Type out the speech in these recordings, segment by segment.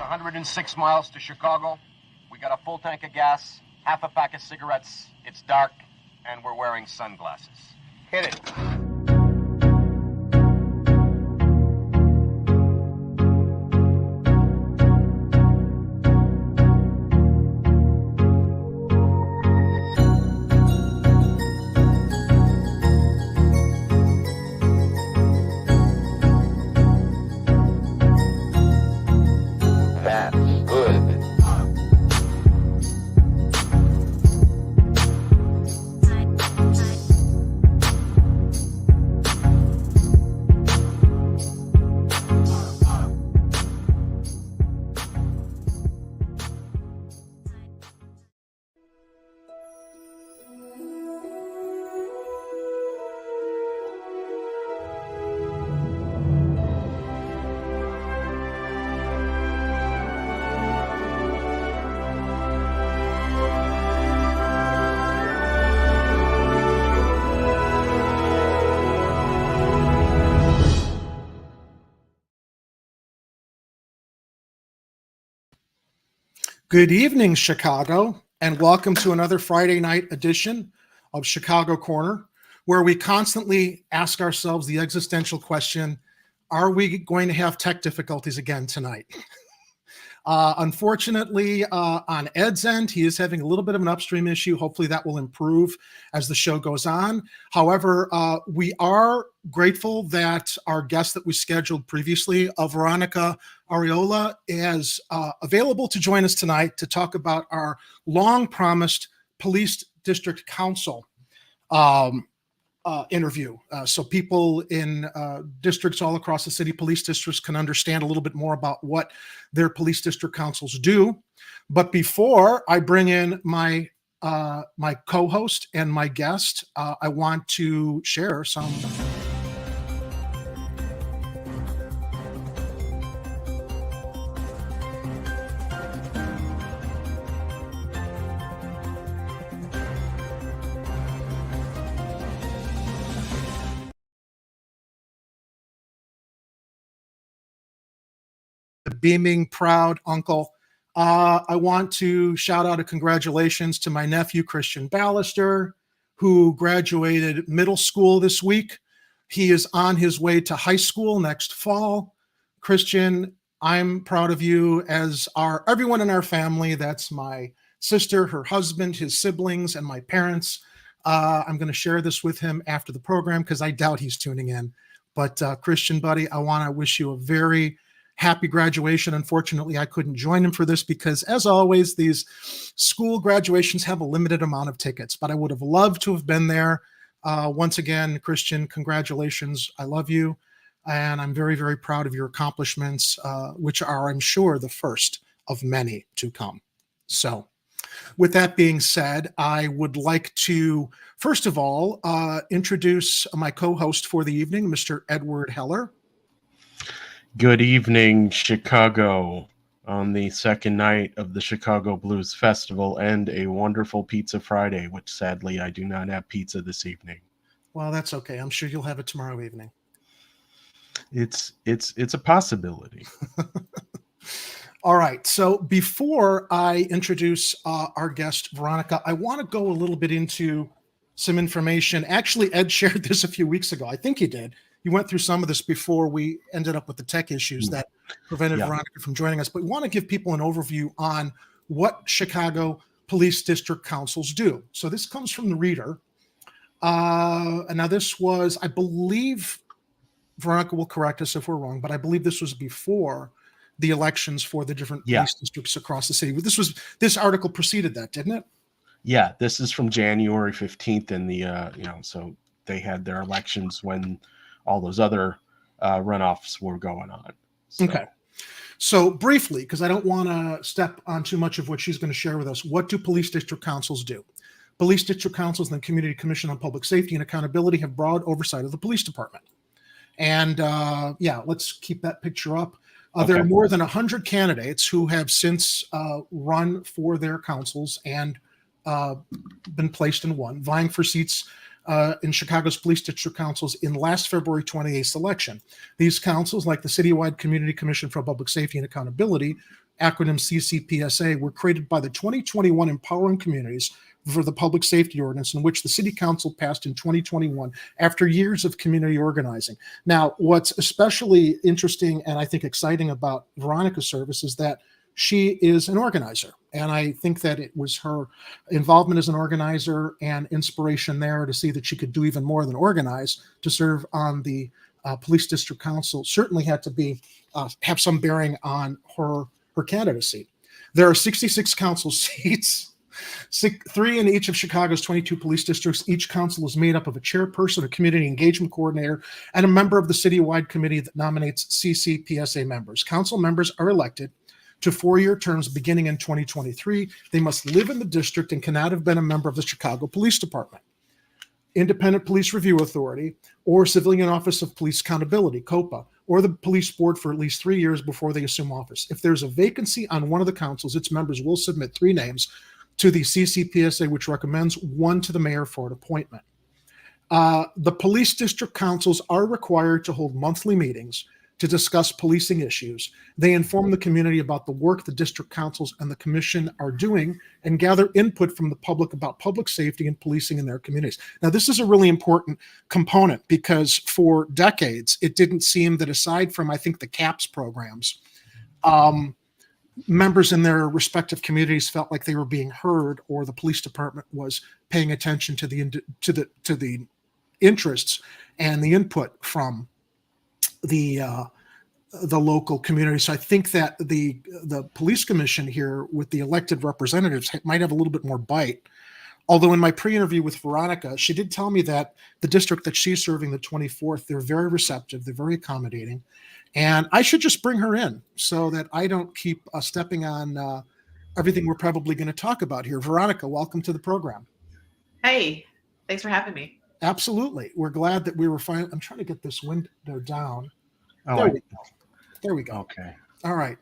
106 miles to Chicago. We got a full tank of gas, half a pack of cigarettes. It's dark, and we're wearing sunglasses. Hit it. Good evening, Chicago, and welcome to another Friday night edition of Chicago Corner, where we constantly ask ourselves the existential question, are we going to have tech difficulties again tonight? Unfortunately, on Ed's end, he is having a little bit of an upstream issue. Hopefully that will improve as the show goes on. However, we are grateful that our guest that we scheduled previously, Veronica Arreola, is available to join us tonight to talk about our long-promised Police District Council interview. So people in districts all across the city, police districts, can understand a little bit more about what their police district councils do. But before I bring in my co-host and my guest, I want to share some beaming, proud uncle. I want to shout out a congratulations to my nephew, Christian Ballister, who graduated middle school this week. He is on his way to high school next fall. Christian, I'm proud of you, as are everyone in our family. That's my sister, her husband, his siblings, and my parents. I'm going to share this with him after the program because I doubt he's tuning in. But Christian, buddy, I want to wish you a very happy graduation. Unfortunately, I couldn't join him for this because, as always, these school graduations have a limited amount of tickets, but I would have loved to have been there. Once again, Christian, congratulations. I love you, and I'm very, very proud of your accomplishments, which are, I'm sure, the first of many to come. So with that being said, I would like to, first of all, introduce my co-host for the evening, Mr. Edward Heller. Good evening, Chicago, on the second night of the Chicago Blues Festival and a wonderful Pizza Friday, which sadly I do not have pizza this evening. Well, that's okay. I'm sure you'll have it tomorrow evening. It's a possibility. All right. So before I introduce our guest, Veronica, I want to go a little bit into some information. Actually, Ed shared this a few weeks ago. I think he did. You went through some of this before we ended up with the tech issues that prevented Veronica from joining us. But we want to give people an overview on what Chicago Police District Councils do. So this comes from the Reader. And now this was, I believe, Veronica will correct us if we're wrong, but I believe this was before the elections for the different police districts across the city. This article preceded that, didn't it? Yeah, this is from January 15th, and so they had their elections when all those other runoffs were going on. So. Okay. So briefly, because I don't want to step on too much of what she's going to share with us, what do police district councils do? Police district councils and the Community Commission on Public Safety and Accountability have broad oversight of the police department. And let's keep that picture up. There are more than 100 candidates who have since run for their councils and been placed and won, vying for seats in Chicago's police district councils in last February 28th election. These councils, like the Citywide Community Commission for Public Safety and Accountability, acronym CCPSA, were created by the 2021 Empowering Communities for the Public Safety Ordinance, in which the City Council passed in 2021 after years of community organizing. Now, what's especially interesting and I think exciting about Veronica's service is that she is an organizer. And I think that it was her involvement as an organizer and inspiration there to see that she could do even more than organize to serve on the Police District Council certainly had to be have some bearing on her candidacy. There are 66 council seats, 3 in each of Chicago's 22 police districts. Each council is made up of a chairperson, a community engagement coordinator, and a member of the citywide committee that nominates CCPSA members. Council members are elected to 4-year terms beginning in 2023. They must live in the district and cannot have been a member of the Chicago Police Department, Independent Police Review Authority, or Civilian Office of Police Accountability, COPA, or the police board for at least 3 years before they assume office. If there's a vacancy on one of the councils, its members will submit 3 names to the CCPSA, which recommends 1 to the mayor for an appointment. The police district councils are required to hold monthly meetings to discuss policing issues. They inform the community about the work the district councils and the commission are doing and gather input from the public about public safety and policing in their communities. Now, this is a really important component because for decades, it didn't seem that aside from, I think, the CAPS programs, members in their respective communities felt like they were being heard or the police department was paying attention to the interests and the input from the local community. So I think that the police commission here with the elected representatives might have a little bit more bite. Although in my pre-interview with Veronica, she did tell me that the district that she's serving, the 24th, they're very receptive, they're very accommodating, and I should just bring her in so that I don't keep stepping on everything we're probably going to talk about here. Veronica, welcome to the program. Hey, thanks for having me. Absolutely. We're glad that we were fine. I'm trying to get this window down. Oh, There we go. There we go. okay. All right.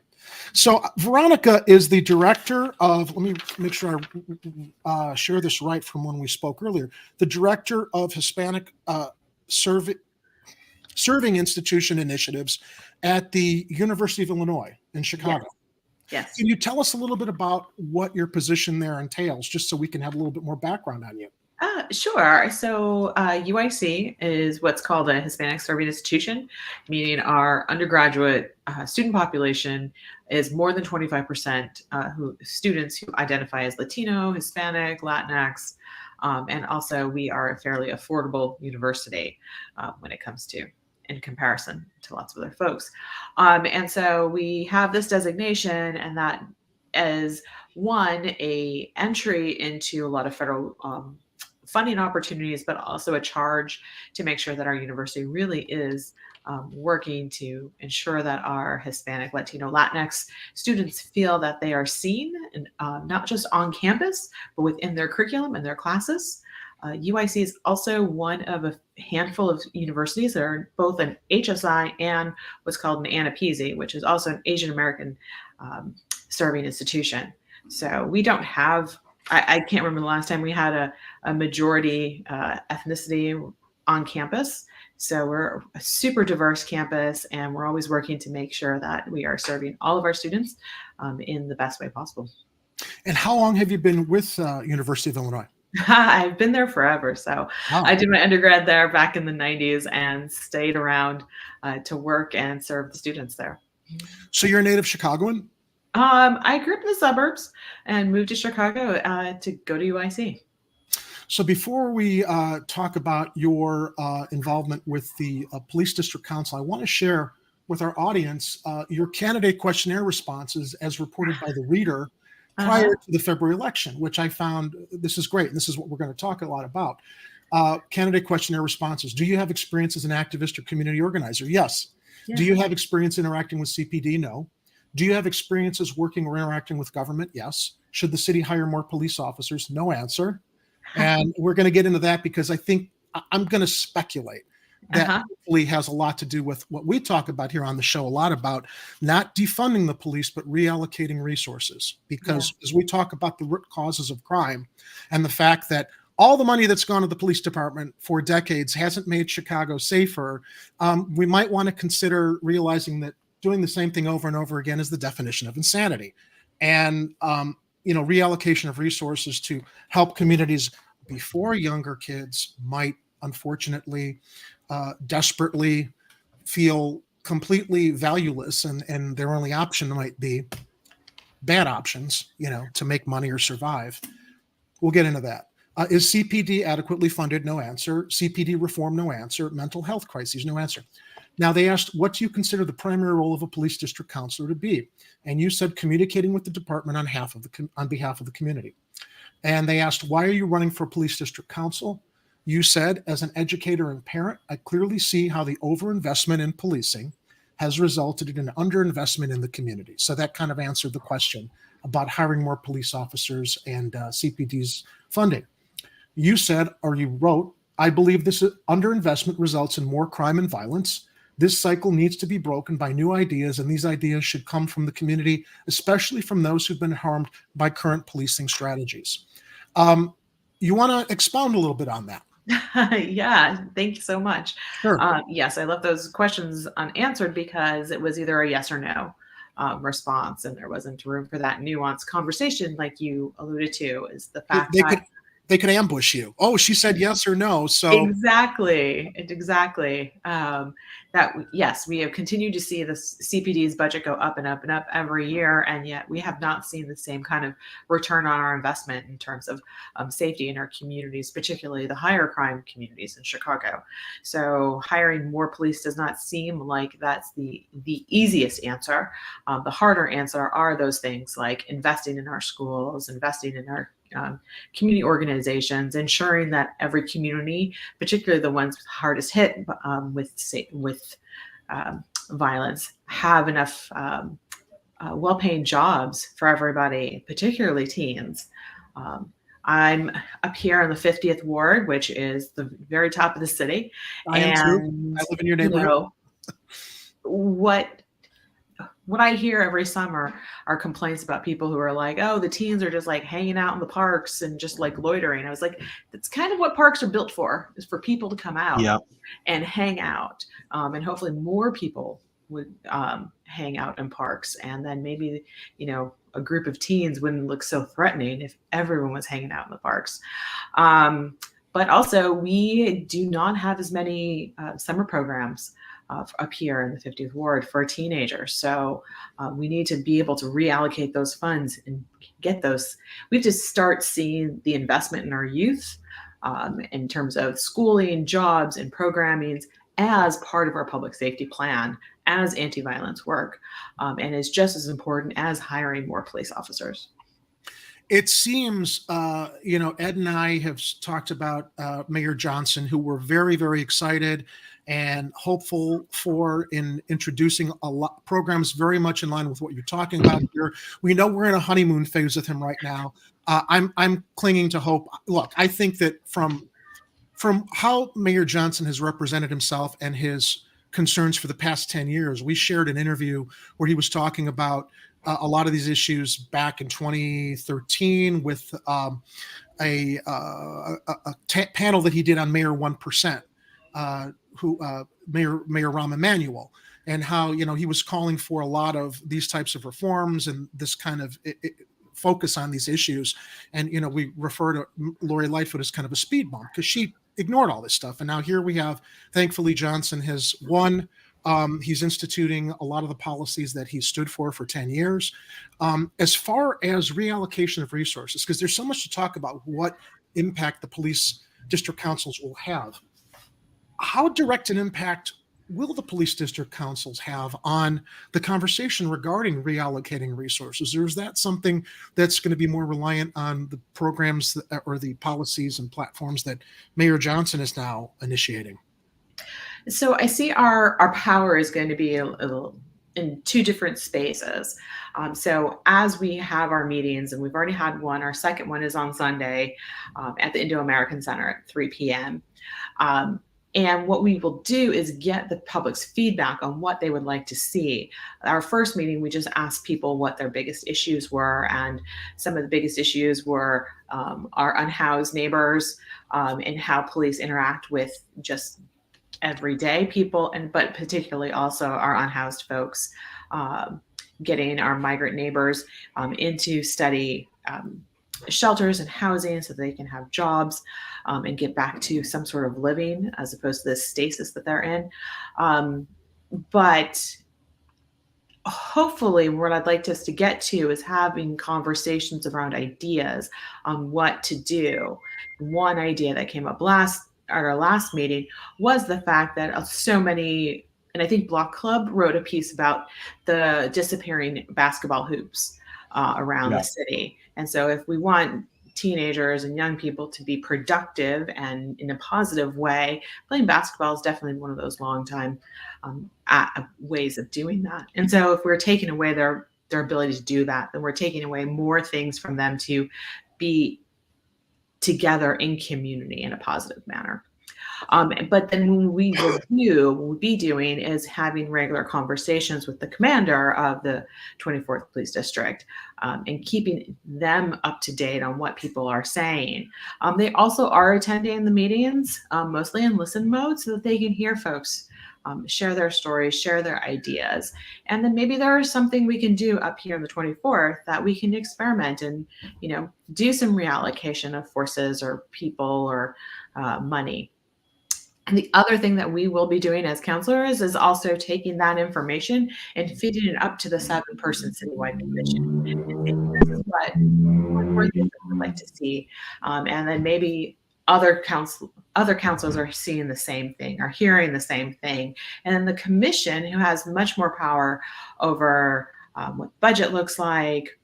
So Veronica is the director of, let me make sure I share this right from when we spoke earlier, the director of Hispanic Serving Institution Initiatives at the University of Illinois in Chicago. Yes. Can you tell us a little bit about what your position there entails, just so we can have a little bit more background on you? Sure. So UIC is what's called a Hispanic Serving Institution, meaning our undergraduate student population is more than 25% students who identify as Latino, Hispanic, Latinx, and also we are a fairly affordable university when it comes to, in comparison to lots of other folks. And so we have this designation, and that is a entry into a lot of federal funding opportunities, but also a charge to make sure that our university really is working to ensure that our Hispanic, Latino, Latinx students feel that they are seen, and not just on campus, but within their curriculum and their classes. UIC is also one of a handful of universities that are both an HSI and what's called an ANAPISI, which is also an Asian American serving institution. So we don't have, I can't remember the last time we had a majority ethnicity on campus. So we're a super diverse campus, and we're always working to make sure that we are serving all of our students in the best way possible. And how long have you been with University of Illinois? I've been there forever. So Wow. I did my undergrad there back in the 90s and stayed around to work and serve the students there. So you're a native Chicagoan? I grew up in the suburbs and moved to Chicago to go to UIC. So before we talk about your involvement with the Police District Council, I want to share with our audience your candidate questionnaire responses as reported by the Reader prior to the February election, which I found this is great. And this is what we're going to talk a lot about. Candidate questionnaire responses. Do you have experience as an activist or community organizer? Yes. Do you have experience interacting with CPD? No. Do you have experiences working or interacting with government? Yes. Should the city hire more police officers? No answer. And we're going to get into that because I think I'm going to speculate that hopefully has a lot to do with what we talk about here on the show, a lot about not defunding the police, but reallocating resources. Because as we talk about the root causes of crime and the fact that all the money that's gone to the police department for decades hasn't made Chicago safer. We might want to consider realizing that doing the same thing over and over again is the definition of insanity. And, reallocation of resources to help communities before younger kids might unfortunately, desperately feel completely valueless, and their only option might be bad options, to make money or survive. We'll get into that. Is CPD adequately funded? No answer. CPD reform? No answer. Mental health crises? No answer. Now, they asked, what do you consider the primary role of a police district counselor to be? And you said communicating with the department on behalf of the community. And they asked, why are you running for police district counsel? You said, as an educator and parent, I clearly see how the overinvestment in policing has resulted in an underinvestment in the community. So that kind of answered the question about hiring more police officers and CPD's funding. You said, or you wrote, I believe this underinvestment results in more crime and violence. This cycle needs to be broken by new ideas, and these ideas should come from the community, especially from those who've been harmed by current policing strategies. You want to expound a little bit on that? Yeah, thank you so much. Sure. Yes, I left those questions unanswered because it was either a yes or no response, and there wasn't room for that nuanced conversation like you alluded to. Is the fact they could ambush you. Oh, she said yes or no. So exactly. Yes, we have continued to see the CPD's budget go up and up and up every year, and yet we have not seen the same kind of return on our investment in terms of safety in our communities, particularly the higher crime communities in Chicago. So hiring more police does not seem like that's the easiest answer. The harder answer are those things like investing in our schools, investing in our community organizations, ensuring that every community, particularly the ones hardest hit with violence, have enough well-paying jobs for everybody, particularly teens. I'm up here in the 50th ward, which is the very top of the city. I am too. I live in your neighborhood. What I hear every summer are complaints about people who are like, oh, the teens are just like hanging out in the parks and just like loitering. I was like, that's kind of what parks are built for, is for people to come out and hang out. And hopefully more people would hang out in parks. And then maybe, a group of teens wouldn't look so threatening if everyone was hanging out in the parks. But also, we do not have as many summer programs up here in the 50th ward for teenagers. So we need to be able to reallocate those funds and get those. We have to start seeing the investment in our youth in terms of schooling, jobs, and programming as part of our public safety plan, as anti-violence work, and is just as important as hiring more police officers. It seems, Ed and I have talked about Mayor Johnson, who we're very, very excited and hopeful for in introducing a lot programs very much in line with what you're talking about here. We know we're in a honeymoon phase with him right now. I'm clinging to hope. Look, I think that from how Mayor Johnson has represented himself and his concerns for the past 10 years, we shared an interview where he was talking about a lot of these issues back in 2013 with a panel that he did on Mayor 1%, Mayor Rahm Emanuel, and how he was calling for a lot of these types of reforms and this kind of focus on these issues. And we refer to Lori Lightfoot as kind of a speed bump because she ignored all this stuff. And now here we have, thankfully, Johnson has won. He's instituting a lot of the policies that he stood for 10 years. As far as reallocation of resources, because there's so much to talk about what impact the police district councils will have. How direct an impact will the police district councils have on the conversation regarding reallocating resources? Or is that something that's going to be more reliant on the programs or the policies and platforms that Mayor Johnson is now initiating? So I see our power is going to be a little in two different spaces. So as we have our meetings, and we've already had one, our second one is on Sunday at the Indo-American Center at 3 p.m. And what we will do is get the public's feedback on what they would like to see. Our first meeting, we just asked people what their biggest issues were. And some of the biggest issues were our unhoused neighbors, and how police interact with just everyday people, but particularly also our unhoused folks, getting our migrant neighbors into study shelters and housing so they can have jobs and get back to some sort of living as opposed to this stasis that they're in. But hopefully what I'd like us to get to is having conversations around ideas on what to do. One idea that came up at our last meeting was the fact that so many, and I think Block Club wrote a piece about the disappearing basketball hoops around the city. And so if we want teenagers and young people to be productive and in a positive way, playing basketball is definitely one of those long time ways of doing that. And so if we're taking away their ability to do that, then we're taking away more things from them to be together in community in a positive manner. But then what we'll be doing is having regular conversations with the commander of the 24th Police District and keeping them up to date on what people are saying. They also are attending the meetings, mostly in listen mode, so that they can hear folks share their stories, share their ideas. And then maybe there is something we can do up here on the 24th that we can experiment and, do some reallocation of forces or people or money. And the other thing that we will be doing as counselors is also taking that information and feeding it up to the 7-person citywide commission. And this is what we're like to see. And then maybe other councils are seeing the same thing, are hearing the same thing. And then the commission, who has much more power over what budget looks like,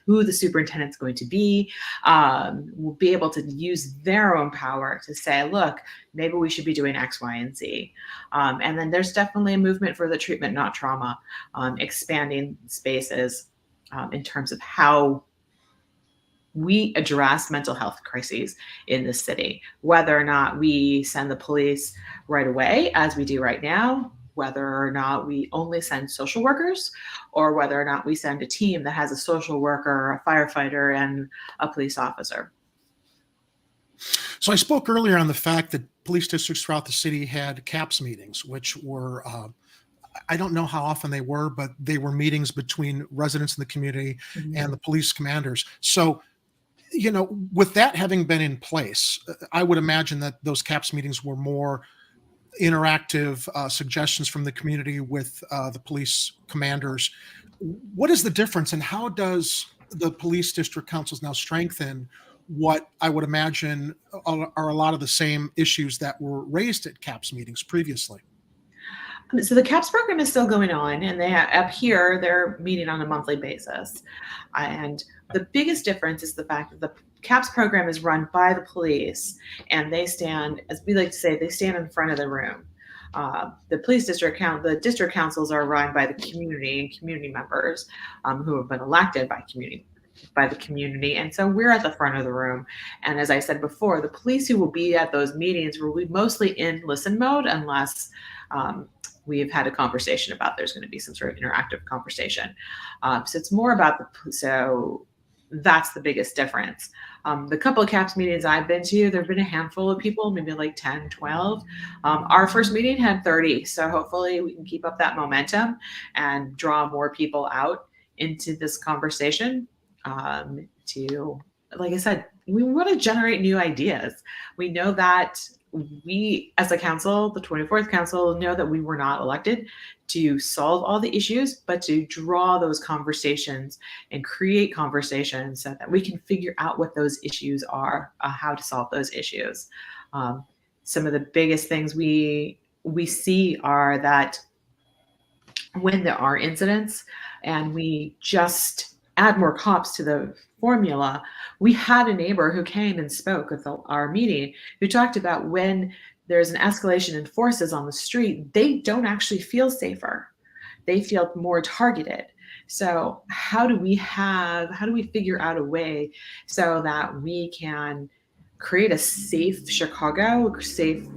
who the superintendent's going to be, will be able to use their own power to say, look, maybe we should be doing X, Y, and Z. And then there's definitely a movement for the treatment, not trauma, expanding spaces in terms of how we address mental health crises in the city, whether or not we send the police right away, as we do right now, whether or not we only send social workers, or whether or not we send a team that has a social worker, a firefighter, and a police officer. So I spoke earlier on the fact that police districts throughout the city had CAPS meetings, which were, I don't know how often they were, but they were meetings between residents in the community and the police commanders. So, with that having been in place, I would imagine that those CAPS meetings were more interactive suggestions from the community with the police commanders. What is the difference, and how does the police district councils now strengthen what I would imagine are a lot of the same issues that were raised at CAPS meetings previously? So the CAPS program is still going on, and up here they're meeting on a monthly basis. And the biggest difference is the fact that the CAPS program is run by the police, and they stand, as we like to say, they stand in front of the room. The police district the district councils are run by the community and community members who have been elected by the community. And so we're at the front of the room. And as I said before, the police who will be at those meetings will be mostly in listen mode unless we've had a conversation about there's going to be some sort of interactive conversation. So it's more about so that's the biggest difference. The couple of CAPS meetings I've been to, there've been a handful of people, maybe like 10, 12. Our first meeting had 30. So hopefully we can keep up that momentum and draw more people out into this conversation to, like I said, we want to generate new ideas. We know that we, as a council, the 24th council, know that we were not elected to solve all the issues, but to draw those conversations and create conversations so that we can figure out what those issues are, how to solve those issues. Some of the biggest things we see are that when there are incidents and we just add more cops to the formula, we had a neighbor who came and spoke at our meeting who talked about when there's an escalation in forces on the street, they don't actually feel safer. They feel more targeted. So how do we figure out a way so that we can create a safe Chicago, safe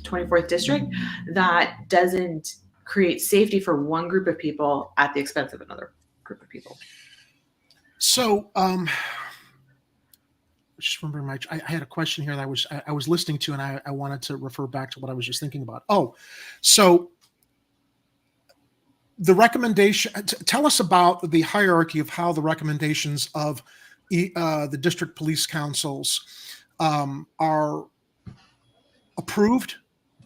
24th district that doesn't create safety for one group of people at the expense of another group of people. So, just remembering I had a question here that I was listening to, and I wanted to refer back to what I was just thinking about. Oh, so the recommendation. Tell us about the hierarchy of how the recommendations of the district police councils are approved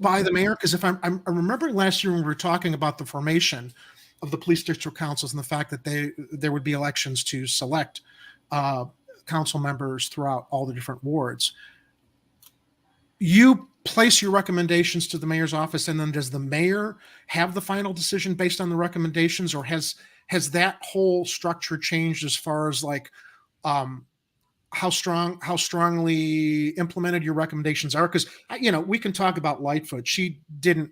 by the mayor. Because if I'm remembering last year when we were talking about the formation of the police district councils and the fact that there would be elections to select council members throughout all the different wards. You place your recommendations to the mayor's office, and then does the mayor have the final decision based on the recommendations, or has that whole structure changed as far as like how strongly implemented your recommendations are? Because we can talk about Lightfoot. She didn't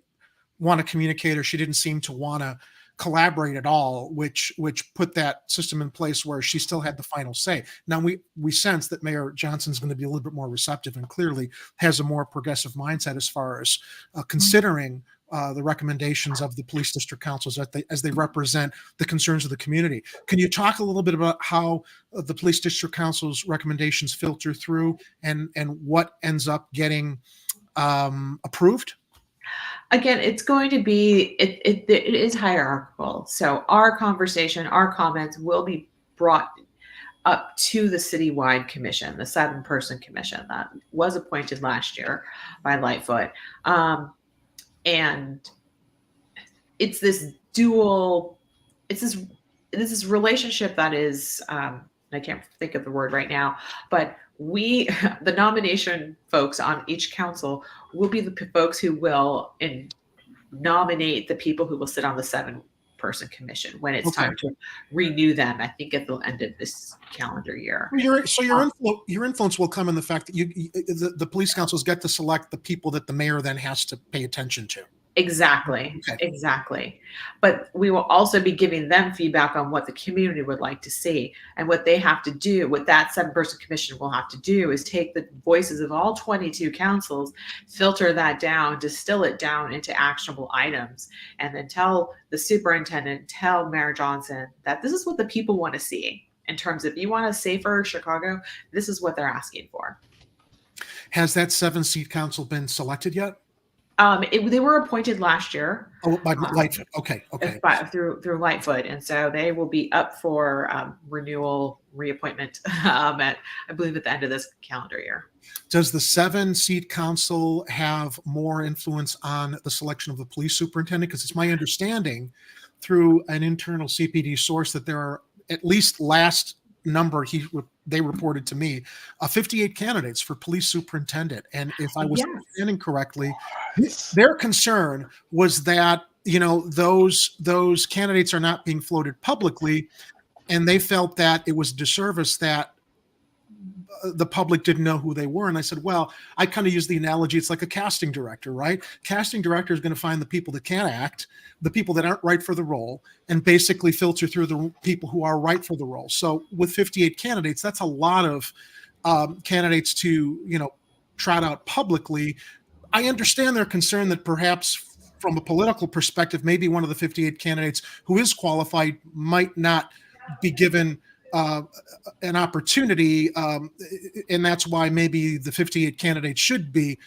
want to communicate, or she didn't seem to want to collaborate at all, which put that system in place where she still had the final say. Now we sense that Mayor Johnson's going to be a little bit more receptive and clearly has a more progressive mindset as far as considering the recommendations of the police district councils as they represent the concerns of the community. Can you talk a little bit about how the police district council's recommendations filter through and what ends up getting approved? Again, it's going to be, it is hierarchical. So our conversation, our comments will be brought up to the citywide commission, the 7-person commission that was appointed last year by Lightfoot. And it's this this relationship that is, I can't think of the word right now, but the nomination folks on each council will be the folks who will nominate the people who will sit on the 7-person commission when it's time to renew them. I think at the end of this calendar year. Your influence will come in the fact that the police councils get to select the people that the mayor then has to pay attention to. Exactly. Okay. Exactly. But we will also be giving them feedback on what the community would like to see, and what they have to do. What that 7-person commission will have to do is take the voices of all 22 councils, filter that down, distill it down into actionable items, and then tell the superintendent, tell Mayor Johnson that this is what the people want to see in terms of, you want a safer Chicago, this is what they're asking for. Has that 7-seat council been selected yet? They were appointed last year. Oh, by Lightfoot. Okay. Through Lightfoot, and so they will be up for renewal, reappointment I believe at the end of this calendar year. Does the 7-seat council have more influence on the selection of the police superintendent? Because it's my understanding through an internal CPD source that there are, at least last number they reported to me, 58 candidates for police superintendent. And if I was understanding correctly, their concern was that, those candidates are not being floated publicly, and they felt that it was a disservice that the public didn't know who they were. And I said, well, I kind of use the analogy, it's like a casting director, right? Casting director is going to find the people that can't act, the people that aren't right for the role, and basically filter through the people who are right for the role. So with 58 candidates, that's a lot of candidates to, trot out publicly. I understand their concern that perhaps from a political perspective, maybe one of the 58 candidates who is qualified might not be given an opportunity, and that's why maybe the 58 candidates should be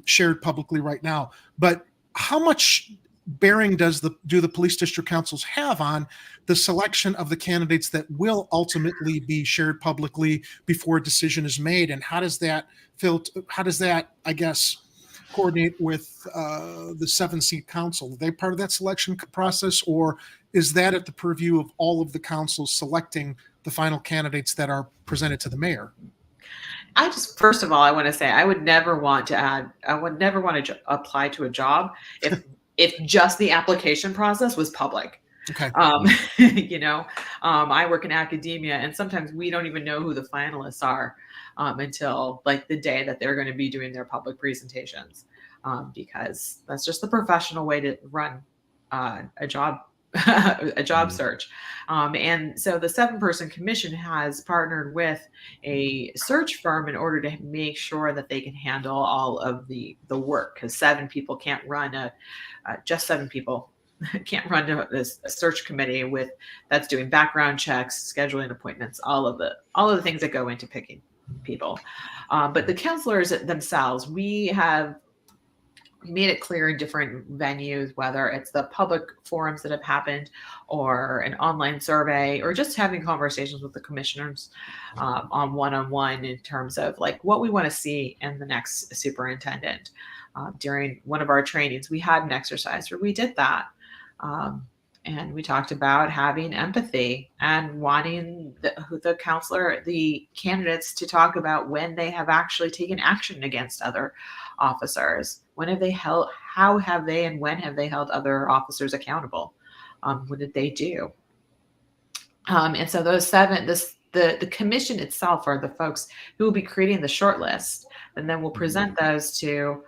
shared publicly right now. But how much bearing do the police district councils have on the selection of the candidates that will ultimately be shared publicly before a decision is made? And how does that I guess, coordinate with the 7-seat council? Are they part of that selection process, or is that at the purview of all of the councils selecting the final candidates that are presented to the mayor? First of all, I want to say I would never want to apply to a job if just the application process was public. Okay. I work in academia, and sometimes we don't even know who the finalists are until like the day that they're going to be doing their public presentations, because that's just the professional way to run a job a job search. And so the 7-person commission has partnered with a search firm in order to make sure that they can handle all of the work, because 7 people can't run just 7 people can't run a search committee that's doing background checks, scheduling appointments, all of the things that go into picking people. But the counselors themselves, we have made it clear in different venues, whether it's the public forums that have happened or an online survey or just having conversations with the commissioners on one-on-one in terms of like what we want to see in the next superintendent. During one of our trainings, we had an exercise where we did that. And we talked about having empathy and wanting the counselor, the candidates, to talk about when they have actually taken action against other officers. When have they held, how have they and when have they held other officers accountable? What did they do? And so those 7, the commission itself are the folks who will be creating the short list, and then we'll present those to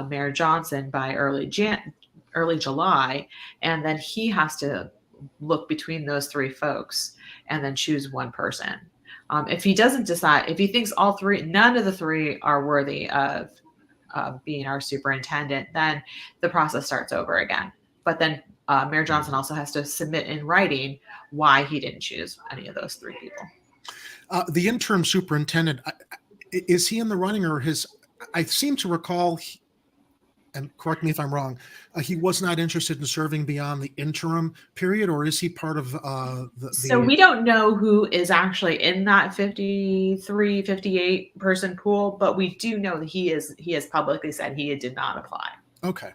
Mayor Johnson by early July, and then he has to look between those 3 folks and then choose one person. If he doesn't decide, if he thinks none of the 3 are worthy of being our superintendent, then the process starts over again. But then Mayor Johnson also has to submit in writing why he didn't choose any of those 3 people. The interim superintendent, is he in the running, or I seem to recall, and correct me if I'm wrong, he was not interested in serving beyond the interim period, or is he part of So we don't know who is actually in that 53, 58 person pool, but we do know that he has publicly said he did not apply. Okay.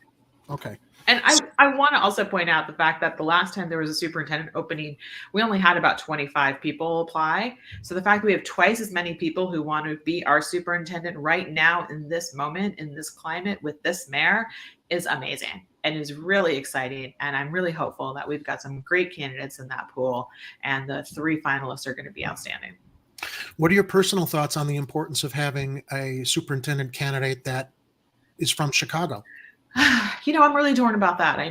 And I want to also point out the fact that the last time there was a superintendent opening, we only had about 25 people apply. So the fact that we have twice as many people who want to be our superintendent right now in this moment, in this climate with this mayor, is amazing and is really exciting. And I'm really hopeful that we've got some great candidates in that pool, and the 3 finalists are going to be outstanding. What are your personal thoughts on the importance of having a superintendent candidate that is from Chicago? I'm really torn about that. I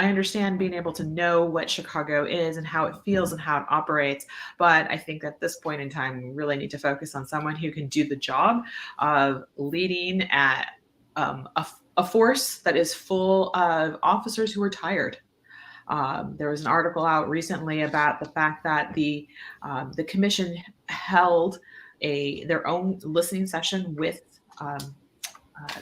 understand being able to know what Chicago is and how it feels and how it operates, but I think at this point in time, we really need to focus on someone who can do the job of leading at a force that is full of officers who are tired. There was an article out recently about the fact that the commission held their own listening session with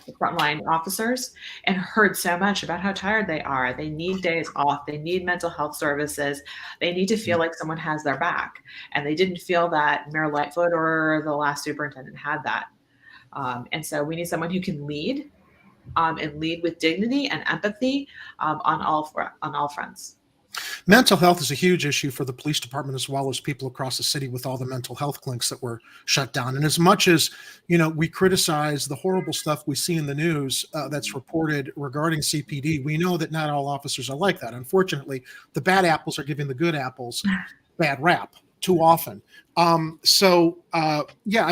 the frontline officers and heard so much about how tired they are. They need days off. They need mental health services. They need to feel like someone has their back. And they didn't feel that Mayor Lightfoot or the last superintendent had that. And so we need someone who can lead and lead with dignity and empathy on all fronts. Mental health is a huge issue for the police department as well as people across the city with all the mental health clinics that were shut down. And as much as, we criticize the horrible stuff we see in the news that's reported regarding CPD, we know that not all officers are like that. Unfortunately, the bad apples are giving the good apples bad rap too often. I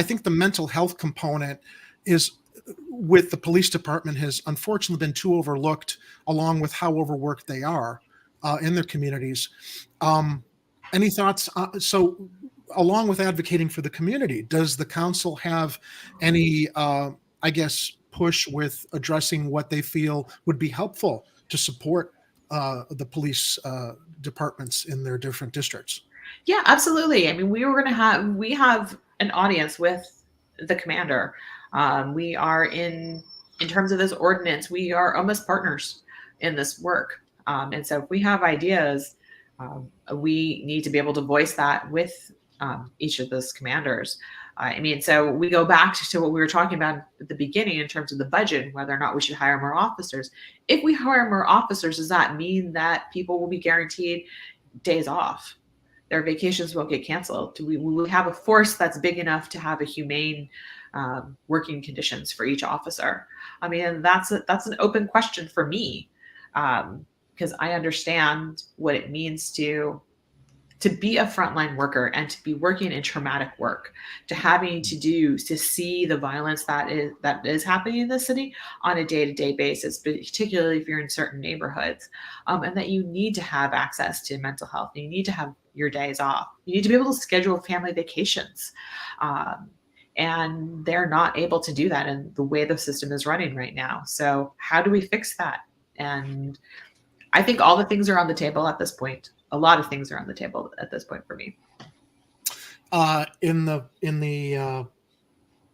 think the mental health component with the police department has unfortunately been too overlooked, along with how overworked they are in their communities. Any thoughts? So along with advocating for the community, does the council have any, push with addressing what they feel would be helpful to support the police departments in their different districts? Yeah, absolutely. I mean, we have an audience with the commander. We are in terms of this ordinance, we are almost partners in this work. And so if we have ideas, we need to be able to voice that with each of those commanders. So we go back to what we were talking about at the beginning in terms of the budget, whether or not we should hire more officers. If we hire more officers, does that mean that people will be guaranteed days off? Their vacations won't get canceled? Do we have a force that's big enough to have a humane working conditions for each officer? I mean, that's an open question for me. Because I understand what it means to to be a frontline worker and to be working in traumatic work, to having to see the violence that is happening in the city on a day-to-day basis, particularly if you're in certain neighborhoods, and that you need to have access to mental health. You need to have your days off. You need to be able to schedule family vacations. And they're not able to do that in the way the system is running right now. So how do we fix that? And I think all the things are on the table at this point. A lot of things are on the table at this point for me. In the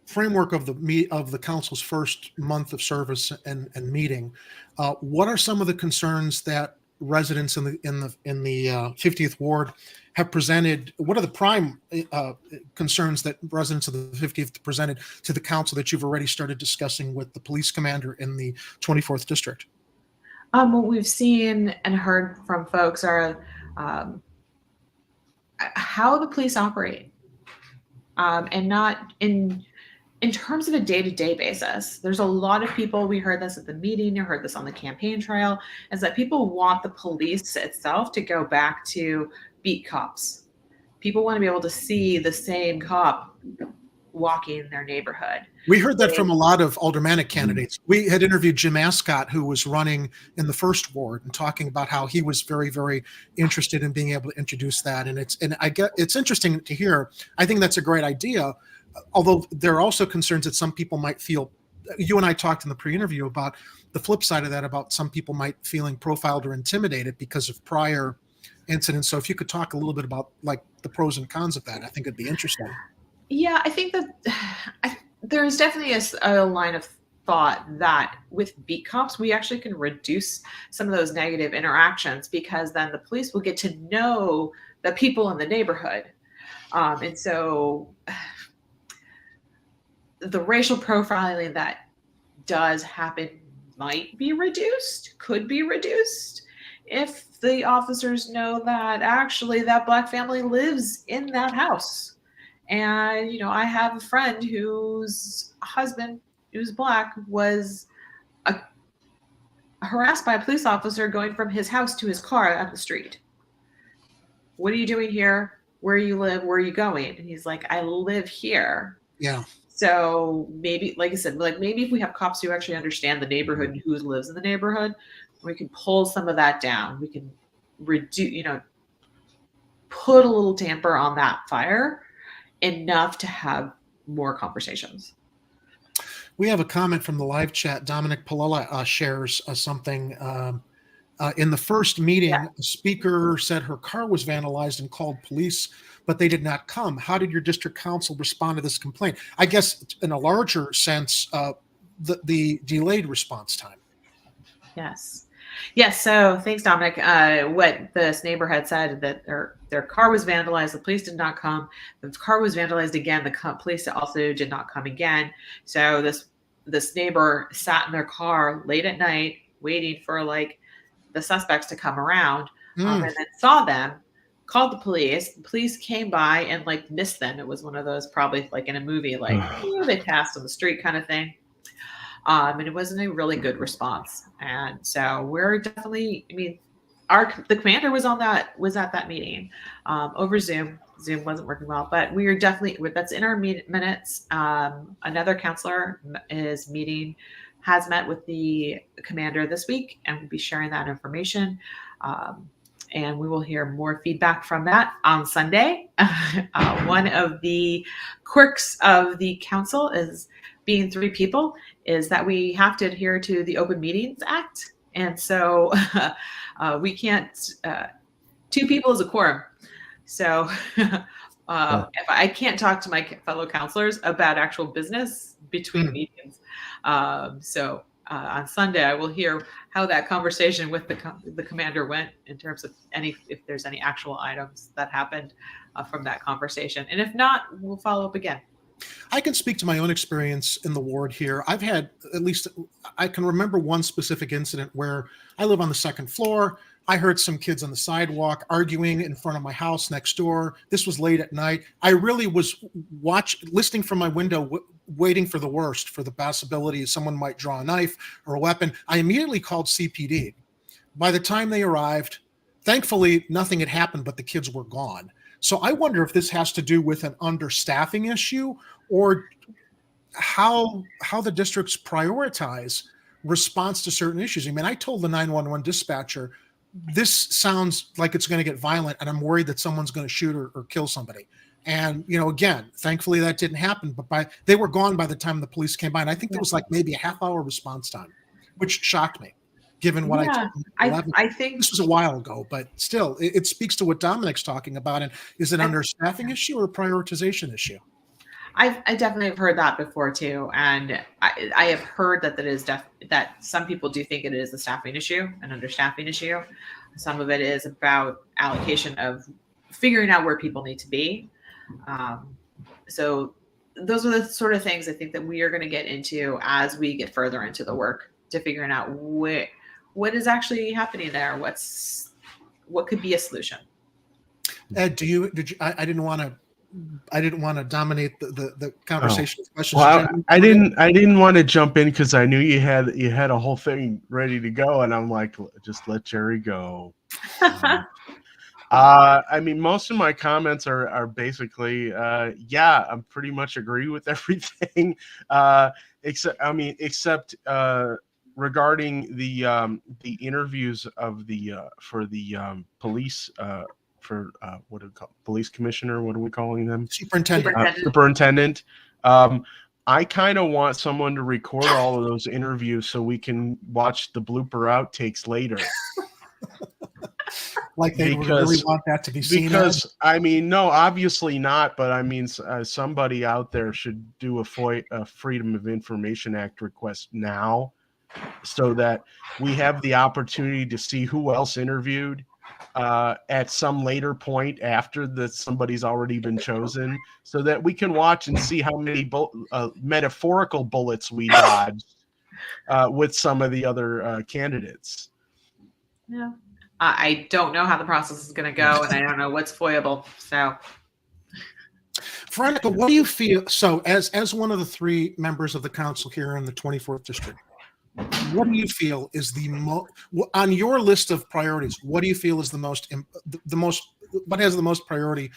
framework of the council's first month of service and meeting, what are some of the concerns that residents in the 50th ward have presented? What are the prime concerns that residents of the 50th presented to the council that you've already started discussing with the police commander in the 24th district? What we've seen and heard from folks are how the police operate, and not in terms of a day-to-day basis. There's a lot of people, we heard this at the meeting, you heard this on the campaign trail, is that people want the police itself to go back to beat cops. People want to be able to see the same cop walking in their neighborhood. We heard that from a lot of aldermanic candidates. We had interviewed Jim Ascott, who was running in the first ward, and talking about how he was very, very interested in being able to introduce that. And it's interesting to hear. I think that's a great idea. Although there are also concerns that some people might feel. You and I talked in the pre-interview about the flip side of that, about some people might feeling profiled or intimidated because of prior incidents. So if you could talk a little bit about like the pros and cons of that, I think it'd be interesting. Yeah, I think that there's definitely a line of thought that with beat cops, we actually can reduce some of those negative interactions, because then the police will get to know the people in the neighborhood. And so the racial profiling that does happen might be reduced, could be reduced, if the officers know that actually that Black family lives in that house. And, I have a friend whose husband, who's Black, was harassed by a police officer going from his house to his car on the street. What are you doing here? Where you live? Where are you going? And he's like, I live here. Yeah. So maybe, like I said, maybe if we have cops who actually understand the neighborhood and who lives in the neighborhood, we can pull some of that down. We can reduce, put a little damper on that fire, enough to have more conversations. We have a comment from the live chat. Dominic Palella shares something. In the first meeting, the speaker said her car was vandalized and called police, but they did not come. How did your district council respond to this complaint? I guess in a larger sense, the delayed response time. Yes. So thanks, Dominic. What this neighbor had said, that their car was vandalized. The police did not come. The car was vandalized again. The police also did not come again. So this neighbor sat in their car late at night, waiting for the suspects to come around, and then saw them, called the police. The police came by and missed them. It was one of those, probably in a movie, they passed on the street kind of thing. And it wasn't a really good response. And so we're definitely, the commander was at that meeting over Zoom. Zoom wasn't working well, but we are definitely, that's in our minutes. Another counselor has met with the commander this week, and we'll be sharing that information. And we will hear more feedback from that on Sunday. One of the quirks of the council is being 3 people is that we have to adhere to the Open Meetings Act. And so we can't, 2 people is a quorum. So if I can't talk to my fellow counselors about actual business between meetings. So on Sunday, I will hear how that conversation with the commander went in terms of if there's any actual items that happened from that conversation. And if not, we'll follow up again. I can speak to my own experience in the ward here. I've had, at least I can remember one specific incident where I live on the 2nd floor. I heard some kids on the sidewalk arguing in front of my house next door. This was late at night. I really was listening from my window, waiting for the worst, for the possibility someone might draw a knife or a weapon. I immediately called CPD. By the time they arrived, thankfully, nothing had happened, but the kids were gone. So I wonder if this has to do with an understaffing issue, or how the districts prioritize response to certain issues. I mean, I told the 911 dispatcher, this sounds like it's going to get violent, and I'm worried that someone's going to shoot or kill somebody. And, again, thankfully that didn't happen, but they were gone by the time the police came by. And I think there was like maybe a half-hour response time, which shocked me, given what I think this was a while ago, but still, it speaks to what Dominic's talking about. And is it an understaffing issue or a prioritization issue? I definitely have heard that before too, and I have heard that that some people do think it is a staffing issue, an understaffing issue. Some of it is about allocation of figuring out where people need to be. So those are the sort of things I think that we are going to get into as we get further into the work, to figuring out what is actually happening there. What could be a solution? Ed, I didn't want to dominate the conversation with questions. Well, I didn't want to jump in because I knew you had a whole thing ready to go, and I'm like, just let Jerry go. I mean, most of my comments are basically, yeah, I'm pretty much agree with everything, except regarding the interviews of for the police. For what do we call police commissioner? What are we calling them? Superintendent. I kind of want someone to record all of those interviews so we can watch the blooper outtakes later. Like they really want that to be seen. Because I mean, no, obviously not. But I mean, somebody out there should do a Freedom of Information Act request now, so that we have the opportunity to see who else interviewed at some later point after somebody's already been chosen, so that we can watch and see how many metaphorical bullets we dodged with some of the other candidates. Yeah, I don't know how the process is going to go, and I don't know what's foiable. So, Veronica, what do you feel? So, as one of the three members of the council here in the 24th district, what do you feel is on your list of priorities? What do you feel is what has the most priority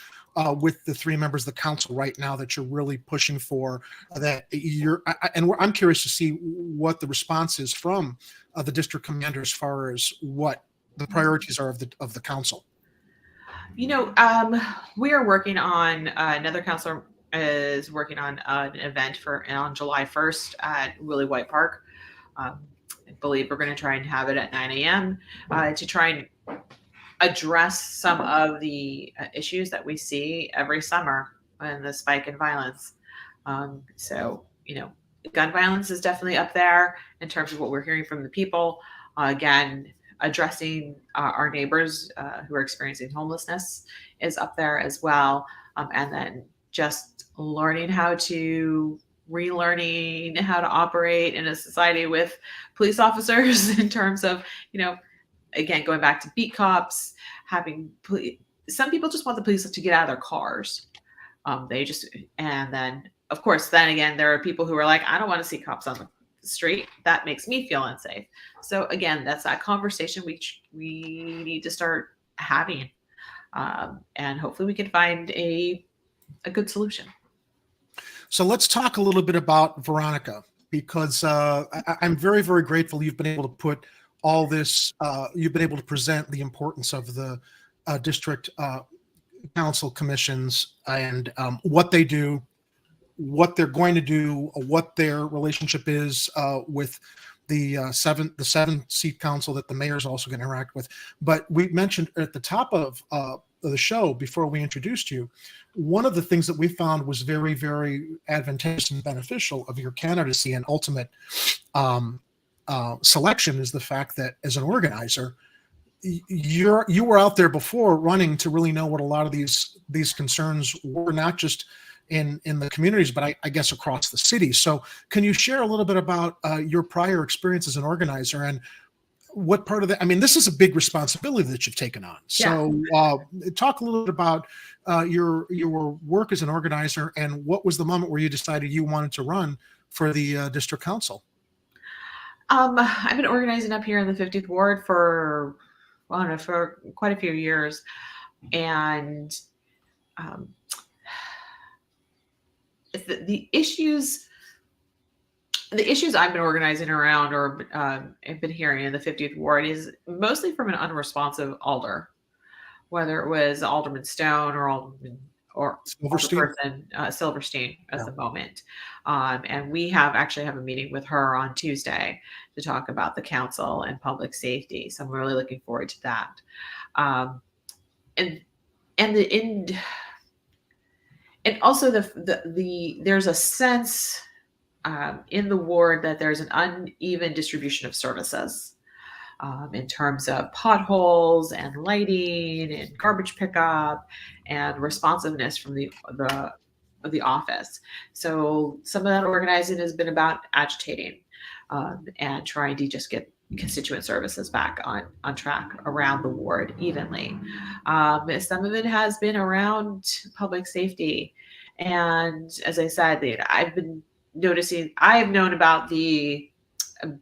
with the three members of the council right now that you're really pushing for? I'm curious to see what the response is from the district commander as far as what the priorities are of the council. We are working on another councilor is working on an event on July 1st at Willie White Park. I believe we're going to try and have it at 9 a.m. To try and address some of the issues that we see every summer and the spike in violence. So, gun violence is definitely up there in terms of what we're hearing from the people. Again, addressing our neighbors who are experiencing homelessness is up there as well. And then just relearning how to operate in a society with police officers in terms of, again, going back to beat cops, some people just want the police to get out of their cars. And then, of course, then there are people who are like, I don't want to see cops on the street. That makes me feel unsafe. So again, that's that conversation we need to start having. And hopefully we can find a good solution. So let's talk a little bit about Veronica, because I'm very, very grateful you've been able to put all this, you've been able to present the importance of the district council commissions and what they do, what they're going to do, what their relationship is with the seven seat council that the mayor is also going to interact with. But we mentioned at the top of the show before we introduced you, one of the things that we found was very, very advantageous and beneficial of your candidacy and ultimate selection is the fact that as an organizer, you were out there before running to really know what a lot of these concerns were, not just in the communities, but I guess across the city. So can you share a little bit about your prior experience as an organizer and what part of that? I mean, this is a big responsibility that you've taken on. So talk a little bit about your work as an organizer and what was the moment where you decided you wanted to run for the district council? I've been organizing up here in the 50th ward for I don't know, for quite a few years. And the issues I've been organizing around or have been hearing in the 50th ward is mostly from an unresponsive alder, whether it was Alderman Stone or Silverstein. Silverstein at the moment. And we have a meeting with her on Tuesday to talk about the council and public safety. So I'm really looking forward to that. And also there's a sense in the ward that there's an uneven distribution of services in terms of potholes and lighting and garbage pickup and responsiveness from the office. So some of that organizing has been about agitating and trying to just get constituent services back on track around the ward evenly. Some of it has been around public safety. And as I said, I've known about the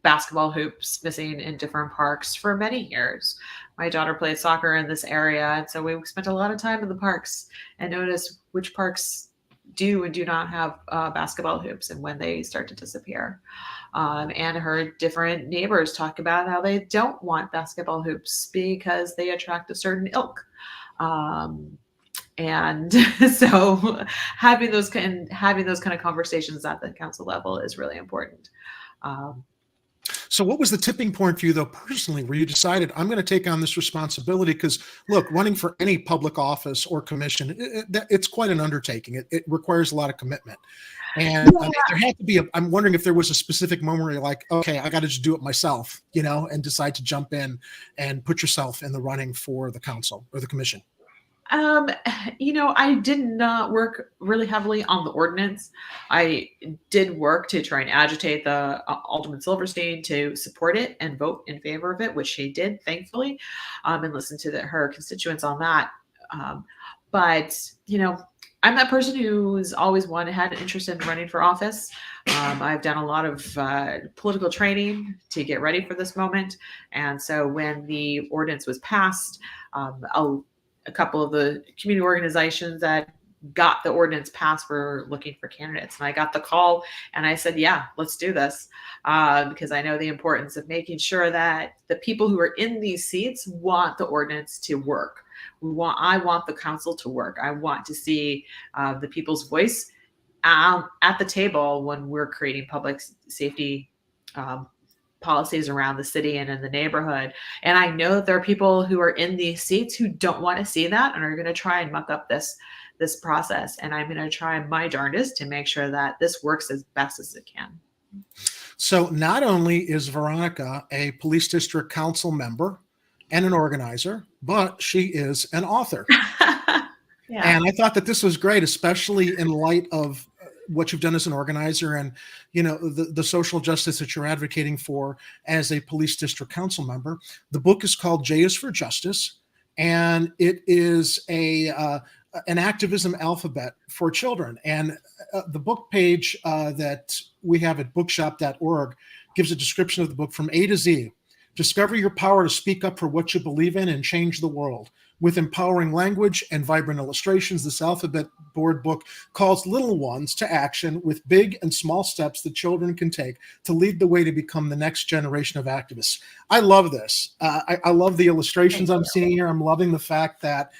basketball hoops missing in different parks for many years. My daughter played soccer in this area, and so we spent a lot of time in the parks and noticed which parks do and do not have basketball hoops and when they start to disappear. And heard different neighbors talk about how they don't want basketball hoops because they attract a certain ilk. And so having those kind of conversations at the council level is really important. So what was the tipping point for you, though, personally, where you decided, I'm going to take on this responsibility? Because, look, running for any public office or commission, it's quite an undertaking. It requires a lot of commitment. And there had to be I'm wondering if there was a specific moment where you're like, okay, I got to just do it myself, and decide to jump in and put yourself in the running for the council or the commission. I did not work really heavily on the ordinance. I did work to try and agitate the Alderman Silverstein to support it and vote in favor of it, which she did, thankfully, and listen to her constituents on that. But I'm that person who's always had an interest in running for office. I've done a lot of political training to get ready for this moment. And so when the ordinance was passed, a couple of the community organizations that got the ordinance passed were looking for candidates. And I got the call and I said, yeah, let's do this. Because I know the importance of making sure that the people who are in these seats want the ordinance to work. I want the council to work. I want to see the people's voice at the table when we're creating public safety policies around the city and in the neighborhood. And I know that there are people who are in these seats who don't want to see that and are going to try and muck up this process. And I'm going to try my darndest to make sure that this works as best as it can. So not only is Veronica a police district council member and an organizer, but she is an author. Yeah. And I thought that this was great, especially in light of what you've done as an organizer and, the social justice that you're advocating for as a police district council member. The book is called J is for Justice, and it is an activism alphabet for children. And the book page that we have at bookshop.org gives a description of the book from A to Z. Discover your power to speak up for what you believe in and change the world. With empowering language and vibrant illustrations, this alphabet board book calls little ones to action with big and small steps that children can take to lead the way to become the next generation of activists. I love this. I love the illustrations I'm seeing here. I'm loving the fact that,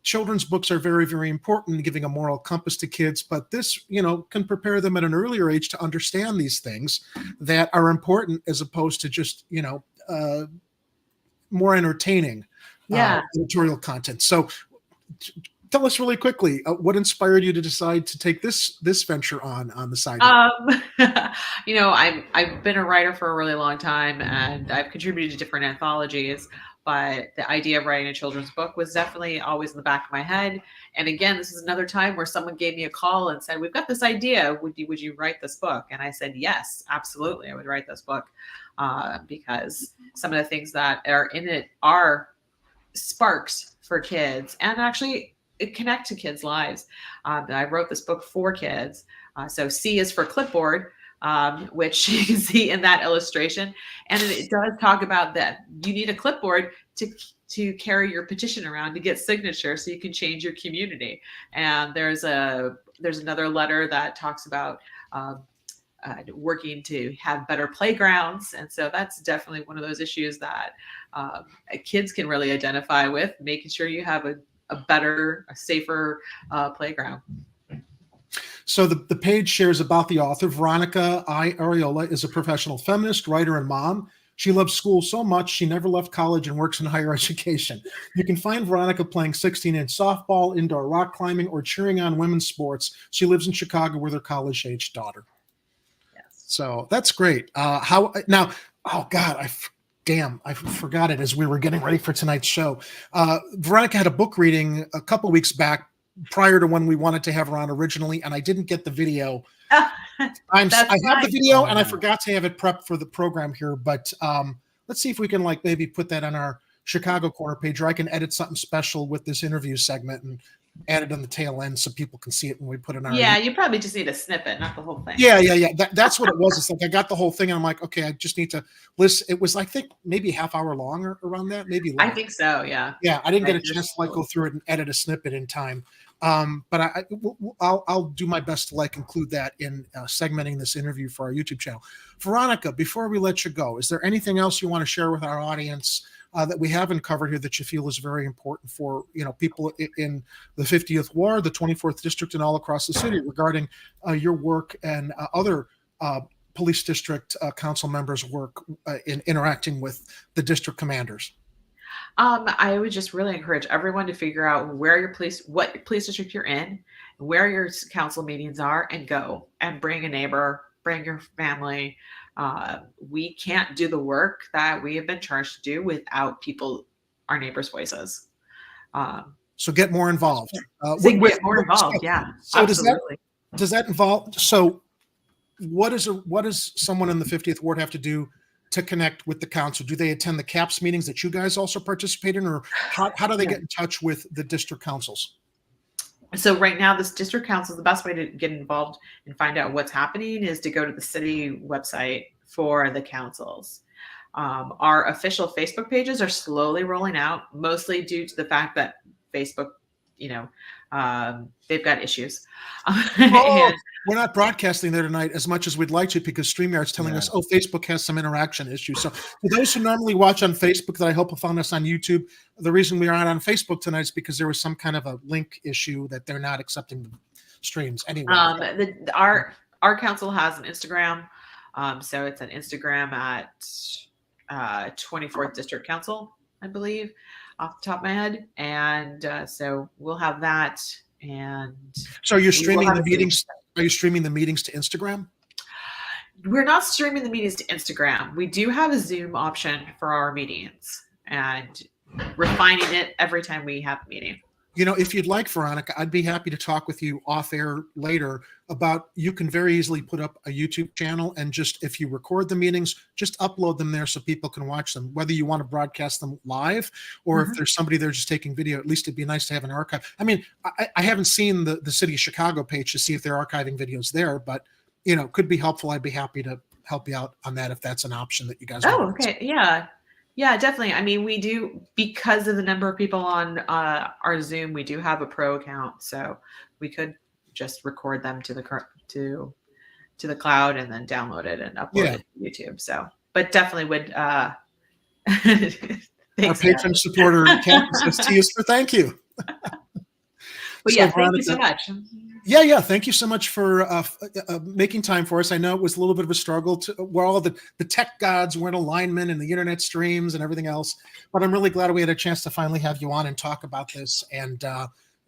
children's books are very, very important in giving a moral compass to kids, but this, can prepare them at an earlier age to understand these things that are important as opposed to just, more entertaining editorial content. So tell us really quickly, what inspired you to decide to take this venture on the side? I've been a writer for a really long time and I've contributed to different anthologies, but the idea of writing a children's book was definitely always in the back of my head. And again, this is another time where someone gave me a call and said, we've got this idea. Would you write this book? And I said, yes, absolutely. I would write this book because some of the things that are in it are sparks for kids and actually connect to kids' lives. I wrote this book for kids. So C is for clipboard, which you can see in that illustration. And it does talk about that you need a clipboard to carry your petition around to get signatures so you can change your community. And there's another letter that talks about working to have better playgrounds. And so that's definitely one of those issues that kids can really identify with, making sure you have a better, a safer playground. So the page shares about the author. Veronica Arreola is a professional feminist, writer, and mom. She loves school so much she never left college and works in higher education. You can find Veronica playing 16-inch softball, indoor rock climbing, or cheering on women's sports. She lives in Chicago with her college-aged daughter. Yes. So that's great. How now? Oh God, I forgot it as we were getting ready for tonight's show. Veronica had a book reading a couple weeks back, prior to when we wanted to have her on originally, and I didn't get the video. I have the video, and I forgot to have it prepped for the program here. But let's see if we can maybe put that on our Chicago Corner page, or I can edit something special with this interview segment and add it on the tail end so people can see it when we put it on. Yeah, you probably just need a snippet, not the whole thing. Yeah. That's what it was. It's like I got the whole thing, and I'm like, okay, I just need to listen. It was, I think, maybe half hour long or around that, maybe longer. I think so. Yeah. Yeah, I didn't get a chance to go through it and edit a snippet in time. But I'll do my best to include that in segmenting this interview for our YouTube channel. Veronica, before we let you go, is there anything else you want to share with our audience that we haven't covered here that you feel is very important for people in the 50th Ward, the 24th District, and all across the city regarding your work and other police district council members' work in interacting with the district commanders? I would just really encourage everyone to figure out what police district you're in, where your council meetings are, and go and bring a neighbor, bring your family. We can't do the work that we have been charged to do without our neighbors' voices. So get more involved. Get more involved. Yeah. So does that involve? So what does someone in the 50th Ward have to do to connect with the council? Do they attend the CAPS meetings that you guys also participate in, or how do they get in touch with the district councils? So right now, this district council, the best way to get involved and find out what's happening is to go to the city website for the councils. Our official Facebook pages are slowly rolling out, mostly due to the fact that Facebook, they've got issues. We're not broadcasting there tonight as much as we'd like to, because StreamYard's telling us, Facebook has some interaction issues. So for those who normally watch on Facebook that I hope have found us on YouTube, the reason we aren't on Facebook tonight is because there was some kind of a link issue that they're not accepting the streams anyway. Our council has an Instagram. So it's an Instagram at 24th District Council, I believe, off the top of my head. And so we'll have that. And so you're streaming the meetings. Are you streaming the meetings to Instagram? We're not streaming the meetings to Instagram. We do have a Zoom option for our meetings, and refining it every time we have a meeting. If you'd like, Veronica, I'd be happy to talk with you off air later about, you can very easily put up a YouTube channel, and just, if you record the meetings, just upload them there so people can watch them, whether you want to broadcast them live or if there's somebody there just taking video. At least it'd be nice to have an archive. I mean, I haven't seen the City of Chicago page to see if they're archiving videos there, but could be helpful. I'd be happy to help you out on that if that's an option that you guys want. Okay. Yeah, definitely. I mean, we do, because of the number of people on our Zoom, we do have a pro account, so we could just record them to the cloud and then download it and upload it to YouTube. So, but definitely would. Our patron supporter Kat says T is for thank you. But yeah, thank you so much. Yeah. Thank you so much for making time for us. I know it was a little bit of a struggle where all the tech gods were in alignment and the internet streams and everything else. But I'm really glad we had a chance to finally have you on and talk about this. And,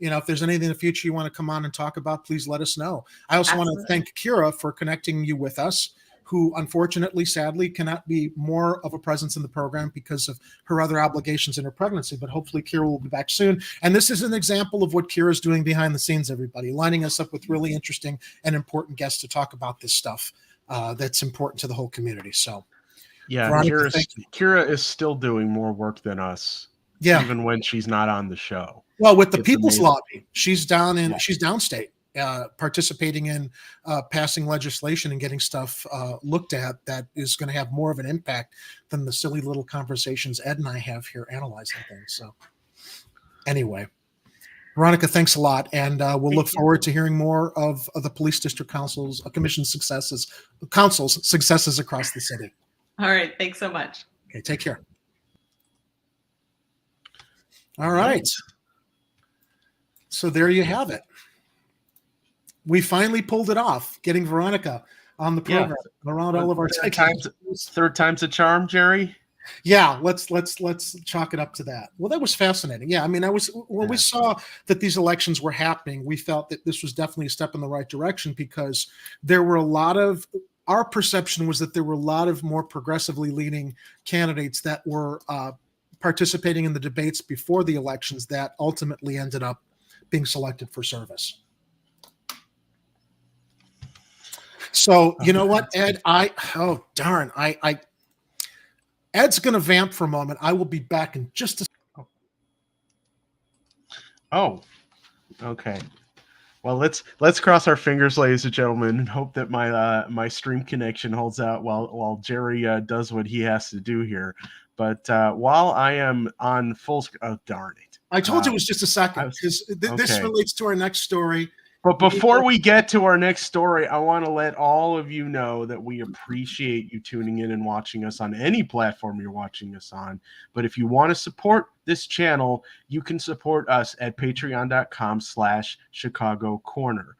if there's anything in the future you want to come on and talk about, please let us know. I also want to thank Kira for connecting you with us, who unfortunately, sadly, cannot be more of a presence in the program because of her other obligations in her pregnancy. But hopefully Kira will be back soon. And this is an example of what Kira is doing behind the scenes, everybody, lining us up with really interesting and important guests to talk about this stuff that's important to the whole community. So, yeah, Veronica, Kira is still doing more work than us, even when she's not on the show. Well, with the People's Lobby, she's downstate. participating in passing legislation and getting stuff looked at that is going to have more of an impact than the silly little conversations Ed and I have here analyzing things. So anyway, Veronica, thanks a lot. And we'll look forward to hearing more of the Police District Council's Commission's council's successes across the city. All right. Thanks so much. Okay, take care. All right. So there you have it. We finally pulled it off, getting Veronica on the program around all of our third time's a charm, Jerry. Yeah, let's chalk it up to that. Well, that was fascinating. Yeah, I mean, when we saw that these elections were happening, we felt that this was definitely a step in the right direction, because there were our perception was that there were a lot of more progressively leaning candidates that were participating in the debates before the elections that ultimately ended up being selected for service. So you know what, Ed? Ed's going to vamp for a moment. I will be back in just a second. Oh, okay. Well, let's cross our fingers, ladies and gentlemen, and hope that my stream connection holds out while Jerry does what he has to do here. But while I am on full screen, oh darn it! I told you it was just a second, because this relates to our next story. But before we get to our next story, I want to let all of you know that we appreciate you tuning in and watching us on any platform you're watching us on. But if you want to support this channel, you can support us at patreon.com/Chicago Corner.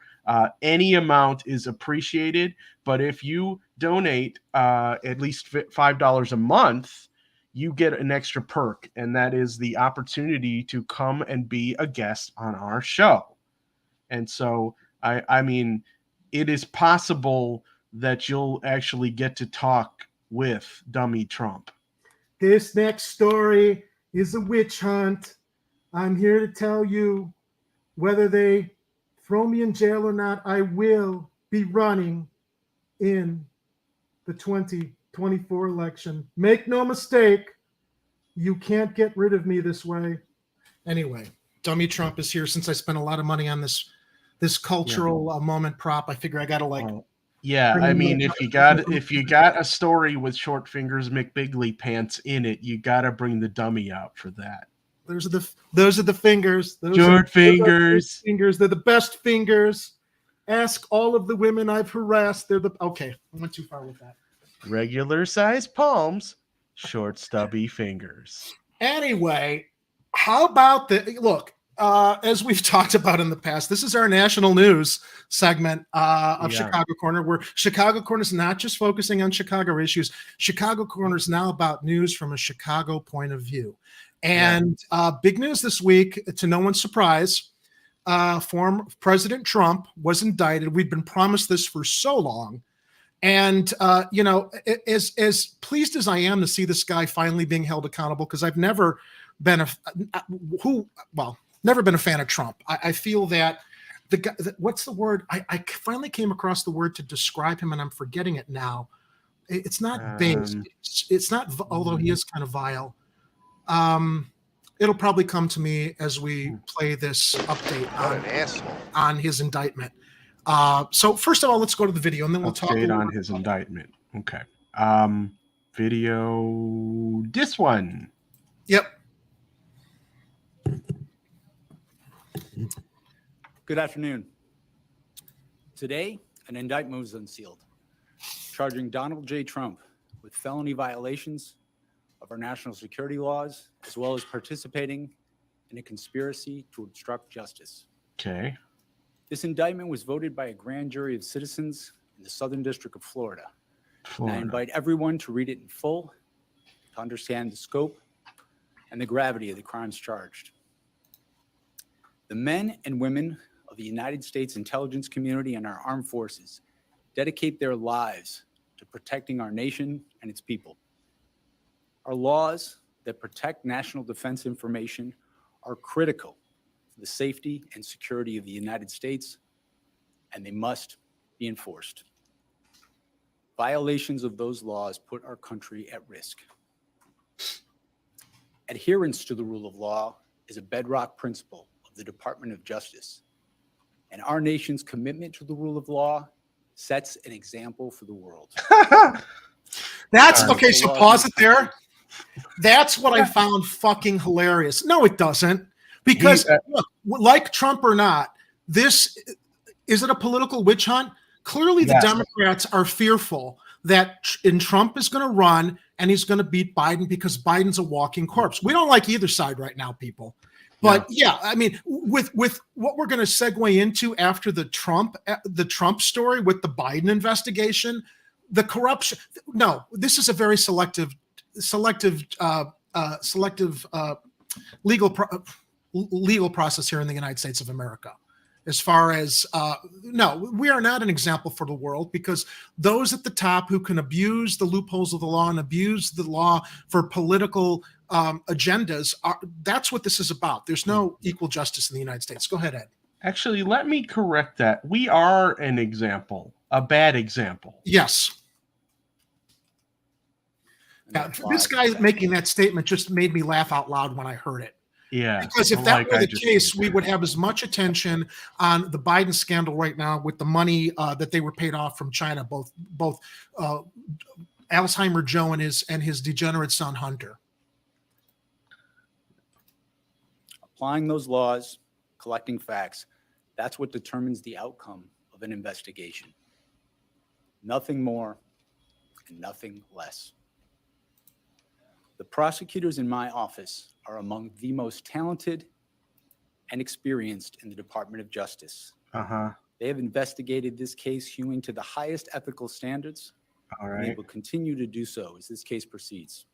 Any amount is appreciated, but if you donate at least $5 a month, you get an extra perk, and that is the opportunity to come and be a guest on our show. And so, I mean, it is possible that you'll actually get to talk with Dummy Trump. This next story is a witch hunt. I'm here to tell you, whether they throw me in jail or not, I will be running in the 2024 election. Make no mistake, you can't get rid of me this way. Anyway, Dummy Trump is here. Since I spent a lot of money on this cultural moment prop, I figure I gotta I mean, if you got a story with Short Fingers McBigley pants in it, you gotta bring the dummy out for that. Those are the fingers. Short fingers. They're the best fingers. Ask all of the women I've harassed. Okay, I went too far with that. Regular size palms, short stubby fingers. Anyway, how about look? As we've talked about in the past, this is our national news segment of Chicago Corner, where Chicago Corner is not just focusing on Chicago issues. Chicago Corner is now about news from a Chicago point of view. And big news this week, to no one's surprise, former President Trump was indicted. We've been promised this for so long. And, as pleased as I am to see this guy finally being held accountable, because I've never been never been a fan of Trump. I feel that the guy, what's the word? I finally came across the word to describe him, and I'm forgetting it now. It's not base. It's not, although he is kind of vile. It'll probably come to me as we play this update on his indictment. So first of all, let's go to the video, and then we'll talk on his indictment. Okay. Video. This one. Yep. Good afternoon. Today, an indictment was unsealed, charging Donald J. Trump with felony violations of our national security laws, as well as participating in a conspiracy to obstruct justice. Okay. This indictment was voted by a grand jury of citizens in the Southern District of Florida. And I invite everyone to read it in full, to understand the scope and the gravity of the crimes charged. The men and women of the United States intelligence community and our armed forces dedicate their lives to protecting our nation and its people. Our laws that protect national defense information are critical for the safety and security of the United States, and they must be enforced. Violations of those laws put our country at risk. Adherence to the rule of law is a bedrock principle of the Department of Justice. And our nation's commitment to the rule of law sets an example for the world. That's okay. So pause it there. That's what I found fucking hilarious. No, it doesn't. Because look, like Trump or not, this is it a political witch hunt? Clearly, the Democrats are fearful that Trump is going to run and he's going to beat Biden because Biden's a walking corpse. We don't like either side right now, people. But yeah, I mean, with what we're going to segue into after the Trump story with the Biden investigation, the corruption. No, this is a very selective legal process here in the United States of America. As far as no, we are not an example for the world, because those at the top who can abuse the loopholes of the law and abuse the law for political agendas, that's what this is about. There's no equal justice in the United States. Go ahead, Ed. Actually, let me correct that. We are an example, a bad example. Yes. This guy making that statement just made me laugh out loud when I heard it. Yeah. Because if that were the case, we would have as much attention on the Biden scandal right now with the money that they were paid off from China, both Alzheimer Joe and his degenerate son Hunter. Applying those laws, collecting facts, that's what determines the outcome of an investigation. Nothing more and nothing less. The prosecutors in my office are among the most talented and experienced in the Department of Justice. They have investigated this case hewing to the highest ethical standards. All right. And they will continue to do so as this case proceeds.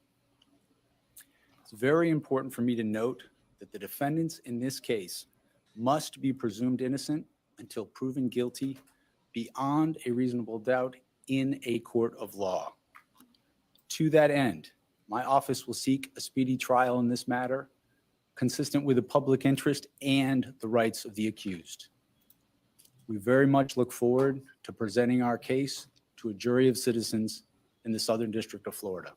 It's very important for me to note that the defendants in this case must be presumed innocent until proven guilty beyond a reasonable doubt in a court of law. To that end, my office will seek a speedy trial in this matter, consistent with the public interest and the rights of the accused. We very much look forward to presenting our case to a jury of citizens in the Southern District of Florida.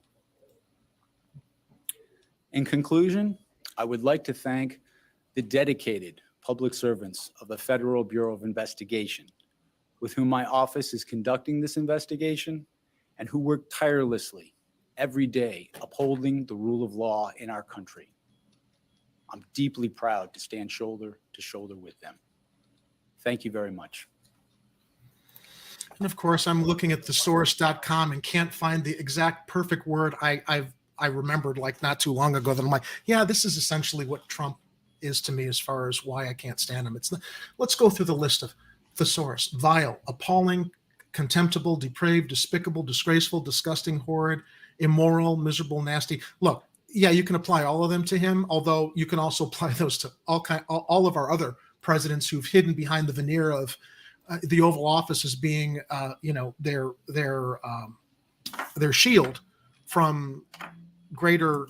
In conclusion, I would like to thank the dedicated public servants of the Federal Bureau of Investigation, with whom my office is conducting this investigation and who work tirelessly every day upholding the rule of law in our country. I'm deeply proud to stand shoulder to shoulder with them. Thank you very much. And of course, I'm looking at thesaurus.com and can't find the exact perfect word I remembered like not too long ago that I'm like, yeah, this is essentially what Trump is to me as far as why I can't stand him. Let's go through the list of thesaurus. Vile, appalling, contemptible, depraved, despicable, disgraceful, disgusting, horrid, immoral, miserable, nasty. Look, yeah, you can apply all of them to him, although you can also apply those to all of our other presidents who've hidden behind the veneer of the Oval Office as being, their shield from greater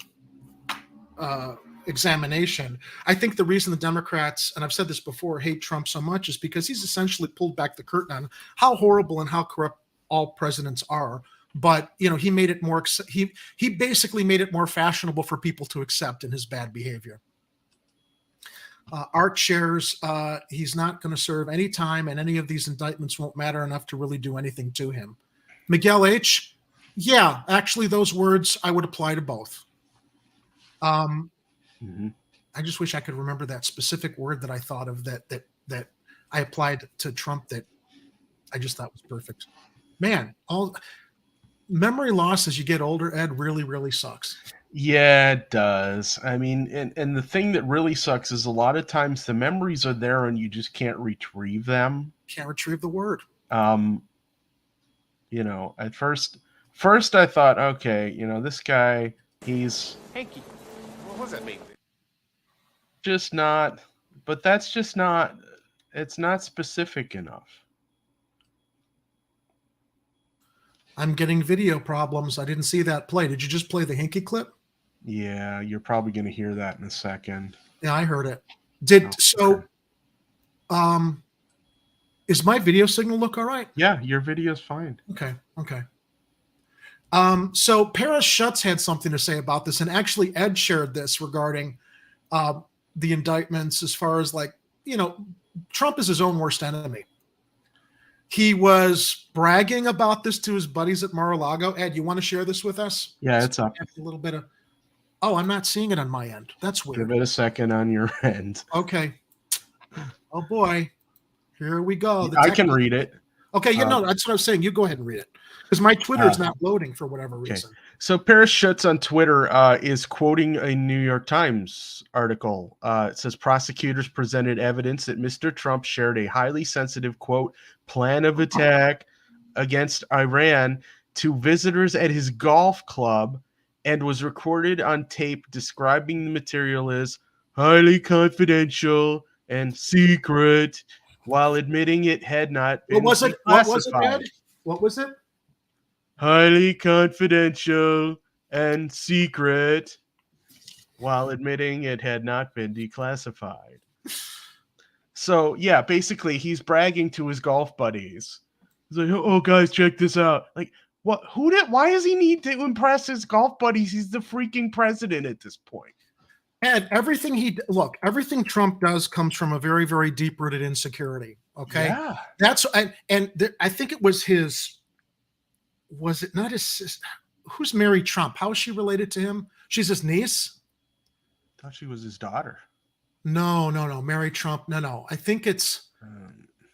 examination. I think the reason the Democrats, and I've said this before, hate Trump so much is because he's essentially pulled back the curtain on how horrible and how corrupt all presidents are. But he made it more. He basically made it more fashionable for people to accept in his bad behavior. Art shares he's not going to serve any time, and any of these indictments won't matter enough to really do anything to him. Miguel H. Yeah, actually, those words I would apply to both. I just wish I could remember that specific word that I thought of that I applied to Trump that I just thought was perfect. Man, all memory loss as you get older, Ed, really, really sucks. Yeah, it does. I mean, and the thing that really sucks is a lot of times the memories are there and you just can't retrieve them. Can't retrieve the word. At first I thought, okay, this guy, he's Hanky. What was that mean? just not, but that's just not, it's not specific enough. I'm getting video problems. I didn't see that play. Did you just play the Hinky clip? Yeah, you're probably going to hear that in a second. Yeah, I heard it. Is my video signal look all right? Yeah, your video's fine. Okay. So Paris Schutz had something to say about this, and actually Ed shared this regarding the indictments as far as Trump is his own worst enemy. He was bragging about this to his buddies at Mar-a-Lago. Ed, you want to share this with us? Yeah, it's up. A little bit of. Oh, I'm not seeing it on my end. That's weird. Give it a second on your end. Okay. Oh boy, here we go. I can read it. Okay, that's what I was saying. You go ahead and read it because my Twitter is not loading for whatever reason. So Paris Schutz on Twitter is quoting a New York Times article. It says prosecutors presented evidence that Mr. Trump shared a highly sensitive, quote, plan of attack against Iran to visitors at his golf club and was recorded on tape describing the material as highly confidential and secret while admitting it had not been classified. What was it? Highly confidential and secret while admitting it had not been declassified. So, yeah, basically he's bragging to his golf buddies. He's like, oh, guys, check this out. Like, what? Why does he need to impress his golf buddies? He's the freaking president at this point. And everything Trump does comes from a very, very deep-rooted insecurity. Okay, yeah. I think it was his. Was it not his sister? Who's Mary Trump? How is she related to him? She's his niece. I thought she was his daughter. No. Mary Trump. No. I think it's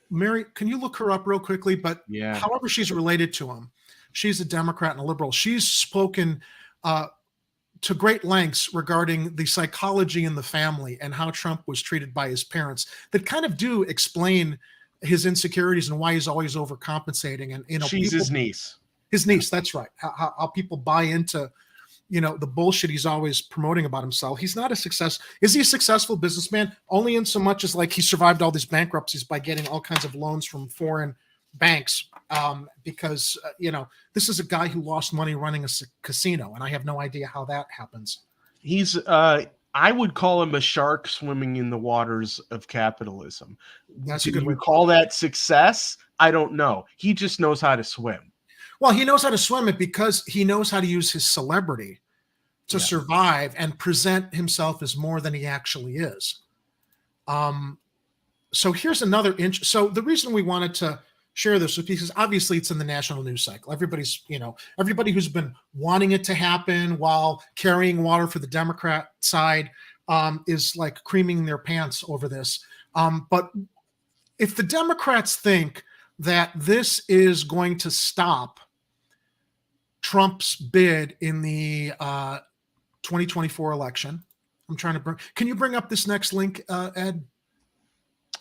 Mary. Can you look her up real quickly? But yeah. However she's related to him, she's a Democrat and a liberal. She's spoken to great lengths regarding the psychology in the family and how Trump was treated by his parents that kind of do explain his insecurities and why he's always overcompensating. And she's his niece. His niece, that's right. How people buy into, the bullshit he's always promoting about himself. He's not a success. Is he a successful businessman? Only in so much as like he survived all these bankruptcies by getting all kinds of loans from foreign banks. Because this is a guy who lost money running a casino, and I have no idea how that happens. He's I would call him a shark swimming in the waters of capitalism. That's a good way to call that success. I don't know. He just knows how to swim. Well, he knows how to swim it because he knows how to use his celebrity to survive and present himself as more than he actually is. So here's another so the reason we wanted to share this is because obviously it's in the national news cycle. Everybody who's been wanting it to happen while carrying water for the Democrat side is like creaming their pants over this. But if the Democrats think that this is going to stop Trump's bid in the 2024 election, can you bring up this next link, Ed?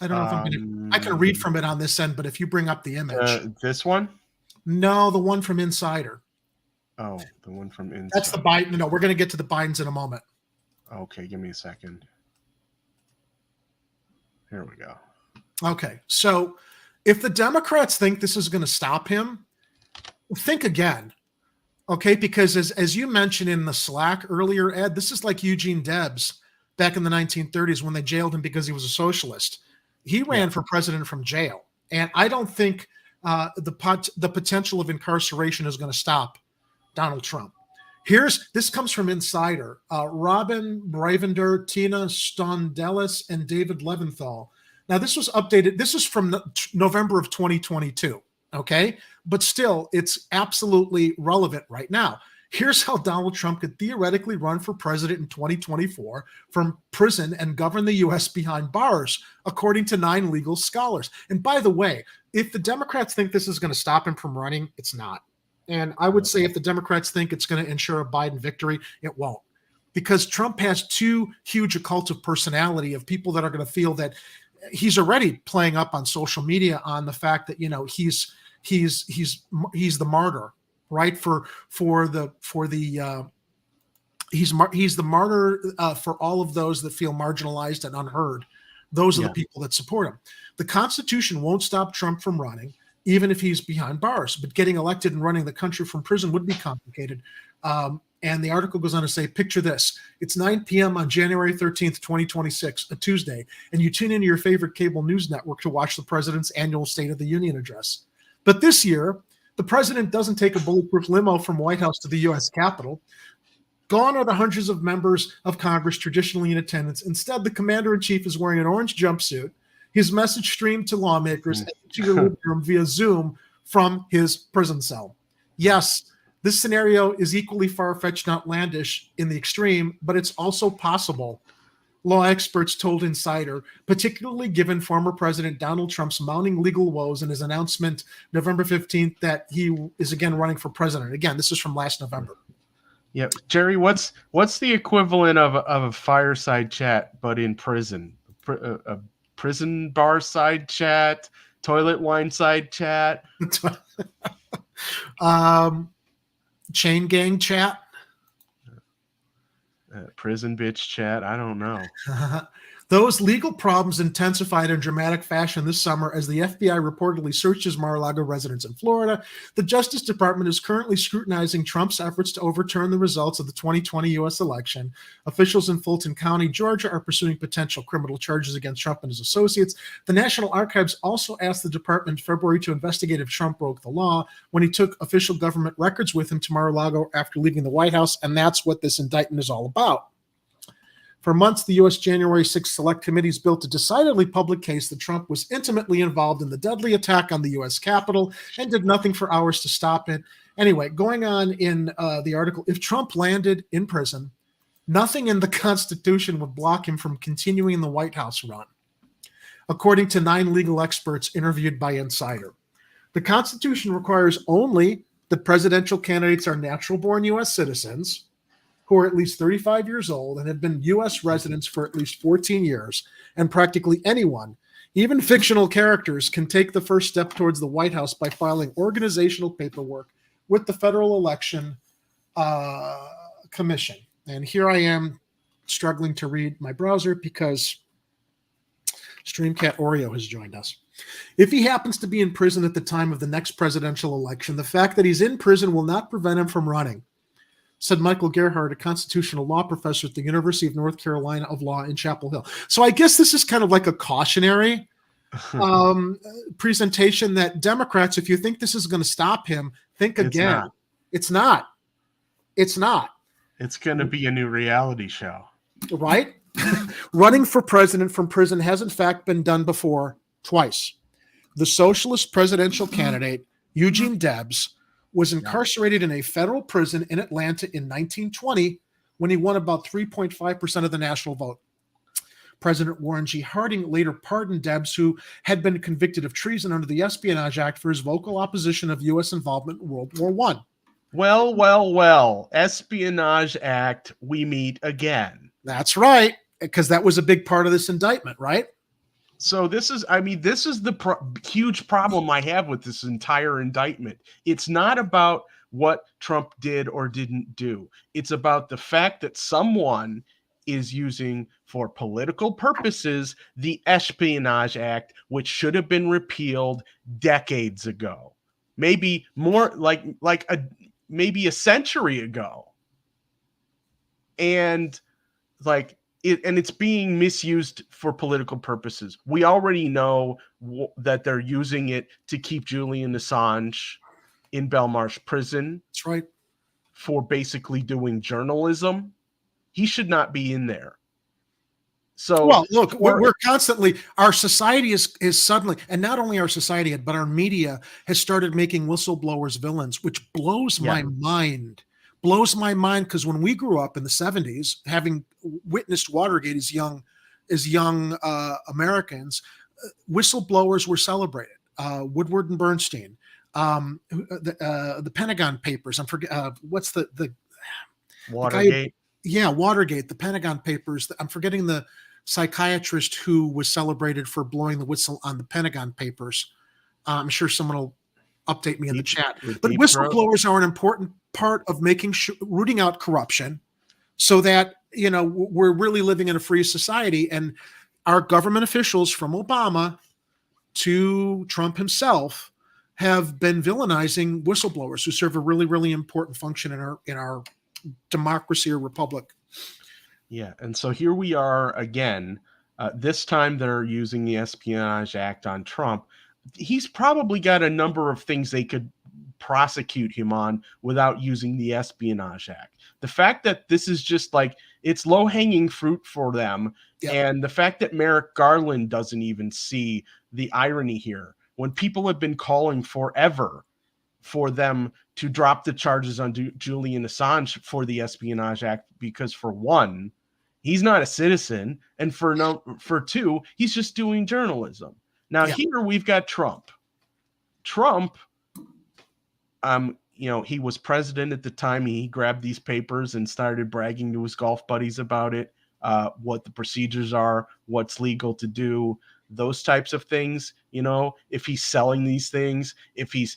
I don't know if I can read from it on this end, but if you bring up the image. This one? No, the one from Insider. Oh, the one from Insider. That's the Biden. No, we're going to get to the Bidens in a moment. Okay, give me a second. Here we go. Okay, so if the Democrats think this is going to stop him, think again. Okay, because as you mentioned in the Slack earlier, Ed, this is like Eugene Debs back in the 1930s when they jailed him because he was a socialist. He ran for president from jail, and I don't think the potential of incarceration is going to stop Donald Trump. This comes from Insider. Robin Bravender, Tina Stondelis, and David Leventhal. Now, this was updated. This is from November of 2022, okay? But still, it's absolutely relevant right now. Here's how Donald Trump could theoretically run for president in 2024 from prison and govern the U.S. behind bars, according to 9 legal scholars. And by the way, if the Democrats think this is going to stop him from running, it's not. And I would say if the Democrats think it's going to ensure a Biden victory, it won't. Because Trump has too huge a cult of personality of people that are going to feel that he's already playing up on social media on the fact that, he's the martyr. Right he's the martyr for all of those that feel marginalized and unheard. Those are the people that support him. The Constitution won't stop Trump from running, even if he's behind bars. But getting elected and running the country from prison would be complicated. And the article goes on to say, picture this. It's 9 p.m. on January 13th, 2026, a Tuesday, and you tune into your favorite cable news network to watch the president's annual State of the Union address. But this year, the president doesn't take a bulletproof limo from White House to the U.S. Capitol. Gone are the hundreds of members of Congress traditionally in attendance. Instead, the commander-in-chief is wearing an orange jumpsuit. His message streamed to lawmakers and to your living room via Zoom from his prison cell. Yes, this scenario is equally far-fetched and outlandish in the extreme, but it's also possible, law experts told Insider, particularly given former President Donald Trump's mounting legal woes and his announcement November 15th that he is again running for president. Again, this is from last November. Yeah, Jerry, what's the equivalent of a fireside chat but in prison? A prison bar side chat, toilet wine side chat, chain gang chat, prison bitch chat. I don't know. Those legal problems intensified in dramatic fashion this summer as the FBI reportedly searches Mar-a-Lago residents in Florida. The Justice Department is currently scrutinizing Trump's efforts to overturn the results of the 2020 U.S. election. Officials in Fulton County, Georgia, are pursuing potential criminal charges against Trump and his associates. The National Archives also asked the department in February to investigate if Trump broke the law when he took official government records with him to Mar-a-Lago after leaving the White House, and that's what this indictment is all about. For months, the U.S. January 6th Select Committees built a decidedly public case that Trump was intimately involved in the deadly attack on the U.S. Capitol and did nothing for hours to stop it. Anyway, going on in the article, if Trump landed in prison, nothing in the Constitution would block him from continuing the White House run, according to 9 legal experts interviewed by Insider. The Constitution requires only that presidential candidates are natural-born U.S. citizens who are at least 35 years old and have been U.S. residents for at least 14 years, and practically anyone, even fictional characters, can take the first step towards the White House by filing organizational paperwork with the Federal Election Commission. And here I am struggling to read my browser because Streamcat Oreo has joined us. If he happens to be in prison at the time of the next presidential election, the fact that he's in prison will not prevent him from running, said Michael Gerhardt, a constitutional law professor at the University of North Carolina of Law in Chapel Hill. So I guess this is kind of like a cautionary presentation that Democrats, if you think this is going to stop him, think again. It's not. It's not. It's going to be a new reality show. Right? Running for president from prison has in fact been done before twice. The socialist presidential candidate, Eugene Debs, was incarcerated in a federal prison in Atlanta in 1920 when he won about 3.5% of the national vote. President Warren G. Harding later pardoned Debs, who had been convicted of treason under the Espionage Act for his vocal opposition of U.S. involvement in World War I. Well. Espionage Act, we meet again. That's right, because that was a big part of this indictment, right? So this is the huge problem I have with this entire indictment. It's not about what Trump did or didn't do. It's about the fact that someone is using for political purposes the Espionage Act, which should have been repealed decades ago, maybe more maybe a century ago, and it's being misused for political purposes. We already know that they're using it to keep Julian Assange in Belmarsh prison. That's right. For basically doing journalism. He should not be in there. So, well, look, we're constantly, our society is suddenly, and not only our society, but our media has started making whistleblowers villains, which blows my mind. Blows my mind, because when we grew up in the 70s, having witnessed Watergate as young Americans, whistleblowers were celebrated. Woodward and Bernstein, the Pentagon Papers. I'm forget what's the Watergate. Watergate, the Pentagon Papers. I'm forgetting the psychiatrist who was celebrated for blowing the whistle on the Pentagon Papers. I'm sure someone will update me in the chat. But whistleblowers are an important part of rooting out corruption, so that we're really living in a free society. And our government officials, from Obama to Trump himself, have been villainizing whistleblowers who serve a really, really important function in our democracy or republic. Yeah, and so here we are again. This time they're using the Espionage Act on Trump. He's probably got a number of things they could prosecute him on without using the Espionage Act. The fact that this is just It's low-hanging fruit for them. Yep. And the fact that Merrick Garland doesn't even see the irony here, when people have been calling forever for them to drop the charges on Julian Assange for the Espionage Act, because for one, he's not a citizen, and for two, he's just doing journalism. Now here we've got Trump. Trump, he was president at the time. He grabbed these papers and started bragging to his golf buddies about it, what the procedures are, what's legal to do, those types of things. If he's selling these things, if he's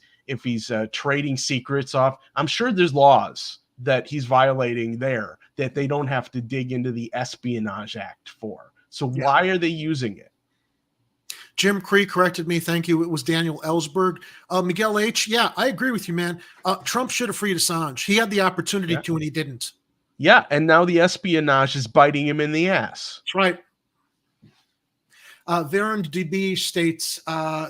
trading secrets off, I'm sure there's laws that he's violating there that they don't have to dig into the Espionage Act for. So why are they using it? Jim Cree corrected me. Thank you. It was Daniel Ellsberg. Miguel H. Yeah, I agree with you, man. Trump should have freed Assange. He had the opportunity to, and he didn't. Yeah, and now the espionage is biting him in the ass. That's right. Varen DB states,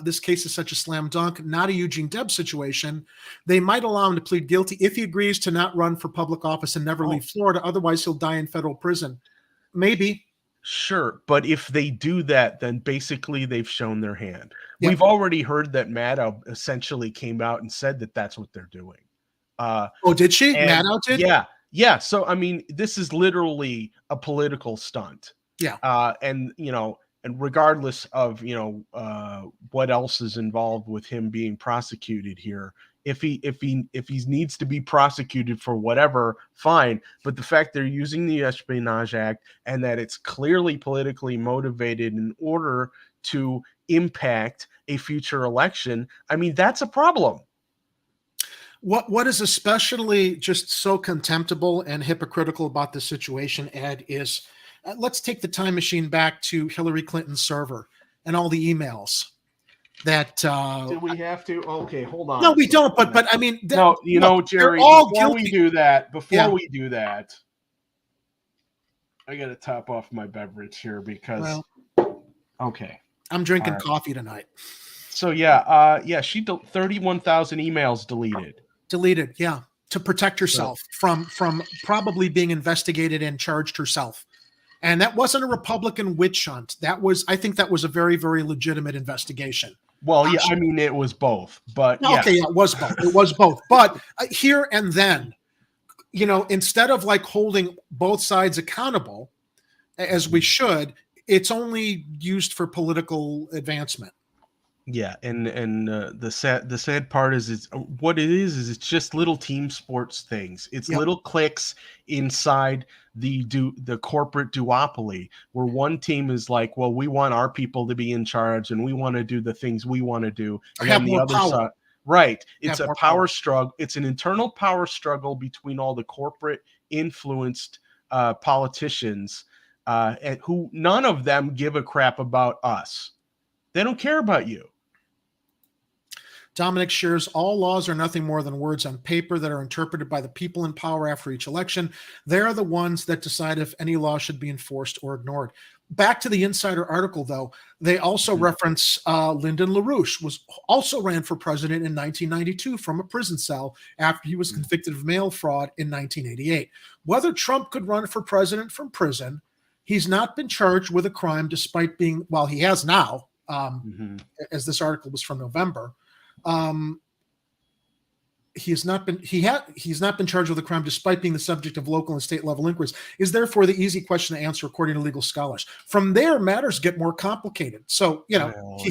this case is such a slam dunk, not a Eugene Debs situation. They might allow him to plead guilty if he agrees to not run for public office and never leave Florida. Otherwise, he'll die in federal prison. Maybe. Sure, but if they do that, then basically they've shown their hand. Yep. We've already heard that Maddow essentially came out and said that that's what they're doing. Did she? Maddow did? Yeah. So, I mean, this is literally a political stunt. Yeah. And regardless of, what else is involved with him being prosecuted here, if he needs to be prosecuted for whatever, fine. But the fact they're using the Espionage Act and that it's clearly politically motivated in order to impact a future election, I mean, that's a problem. What is especially just so contemptible and hypocritical about this situation, Ed, is let's take the time machine back to Hillary Clinton's server and all the emails that do we have to? Okay, hold on. No, we don't. But I mean, Jerry, all before guilty. we do that, I got to top off my beverage here because okay, I'm drinking coffee tonight. So she 31,000 emails deleted. Yeah, to protect herself from probably being investigated and charged herself. And that wasn't a Republican witch hunt. I think that was a very, very legitimate investigation. Well, yeah, I mean, it was both, but okay, yeah, it was both. It was both. But here and then, instead of like holding both sides accountable, as we should, it's only used for political advancement. Yeah, and the sad part is it's just little team sports things. It's little cliques inside the corporate duopoly where one team is like, well, we want our people to be in charge and we want to do the things we want to do. And have then the more other power. side, right? It's Have a more power struggle. It's an internal power struggle between all the corporate influenced politicians, and who none of them give a crap about us. They don't care about you. Dominic shares, all laws are nothing more than words on paper that are interpreted by the people in power after each election. They are the ones that decide if any law should be enforced or ignored. Back to the Insider article, though, they also reference Lyndon LaRouche also ran for president in 1992 from a prison cell after he was convicted of mail fraud in 1988. Whether Trump could run for president from prison, he's not been charged with a crime despite being, well, he has now, as this article was from November. He's not been charged with a crime despite being the subject of local and state level inquiries, is therefore the easy question to answer according to legal scholars. From there, matters get more complicated. So, he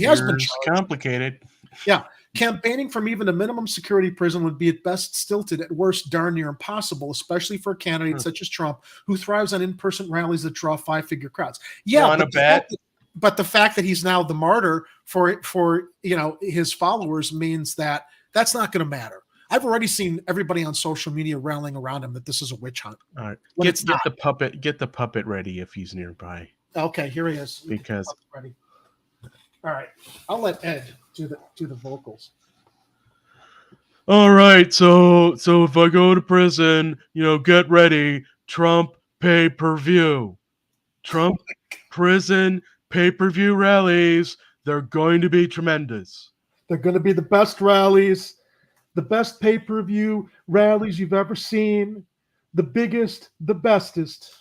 has been charged. Complicated. Yeah. Campaigning from even a minimum security prison would be at best stilted, at worst darn near impossible, especially for a candidate such as Trump, who thrives on in-person rallies that draw five-figure crowds. Yeah, but the fact that he's now the martyr for his followers means that that's not going to matter. I've already seen everybody on social media rallying around him that this is a witch hunt. All right, get the puppet ready if he's nearby. Okay, here he is. Because ready. All right, I'll let Ed do the vocals. All right, so if I go to prison, get ready. Trump pay-per-view. Trump prison pay-per-view rallies. They're going to be tremendous. They're going to be the best rallies. The best pay-per-view rallies you've ever seen. The biggest, the bestest.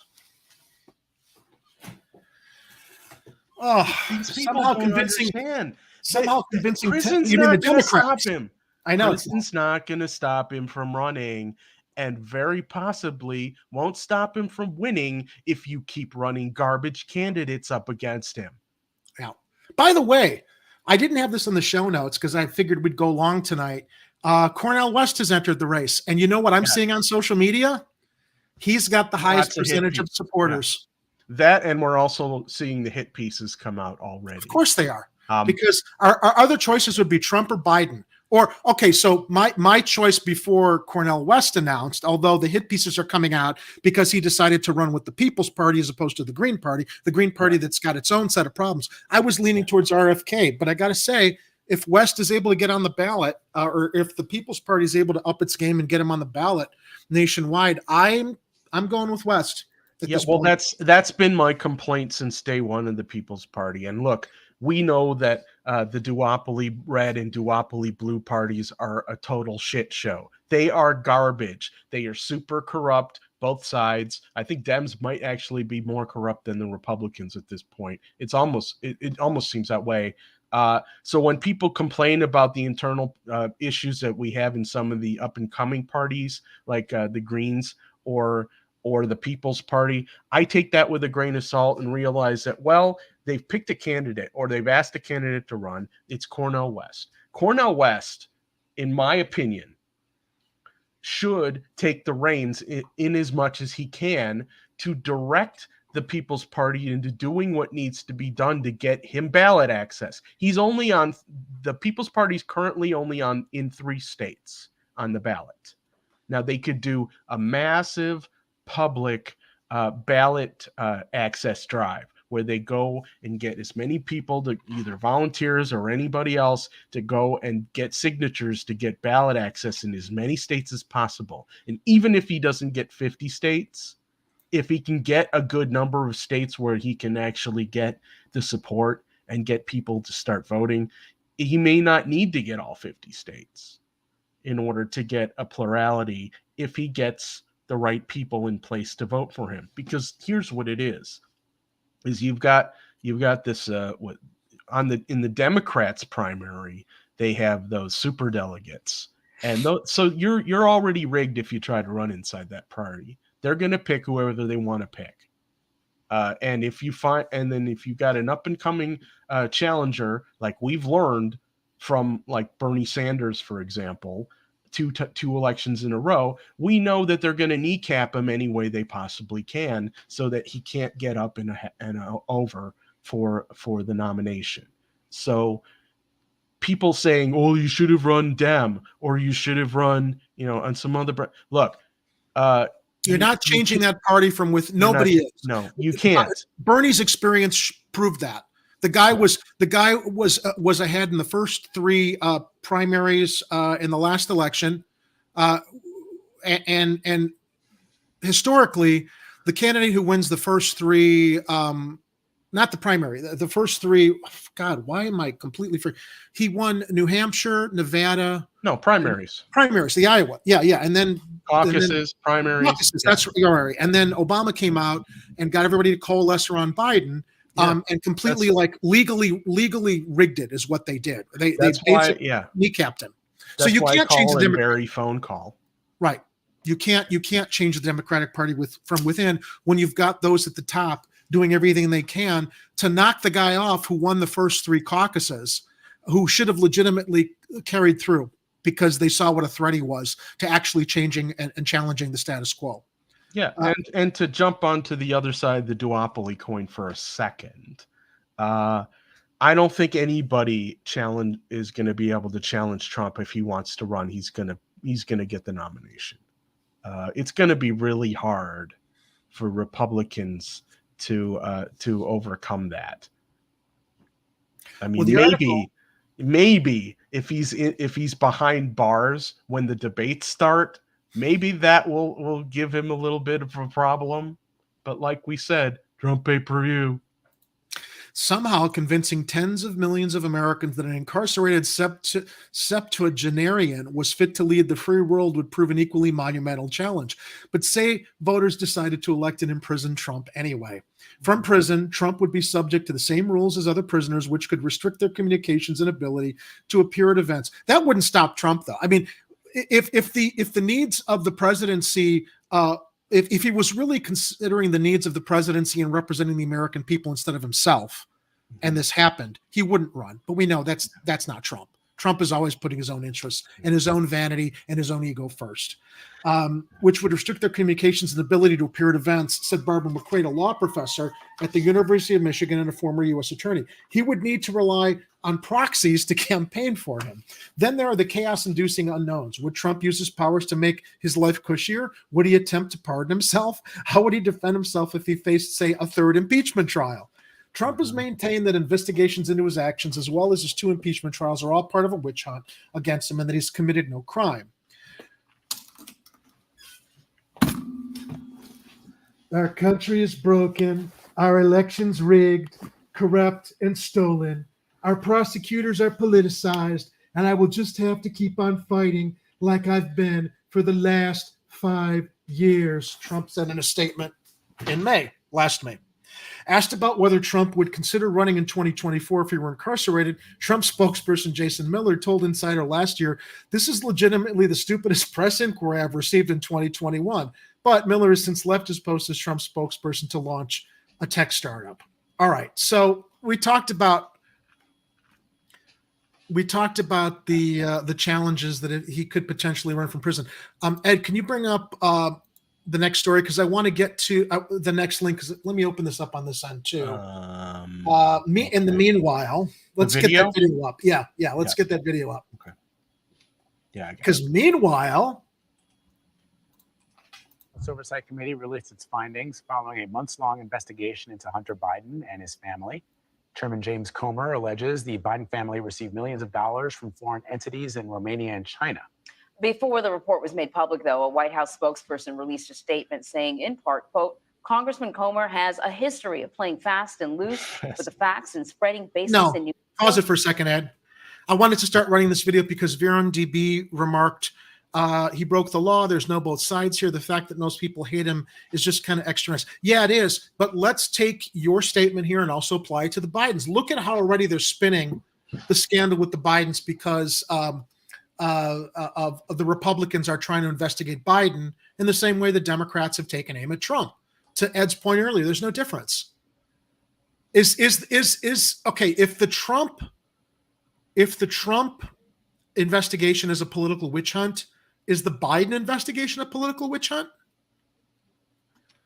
These people somehow don't convincing, understand. somehow convincing, Prison's even the not going to stop Democrats. him. I know. Prison's not going to stop him from running, and very possibly won't stop him from winning if you keep running garbage candidates up against him. Yeah. By the way, I didn't have this in the show notes because I figured we'd go long tonight. Cornel West has entered the race. And you know what I'm seeing on social media? He's got the highest percentage of supporters. Yeah. That, and we're also seeing the hit pieces come out already. Of course they are. Because our other choices would be Trump or Biden. Or, okay, so my choice before Cornel West announced, although the hit pieces are coming out because he decided to run with the People's Party as opposed to the Green Party that's got its own set of problems. I was leaning towards RFK, but I got to say, if West is able to get on the ballot, or if the People's Party is able to up its game and get him on the ballot nationwide, I'm going with West. Yeah, well, that's been my complaint since day one of the People's Party. And look, we know that the duopoly red and duopoly blue parties are a total shit show. They are garbage. They are super corrupt, both sides. I think Dems might actually be more corrupt than the Republicans at this point. It almost seems that way. So when people complain about the internal issues that we have in some of the up and coming parties, like the Greens or the People's Party, I take that with a grain of salt and realize that, well, they've picked a candidate or they've asked a candidate to run. It's Cornel West. Cornel West, in my opinion, should take the reins in as much as he can to direct the People's Party into doing what needs to be done to get him ballot access. He's only on the People's Party's currently only in 3 states on the ballot. Now they could do a massive public ballot access drive where they go and get as many people, to either volunteers or anybody else, to go and get signatures to get ballot access in as many states as possible. And even if he doesn't get 50 states, if he can get a good number of states where he can actually get the support and get people to start voting, he may not need to get all 50 states in order to get a plurality if he gets the right people in place to vote for him. Because here's what it is you've got this in the Democrats primary, they have those super delegates, and so you're already rigged if you try to run inside that party. They're going to pick whoever they want to pick, and if you got an up and coming challenger, like we've learned from like Bernie Sanders, for example, two elections in a row, we know that they're going to kneecap him any way they possibly can so that he can't get up and over for the nomination. So people saying, oh, you should have run Dem, or you should have run, on some other, look, you're not changing that party from with nobody is. No, you can't. Bernie's experience proved that. The guy was ahead in the first 3 primaries in the last election, and historically, the candidate who wins the first 3, not the primary, the first 3. God, why am I completely free? He won New Hampshire, Nevada. No, primaries. The Iowa, yeah, and then caucuses, primaries. Caucuses, that's right. And then Obama came out and got everybody to coalesce around Biden. And completely legally rigged it is what they did. They basically kneecapped him. So you can't change the Democratic phone call. Right. You can't change the Democratic Party from within when you've got those at the top doing everything they can to knock the guy off who won the first 3 caucuses, who should have legitimately carried through because they saw what a threat he was to actually changing and challenging the status quo. Yeah, and to jump onto the other side of the duopoly coin for a second, I don't think anybody is going to be able to challenge Trump if he wants to run. He's gonna get the nomination. It's going to be really hard for Republicans to overcome that. I mean, maybe if he's behind bars when the debates start, maybe that will give him a little bit of a problem. But like we said, Trump pay-per-view. somehow convincing tens of millions of Americans that an incarcerated septuagenarian was fit to lead the free world would prove an equally monumental challenge. But say voters decided to elect and imprison Trump anyway. From prison, Trump would be subject to the same rules as other prisoners, which could restrict their communications and ability to appear at events. That wouldn't stop Trump, though. I mean, if the needs of the presidency, if he was really considering the needs of the presidency and representing the American people instead of himself, and this happened, he wouldn't run. But we know that's not Trump. Trump is always putting his own interests and his own vanity and his own ego first, which would restrict their communications and ability to appear at events, said Barbara McQuaid, a law professor at the University of Michigan and a former U.S. attorney. He would need to rely on proxies to campaign for him. Then there are the chaos-inducing unknowns. Would Trump use his powers to make his life cushier? Would he attempt to pardon himself? How would he defend himself if he faced, say, a third impeachment trial? Trump has maintained that investigations into his actions, as well as his 2 impeachment trials, are all part of a witch hunt against him and that he's committed no crime. Our country is broken, our elections rigged, corrupt, and stolen. Our prosecutors are politicized, and I will just have to keep on fighting like I've been for the last 5 years, Trump said in a statement in last May. Asked about whether Trump would consider running in 2024 if he were incarcerated, Trump spokesperson Jason Miller told Insider last year, "This is legitimately the stupidest press inquiry I've received in 2021. But Miller has since left his post as Trump's spokesperson to launch a tech startup. All right, so we talked about the challenges that he could potentially run from prison. Ed, can you bring up the next story, because I want to get to the next link. Because let me open this up on this end too. In the meanwhile, let's get that video up. Yeah, let's get that video up. Okay. Yeah. Because meanwhile, The Oversight Committee released its findings following a months-long investigation into Hunter Biden and his family. Chairman James Comer alleges the Biden family received millions of dollars from foreign entities in Romania and China. Before the report was made public, though, a White House spokesperson released a statement saying, in part, quote, Congressman Comer has a history of playing fast and loose with the facts and spreading baseless and new. Pause it for a second, Ed. I wanted to start running this video because Veron DB remarked he broke the law. There's no both sides here. The fact that most people hate him is just kind of extra nice. Yeah, it is. But let's take your statement here and also apply it to the Bidens. Look at how already they're spinning the scandal with the Bidens because of the Republicans are trying to investigate Biden in the same way the Democrats have taken aim at Trump. To Ed's point earlier, there's no difference. Okay, if the Trump investigation is a political witch hunt, is the Biden investigation a political witch hunt?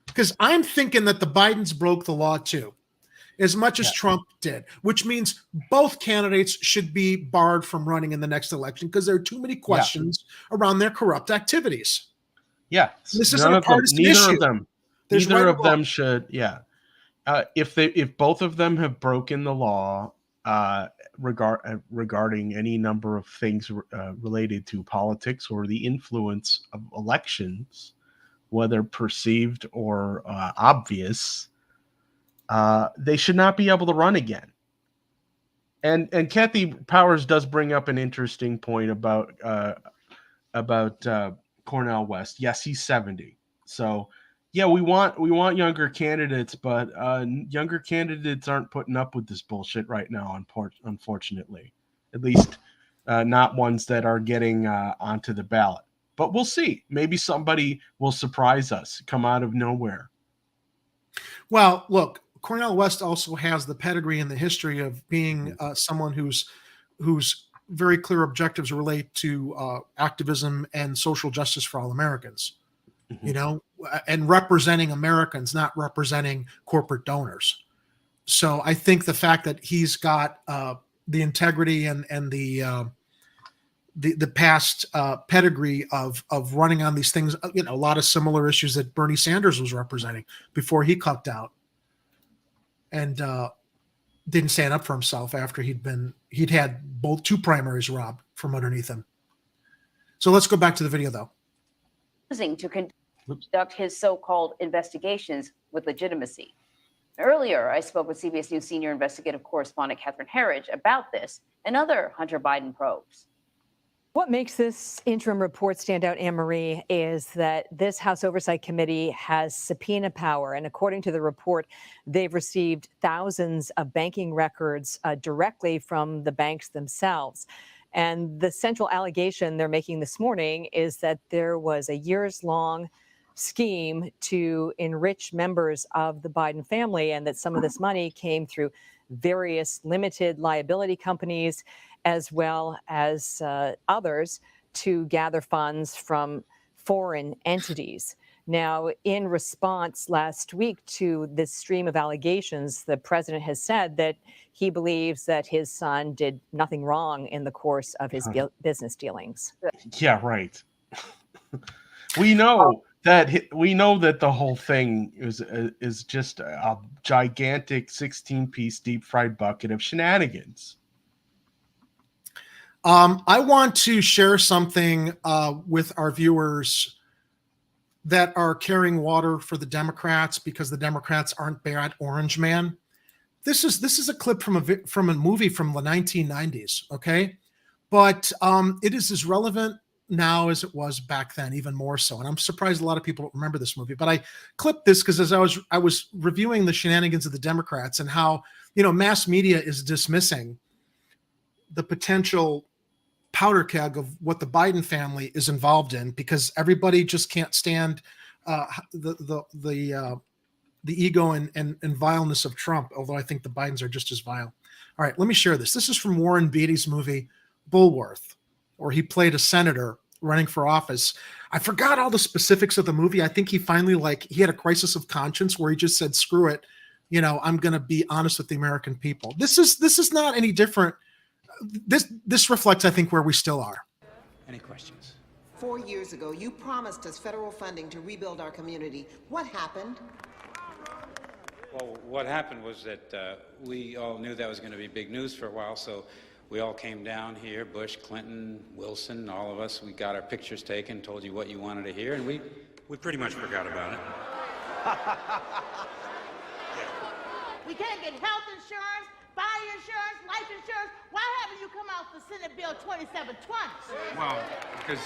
Because I'm thinking that the Bidens broke the law too, as much as Trump did, which means both candidates should be barred from running in the next election because there are too many questions around their corrupt activities. Yeah, this isn't a partisan issue. Neither of them should. Yeah, if both of them have broken the law regarding any number of things related to politics or the influence of elections, whether perceived or obvious, they should not be able to run again. And Kathy Powers does bring up an interesting point about Cornel West. Yes, he's 70. So yeah, we want younger candidates, but younger candidates aren't putting up with this bullshit right now, unfortunately. At least not ones that are getting onto the ballot. But we'll see. Maybe somebody will surprise us, come out of nowhere. Well, look, Cornel West also has the pedigree and the history of being someone whose very clear objectives relate to activism and social justice for all Americans. Mm-hmm. You know, and representing Americans, not representing corporate donors. So I think the fact that he's got the integrity and the past pedigree of running on these things, you know, a lot of similar issues that Bernie Sanders was representing before he cucked out and didn't stand up for himself after he'd had two primaries robbed from underneath him. So let's go back to the video though. To conduct his so-called investigations with legitimacy. Earlier, I spoke with CBS News senior investigative correspondent Catherine Herridge about this and other Hunter Biden probes. What makes this interim report stand out, Anne-Marie, is that this House Oversight Committee has subpoena power. And according to the report, they've received thousands of banking records directly from the banks themselves. And the central allegation they're making this morning is that there was a years-long scheme to enrich members of the Biden family, and that some of this money came through various limited liability companies as well as others to gather funds from foreign entities. Now, in response last week to this stream of allegations, the president has said that he believes that his son did nothing wrong in the course of his business dealings. Yeah, right. We know that the whole thing is just a gigantic 16-piece deep fried bucket of shenanigans. I want to share something with our viewers that are carrying water for the Democrats because the Democrats aren't bad Orange Man. This is a clip from a movie from the 1990s, okay? But it is as relevant now as it was back then, even more so. And I'm surprised a lot of people don't remember this movie. But I clipped this because as I was reviewing the shenanigans of the Democrats and how, mass media is dismissing the potential powder keg of what the Biden family is involved in, because everybody just can't stand the ego and vileness of Trump, although I think the Bidens are just as vile. All right, let me share this. This is from Warren Beatty's movie Bulworth, where he played a senator running for office. I forgot all the specifics of the movie. I think he finally he had a crisis of conscience where he just said, screw it. I'm going to be honest with the American people. This is not any different. This reflects, I think, where we still are. Any questions? 4 years ago, you promised us federal funding to rebuild our community. What happened? Well, what happened was that we all knew that was going to be big news for a while, so we all came down here, Bush, Clinton, Wilson, all of us. We got our pictures taken, told you what you wanted to hear, and we pretty much forgot about it. We can't get health insurance, fire insurance, life insurance. Why haven't you come out for Senate Bill 2720? Well, because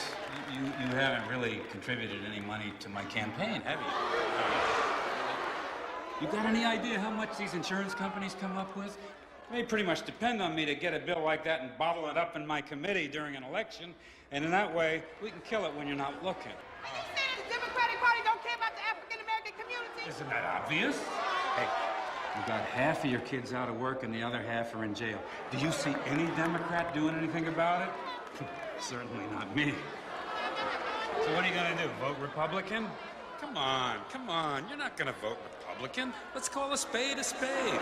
you haven't really contributed any money to my campaign, have you? You got any idea how much these insurance companies come up with? They pretty much depend on me to get a bill like that and bottle it up in my committee during an election, and in that way, we can kill it when you're not looking. Are you saying the Democratic Party don't care about the African-American community? Isn't that obvious? Hey, you got half of your kids out of work and the other half are in jail. Do you see any Democrat doing anything about it? Certainly not me. So what are you going to do, vote Republican? Come on, you're not going to vote Republican. Let's call a spade a spade.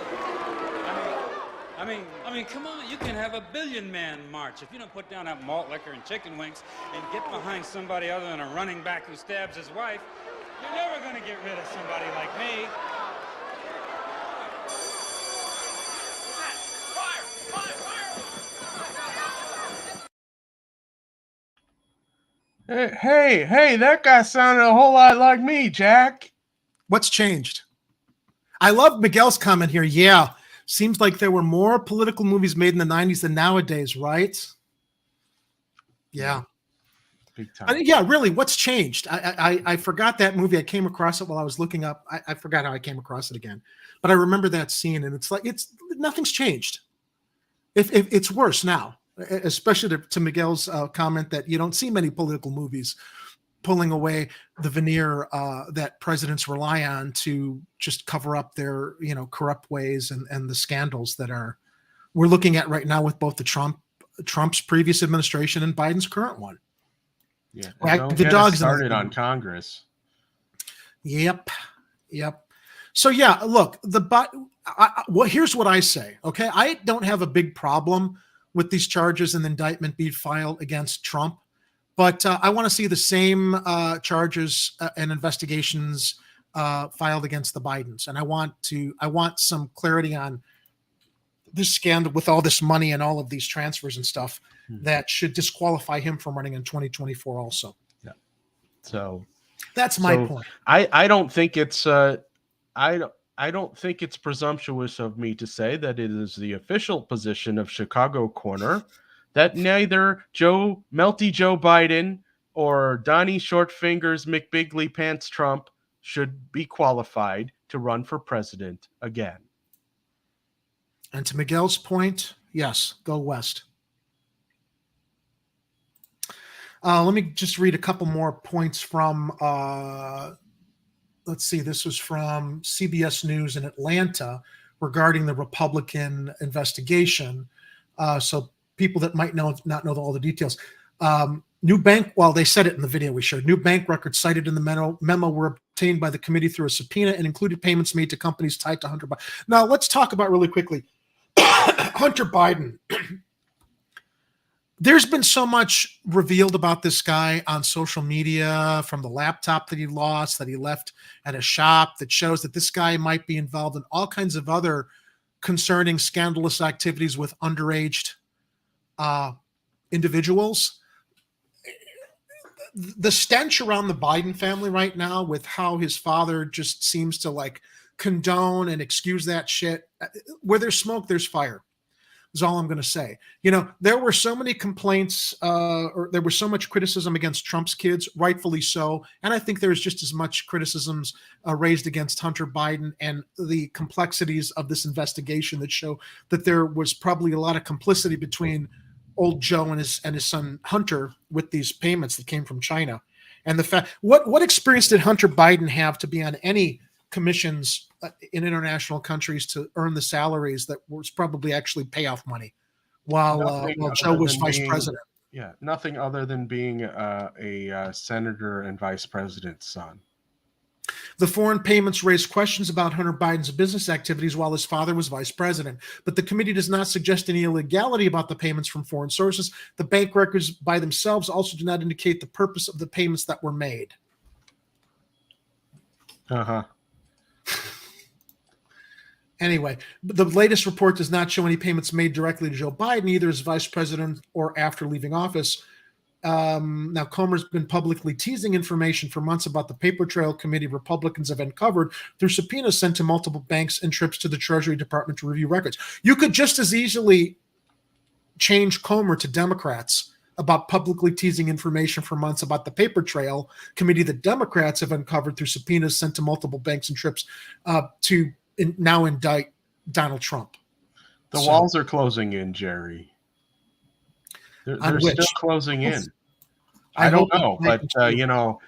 I mean, come on, you can have a billion-man march. If you don't put down that malt liquor and chicken wings and get behind somebody other than a running back who stabs his wife, you're never going to get rid of somebody like me. Hey, that guy sounded a whole lot like me, Jack. What's changed? I love Miguel's comment here. Yeah, seems like there were more political movies made in the 90s than nowadays, right? Yeah. Big time. Yeah, really, what's changed? I forgot that movie. I came across it while I was looking up. I forgot how I came across it again. But I remember that scene, and it's nothing's changed. If it's worse now. Especially to Miguel's comment that you don't see many political movies pulling away the veneer that presidents rely on to just cover up their corrupt ways and the scandals that we're looking at right now with both the Trump's previous administration and Biden's current one. Yeah, the dogs started on Congress. Yep. So yeah, look, here's what I say. Okay, I don't have a big problem with these charges and the indictment being filed against Trump. But I want to see the same charges and investigations filed against the Bidens. And I want some clarity on this scandal with all this money and all of these transfers and stuff that should disqualify him from running in 2024 also. Yeah. So that's my point. I don't think it's I don't think it's presumptuous of me to say that it is the official position of Chicago Corner that neither Melty Joe Biden or Donnie Shortfingers McBigley Pants Trump should be qualified to run for president again. And to Miguel's point, yes, go West. Let me just read a couple more points from, let's see, this was from CBS News in Atlanta regarding the Republican investigation. So people that might not know all the details. New bank, well, they said it in the video we showed. New bank records cited in the memo were obtained by the committee through a subpoena and included payments made to companies tied to Hunter Biden. Now, let's talk about really quickly Hunter Biden. There's been so much revealed about this guy on social media, from the laptop that he lost, that he left at a shop, that shows that this guy might be involved in all kinds of other concerning, scandalous activities with underage individuals. The stench around the Biden family right now, with how his father just seems to like condone and excuse that shit. Where there's smoke, there's fire, is all I'm going to say. You know, there were so many complaints, or there was so much criticism against Trump's kids, rightfully so. And I think there's just as much criticisms raised against Hunter Biden and the complexities of this investigation that show that there was probably a lot of complicity between old Joe and his son Hunter with these payments that came from China. And the fact, what experience did Hunter Biden have to be on any commissions in international countries to earn the salaries that was probably actually payoff money while Joe was vice president? Yeah, nothing other than being a senator and vice president's son. The foreign payments raised questions about Hunter Biden's business activities while his father was vice president, but the committee does not suggest any illegality about the payments from foreign sources. The bank records by themselves also do not indicate the purpose of the payments that were made. Uh-huh. Anyway, the latest report does not show any payments made directly to Joe Biden, either as vice president or after leaving office. Now, Comer's been publicly teasing information for months about the paper trail committee Republicans have uncovered through subpoenas sent to multiple banks and trips to the Treasury Department to review records. You could just as easily change Comer to Democrats about publicly teasing information for months about the paper trail committee that Democrats have uncovered through subpoenas sent to multiple banks and trips to now indict Donald Trump. The walls are closing in, Jerry. They're still closing in. I don't know, but you know,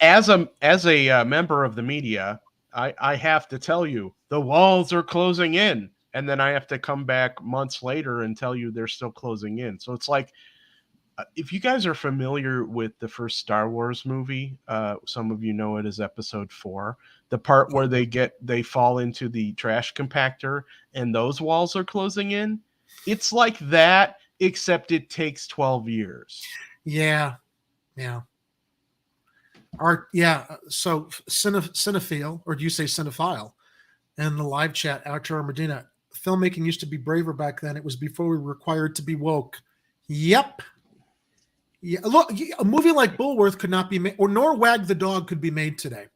as a member of the media, I have to tell you the walls are closing in, and then I have to come back months later and tell you they're still closing in. So it's like, if you guys are familiar with the first Star Wars movie, some of you know it as Episode 4, the part where they fall into the trash compactor and those walls are closing in. It's like that, except it takes 12 years. Yeah. So cinephile, or do you say cinephile? And the live chat, Arturo Medina, filmmaking used to be braver back then. It was before we were required to be woke. Yep. Yeah, look, a movie like Bullworth could not be made, or nor Wag the Dog could be made today.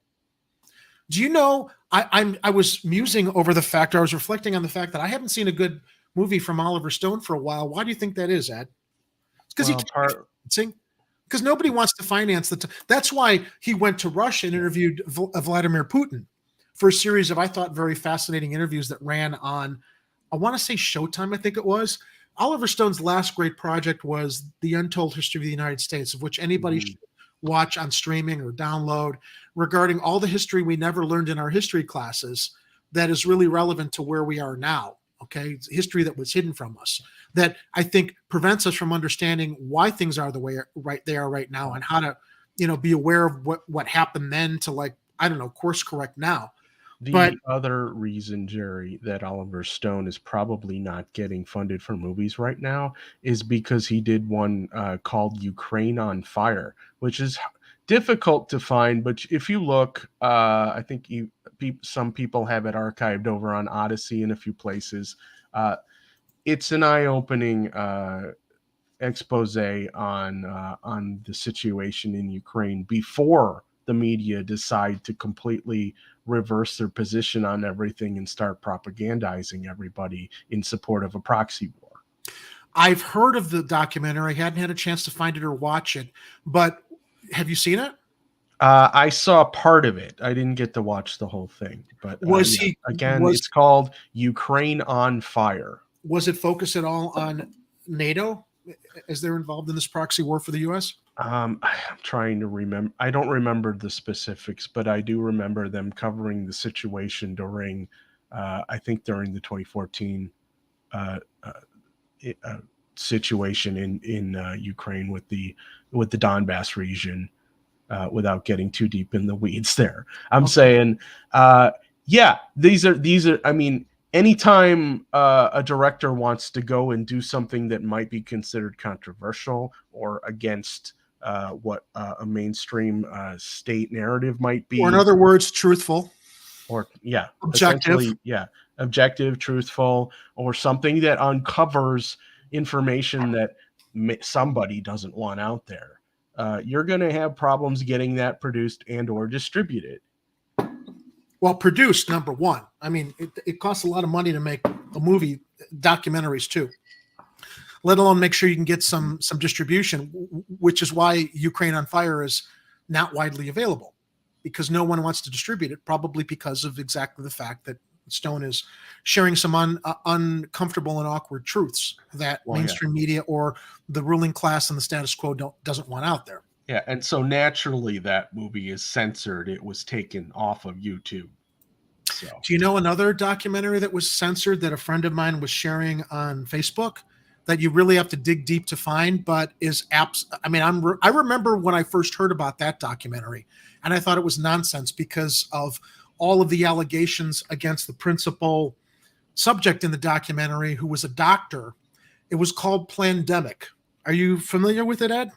Do you know, I was musing over the fact, or I was reflecting on the fact that I haven't seen a good movie from Oliver Stone for a while. Why do you think that is, Ed? It's because nobody wants to finance that's why he went to Russia and interviewed Vladimir Putin for a series of, I thought, very fascinating interviews that ran on, I want to say Showtime, I think it was. Oliver Stone's last great project was The Untold History of the United States, of which anybody should watch on streaming or download, regarding all the history we never learned in our history classes that is really relevant to where we are now. Okay, it's history that was hidden from us, that I think prevents us from understanding why things are the way they are right now, and how to, be aware of what happened then to, like, I don't know, course correct now. The other reason, Jerry, that Oliver Stone is probably not getting funded for movies right now is because he did one called Ukraine on Fire, which is difficult to find. But if you look, I think some people have it archived over on Odyssey and a few places. It's an eye-opening expose on the situation in Ukraine before the media decide to completely reverse their position on everything and start propagandizing everybody in support of a proxy war. I've heard of the documentary. I hadn't had a chance to find it or watch it, but have you seen it? I saw part of it. I didn't get to watch the whole thing, but it's called Ukraine on Fire. Was it focused at all on NATO as they're involved in this proxy war for the U.S.? I'm trying to remember. I don't remember the specifics, but I do remember them covering the situation during, I think during the 2014 situation in Ukraine with the Donbass region. Without getting too deep in the weeds there, I'm saying, these are. I mean, anytime a director wants to go and do something that might be considered controversial or against what a mainstream state narrative might be, or in other words, truthful, or objective, truthful, or something that uncovers information that somebody doesn't want out there. You're going to have problems getting that produced and or distributed. Well, produced, number one. I mean, it costs a lot of money to make a movie, documentaries too, let alone make sure you can get some distribution, which is why Ukraine on Fire is not widely available, because no one wants to distribute it, probably because of exactly the fact that Stone is sharing some uncomfortable and awkward truths that mainstream media or the ruling class and the status quo doesn't want out there. Yeah, and so naturally that movie is censored. It was taken off of YouTube. So. Do you know another documentary that was censored that a friend of mine was sharing on Facebook that you really have to dig deep to find, but is apps? I mean, I remember when I first heard about that documentary, and I thought it was nonsense because of all of the allegations against the principal subject in the documentary, who was a doctor. It was called Plandemic. Are you familiar with it, Ed?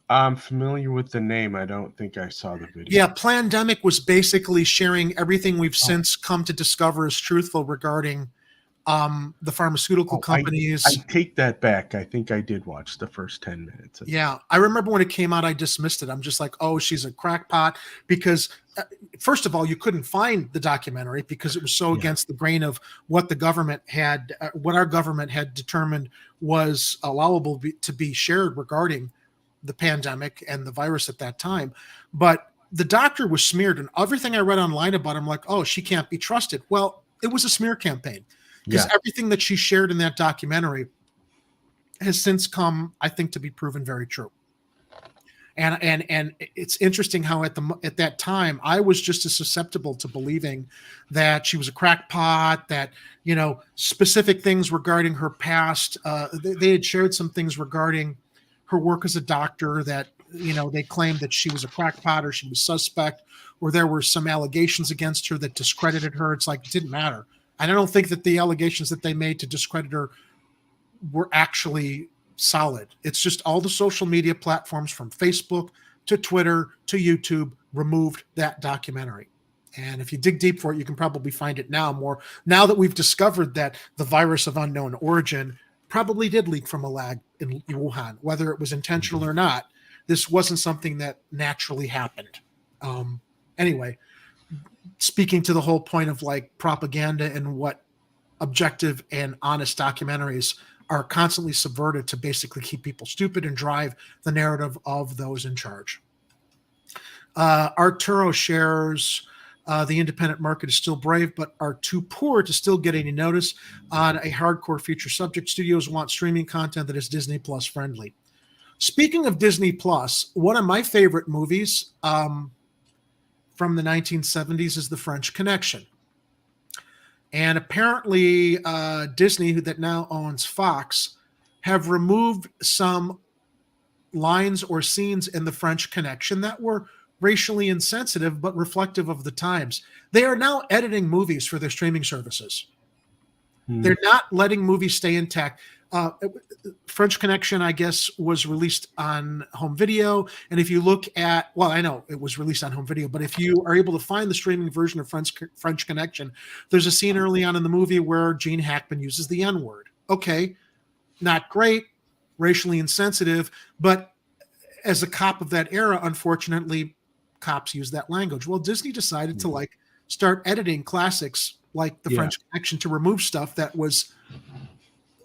I'm familiar with the name. I don't think I saw the video. Yeah, Plandemic was basically sharing everything we've since come to discover is truthful regarding the pharmaceutical companies. I take that back. I think I did watch the first 10 minutes. Yeah, I remember when it came out, I dismissed it. I'm just like, oh, she's a crackpot, because first of all, you couldn't find the documentary because it was so against the grain of what the government had, what our government had determined was allowable to be shared regarding the pandemic and the virus at that time. But the doctor was smeared, and everything I read online about him, like, oh, she can't be trusted. Well, it was a smear campaign, because everything that she shared in that documentary has since come, I think, to be proven very true. And it's interesting how at that time I was just as susceptible to believing that she was a crackpot, that, you know, specific things regarding her past. They had shared some things regarding her work as a doctor that, you know, they claimed that she was a crackpot or she was suspect, or there were some allegations against her that discredited her. It's like, it didn't matter. And I don't think that the allegations that they made to discredit her were actually solid. It's just all the social media platforms from Facebook to Twitter to YouTube removed that documentary. And if you dig deep for it, you can probably find it now that we've discovered that the virus of unknown origin probably did leak from a lab in Wuhan, whether it was intentional or not. This wasn't something that naturally happened. Anyway, speaking to the whole point of like propaganda and what objective and honest documentaries are constantly subverted to basically keep people stupid and drive the narrative of those in charge. Arturo shares, the independent market is still brave, but are too poor to still get any notice on a hardcore feature subject. Studios want streaming content that is Disney Plus friendly. Speaking of Disney Plus, one of my favorite movies from the 1970s is The French Connection. And apparently Disney, that now owns Fox, have removed some lines or scenes in The French Connection that were racially insensitive but reflective of the times. They are now editing movies for their streaming services. They're not letting movies stay intact. French Connection, I guess, was released on home video. And if you look at, well, I know it was released on home video, but if you are able to find the streaming version of French Connection, there's a scene early on in the movie where Gene Hackman uses the N-word. Okay, not great, racially insensitive, but as a cop of that era, unfortunately, cops use that language. Well, Disney decided to like start editing classics like The French Connection to remove stuff that was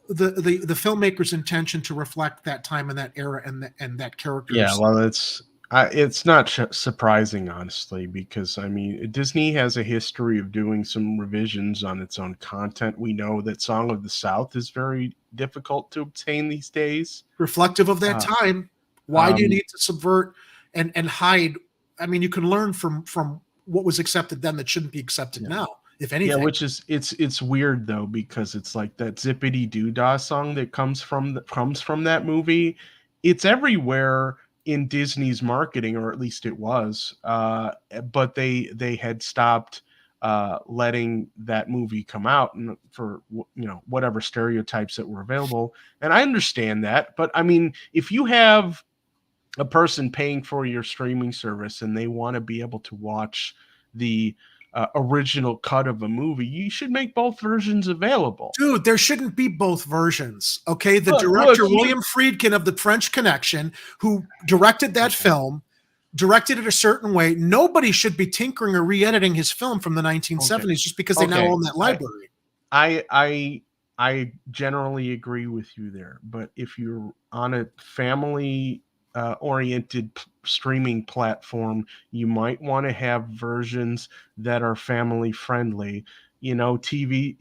the filmmaker's intention to reflect that time and that era and that character. Yeah, well, it's not surprising, honestly, because I mean, Disney has a history of doing some revisions on its own content. We know that Song of the South is very difficult to obtain these days. Reflective of that time. Why do you need to subvert and hide? I mean, you can learn from what was accepted then that shouldn't be accepted now, if anything. Yeah, which is it's weird though, because it's like that Zippity Doo Dah song that comes from that movie. It's everywhere in Disney's marketing, or at least it was. But they had stopped letting that movie come out, and for whatever stereotypes that were available. And I understand that, but I mean, if you have a person paying for your streaming service and they want to be able to watch the original cut of a movie, you should make both versions available. Dude, there shouldn't be both versions. Okay. The director, William Friedkin of The French Connection, who directed that film, directed it a certain way. Nobody should be tinkering or re-editing his film from the 1970s just because they now own that library. I generally agree with you there, but if you're on a family oriented streaming platform, you might want to have versions that are family friendly. TV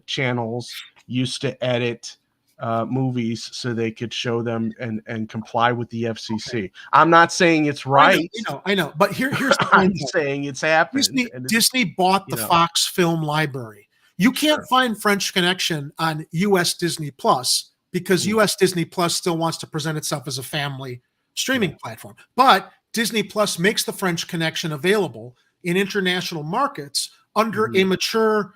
channels used to edit movies so they could show them and comply with the FCC. Okay. I'm not saying it's right. I know. But here's the I'm saying it's happened. Disney bought the Fox film library. You can't find French Connection on US Disney Plus, because US Disney Plus still wants to present itself as a family streaming platform. But Disney Plus makes The French Connection available in international markets under a mature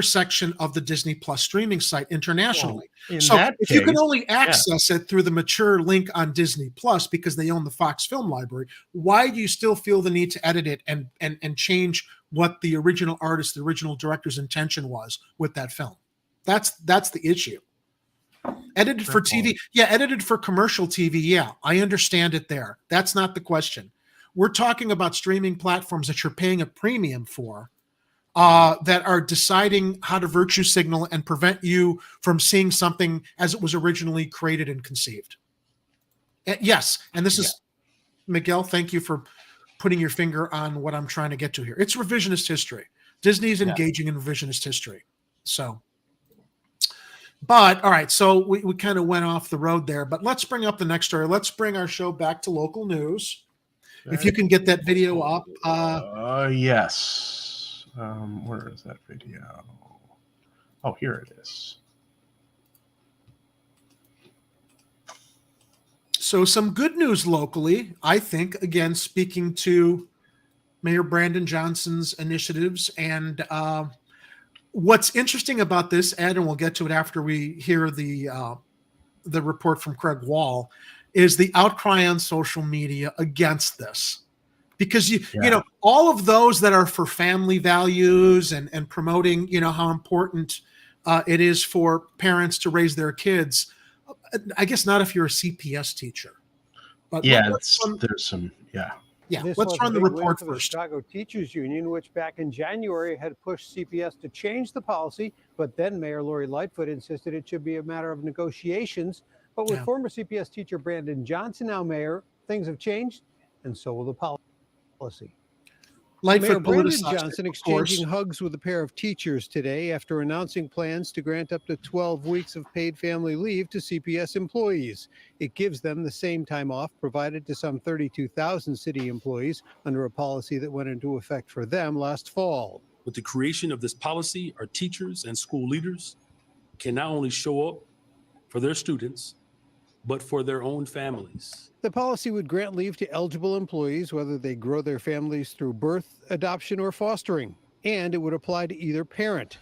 section of the Disney Plus streaming site internationally. So if you can only access it through the mature link on Disney Plus because they own the Fox film library, why do you still feel the need to edit it and change what the original artist, the original director's intention was with that film? That's the issue. Edited for TV. Yeah, edited for commercial TV. Yeah, I understand it there. That's not the question. We're talking about streaming platforms that you're paying a premium for, that are deciding how to virtue signal and prevent you from seeing something as it was originally created and conceived. Yes, and this is, Miguel, thank you for putting your finger on what I'm trying to get to here. It's revisionist history. Disney's engaging in revisionist history. So... But all right, so we kind of went off the road there, but let's bring up the next story. Let's bring our show back to local news. If you can get that video up. Yes. Where is that video? Oh, here it is. So some good news locally, I think, again, speaking to Mayor Brandon Johnson's initiatives. And what's interesting about this, Ed, and we'll get to it after we hear the report from Craig Wall, is the outcry on social media against this. Because you know, all of those that are for family values and promoting, how important it is for parents to raise their kids. I guess not if you're a CPS teacher. But there's some. Let's run the report first. The Chicago Teachers Union, which back in January had pushed CPS to change the policy, but then Mayor Lori Lightfoot insisted it should be a matter of negotiations. But with former CPS teacher Brandon Johnson now mayor, things have changed, and so will the policy. Mayor Brandon Johnson exchanging hugs with a pair of teachers today after announcing plans to grant up to 12 weeks of paid family leave to CPS employees. It gives them the same time off provided to some 32,000 city employees under a policy that went into effect for them last fall. With the creation of this policy, our teachers and school leaders can not only show up for their students, but for their own families. The policy would grant leave to eligible employees, whether they grow their families through birth, adoption, or fostering, and it would apply to either parent.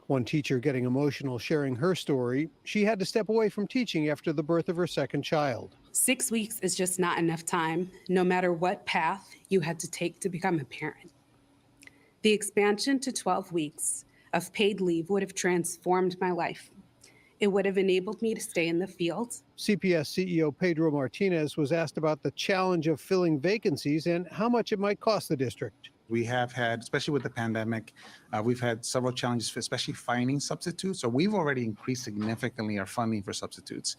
One teacher getting emotional sharing her story, she had to step away from teaching after the birth of her second child. 6 weeks is just not enough time, no matter what path you had to take to become a parent. The expansion to 12 weeks of paid leave would have transformed my life. It would have enabled me to stay in the field. CPS CEO Pedro Martinez was asked about the challenge of filling vacancies and how much it might cost the district. We have had, especially with the pandemic, we've had several challenges, especially finding substitutes. So we've already increased significantly our funding for substitutes.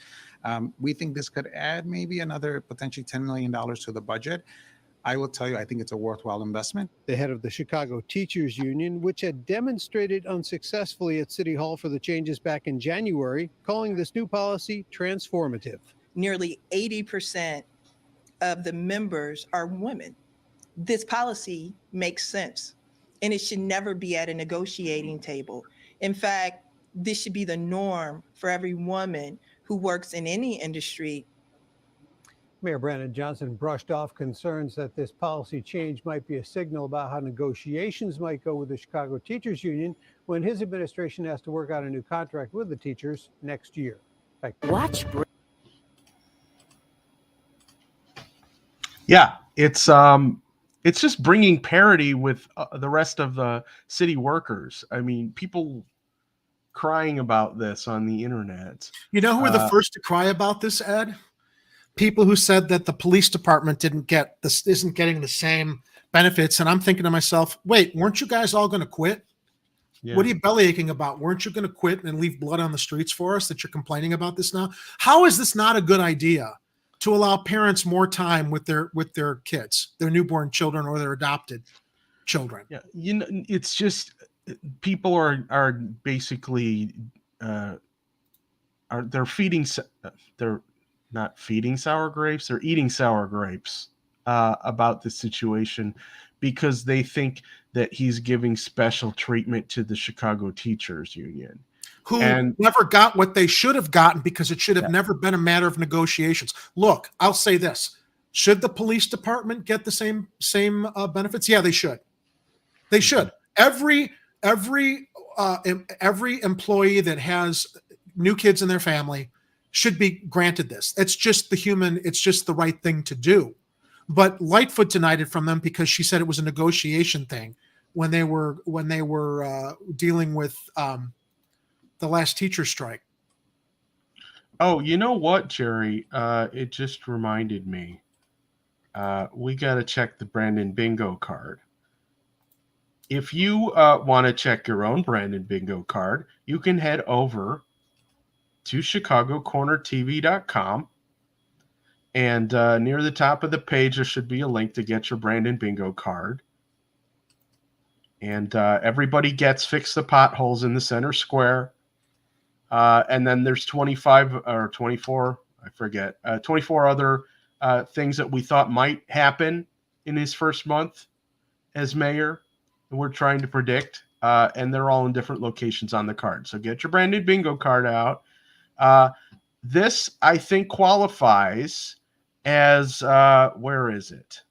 We think this could add maybe another potentially $10 million to the budget. I will tell you, I think it's a worthwhile investment. The head of the Chicago Teachers Union, which had demonstrated unsuccessfully at City Hall for the changes back in January, calling this new policy transformative. Nearly 80% of the members are women. This policy makes sense, and it should never be at a negotiating table. In fact, this should be the norm for every woman who works in any industry. Mayor Brandon Johnson brushed off concerns that this policy change might be a signal about how negotiations might go with the Chicago Teachers Union when his administration has to work out a new contract with the teachers next year. Watch. Yeah, it's just bringing parity with the rest of the city workers. I mean, people crying about this on the internet. You know who were the first to cry about this, Ed? People who said that the police department isn't getting the same benefits. And I'm thinking to myself, wait, weren't you guys all going to quit? Yeah. What are you belly aching about? Weren't you going to quit and leave blood on the streets for us that you're complaining about this now? How is this not a good idea to allow parents more time with their kids, their newborn children or their adopted children? Yeah, you know, it's just people are basically they're feeding they're not feeding sour grapes, they're eating sour grapes about the situation because they think that he's giving special treatment to the Chicago Teachers Union. Who never got what they should have gotten because it should have never been a matter of negotiations. Look, I'll say this. Should the police department get the same benefits? Yeah, they should. They should. Every employee that has new kids in their family should be granted this. It's just the right thing to do. But Lightfoot denied it from them because she said it was a negotiation thing when they were dealing with the last teacher strike. Oh, you know what, Jerry? It just reminded me. We got to check the Brandon Bingo card. If you want to check your own Brandon Bingo card, you can head over to chicagocornertv.com. And near the top of the page, there should be a link to get your Brandon Bingo card. And everybody gets Fix the Potholes in the center square. And then there's 25 or 24, I forget, 24 other things that we thought might happen in his first month as mayor. And we're trying to predict. And they're all in different locations on the card. So get your Brandon Bingo card out. This, I think, qualifies as, where is it?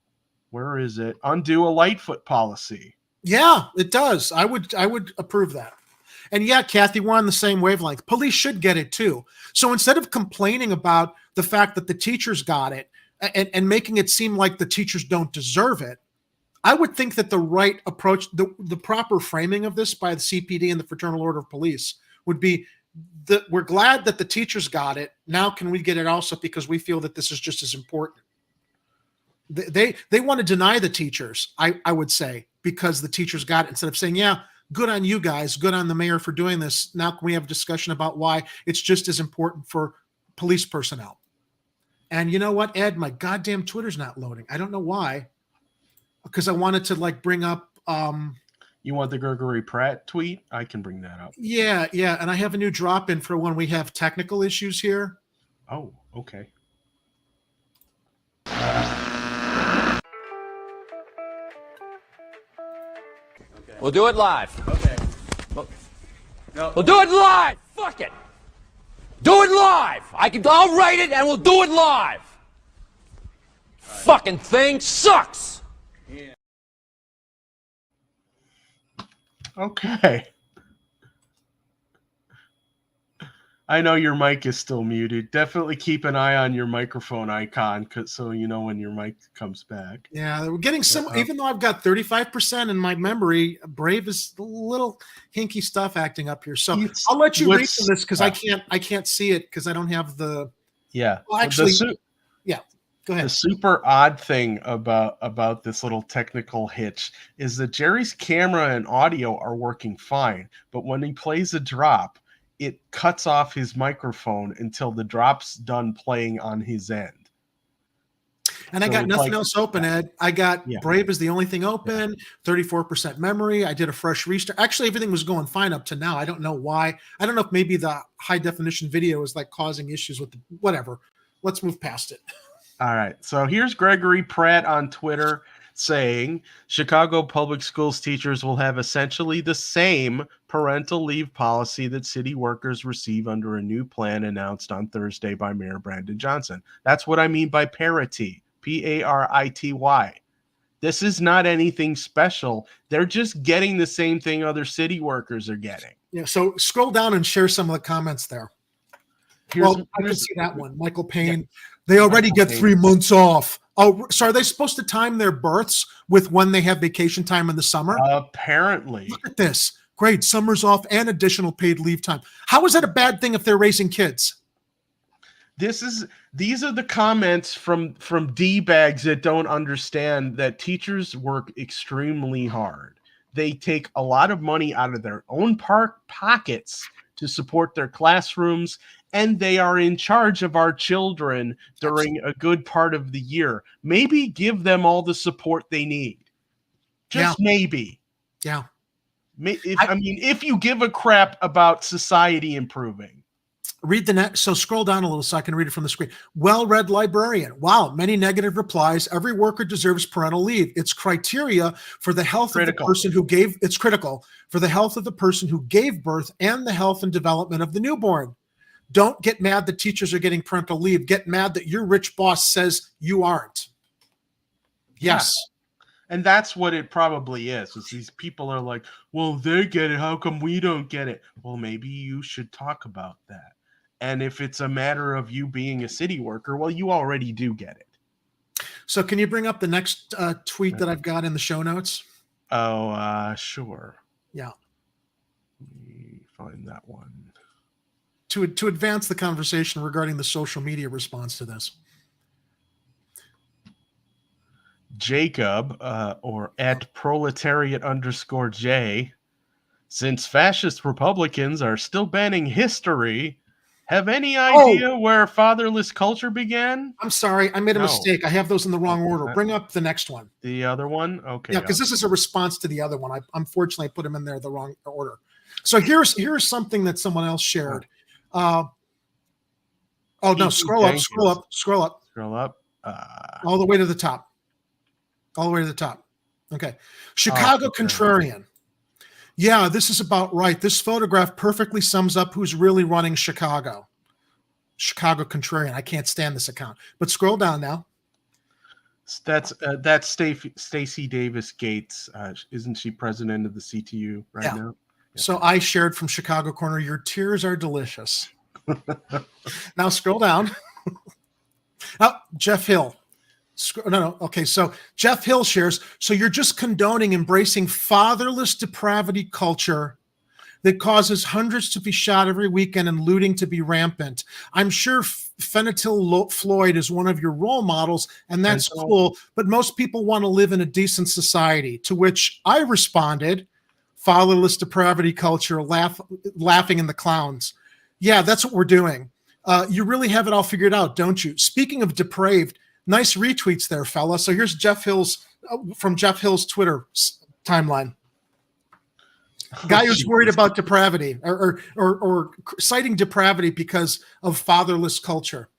Undo a Lightfoot policy. Yeah, it does. I would approve that. And yeah, Kathy, we're on the same wavelength. Police should get it too. So instead of complaining about the fact that the teachers got it and making it seem like the teachers don't deserve it, I would think that the right approach, the proper framing of this by the CPD and the Fraternal Order of Police would be that we're glad that the teachers got it. Now can we get it also because we feel that this is just as important? They want to deny the teachers, I would say, because the teachers got it, instead of saying, yeah, good on you guys, good on the mayor for doing this. Now can we have a discussion about why it's just as important for police personnel? And you know what, Ed, my goddamn Twitter's not loading. I don't know why, because I wanted to bring up. You want the Gregory Pratt tweet? I can bring that up. Yeah. And I have a new drop-in for when we have technical issues here. Oh, okay. We'll do it live. Okay. We'll do it live. Fuck it. Do it live. I'll write it and we'll do it live. Right. Fucking thing sucks. Yeah. Okay. I know your mic is still muted. Definitely keep an eye on your microphone icon, so you know when your mic comes back. Yeah, we're getting some. Even though I've got 35% in my memory, Brave is a little hinky stuff acting up here. So I'll let you read from this because I can't see it because I don't have the. Yeah. Well, actually, yeah. Go ahead. The super odd thing about this little technical hitch is that Jerry's camera and audio are working fine, but when he plays a drop, it cuts off his microphone until the drop's done playing on his end. And I got nothing else open, Ed. I got Brave is the only thing open, 34% memory. I did a fresh restart. Actually, everything was going fine up to now. I don't know why. I don't know if maybe the high definition video is like causing issues with whatever. Let's move past it. All right. So here's Gregory Pratt on Twitter saying Chicago public schools teachers will have essentially the same parental leave policy that city workers receive under a new plan announced on Thursday by Mayor Brandon Johnson. That's what I mean by parity, P-A-R-I-T-Y. This is not anything special. They're just getting the same thing other city workers are getting. Yeah. So scroll down and share some of the comments there. Well, I can see that one. Michael Payne. Yeah. They already get 3 months off. Oh, so are they supposed to time their births with when they have vacation time in the summer? Apparently. Look at this. Great. Summer's off and additional paid leave time. How is that a bad thing if they're raising kids? These are the comments from D-bags that don't understand that teachers work extremely hard. They take a lot of money out of their own pockets to support their classrooms, and they are in charge of our children during a good part of the year. Maybe give them all the support they need. Just maybe. Yeah. If you give a crap about society improving. Read the next. So scroll down a little so I can read it from the screen. Well-read librarian. Wow, many negative replies. Every worker deserves parental leave. It's criteria for the health of the person who gave. It's critical for the health of the person who gave birth and the health and development of the newborn. Don't get mad that teachers are getting parental leave. Get mad that your rich boss says you aren't. Yes. Yeah. And that's what it probably is these people are like, well, they get it. How come we don't get it? Well, maybe you should talk about that. And if it's a matter of you being a city worker, well, you already do get it. So can you bring up the next tweet that I've got in the show notes? Oh, sure. Yeah. Let me find that one. To advance the conversation regarding the social media response to this. Jacob, or at proletariat_J, since fascist Republicans are still banning history, have any idea where fatherless culture began? I'm sorry, I made a mistake. I have those in the wrong order. Bring up the next one. The other one? Okay. Yeah, because this is a response to the other one. Unfortunately, I put them in there the wrong order. So here's something that someone else shared. Scroll up. All the way to the top. Okay. Chicago Contrarian. Yeah, this is about right. This photograph perfectly sums up who's really running Chicago. Chicago Contrarian. I can't stand this account. But scroll down now. That's Stacey Davis Gates. Isn't she president of the CTU now? Yeah. So I shared from Chicago Corner. Your tears are delicious. Now scroll down. Jeff Hill. Okay, so Jeff Hill shares, so you're just condoning embracing fatherless depravity culture that causes hundreds to be shot every weekend and looting to be rampant. I'm sure Fennetil Floyd is one of your role models, and that's cool, but most people want to live in a decent society, to which I responded, fatherless depravity culture, laughing in the clowns. Yeah, that's what we're doing. You really have it all figured out, don't you? Speaking of depraved, nice retweets there, fella. So here's Jeff Hill's from Jeff Hill's Twitter timeline. Guy who's worried about depravity or citing depravity because of fatherless culture.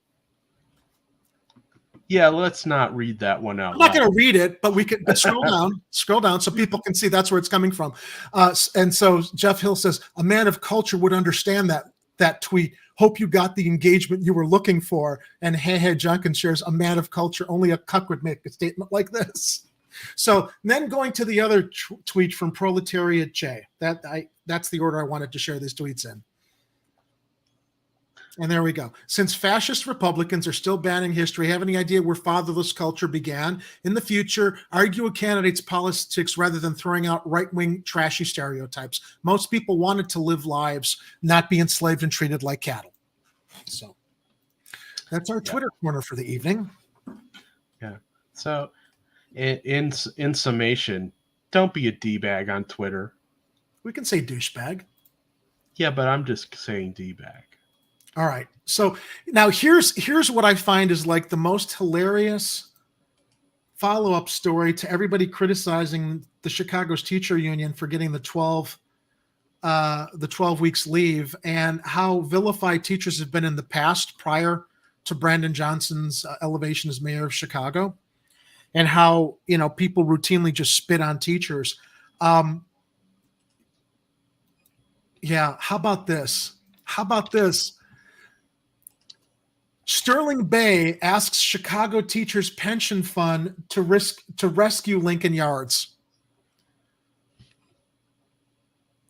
Yeah, let's not read that one out. I'm not going to read it, but we can scroll down so people can see that's where it's coming from. And so Jeff Hill says, a man of culture would understand that tweet. Hope you got the engagement you were looking for. And Hey Junkin shares, a man of culture, only a cuck would make a statement like this. So then going to the other tweet from Proletariat J. That's the order I wanted to share these tweets in. And there we go. Since fascist Republicans are still banning history, have any idea where fatherless culture began? In the future, argue a candidate's politics rather than throwing out right-wing trashy stereotypes. Most people wanted to live lives, not be enslaved and treated like cattle. So that's our Twitter corner for the evening. Yeah. So in summation, don't be a D-bag on Twitter. We can say douchebag. Yeah, but I'm just saying D-bag. All right. So now here's what I find is like the most hilarious follow-up story to everybody criticizing the Chicago's teacher union for getting the 12 weeks leave, and how vilified teachers have been in the past prior to Brandon Johnson's elevation as mayor of Chicago, and how, you know, people routinely just spit on teachers. Yeah. How about this? Sterling Bay asks Chicago Teachers Pension Fund to rescue Lincoln Yards.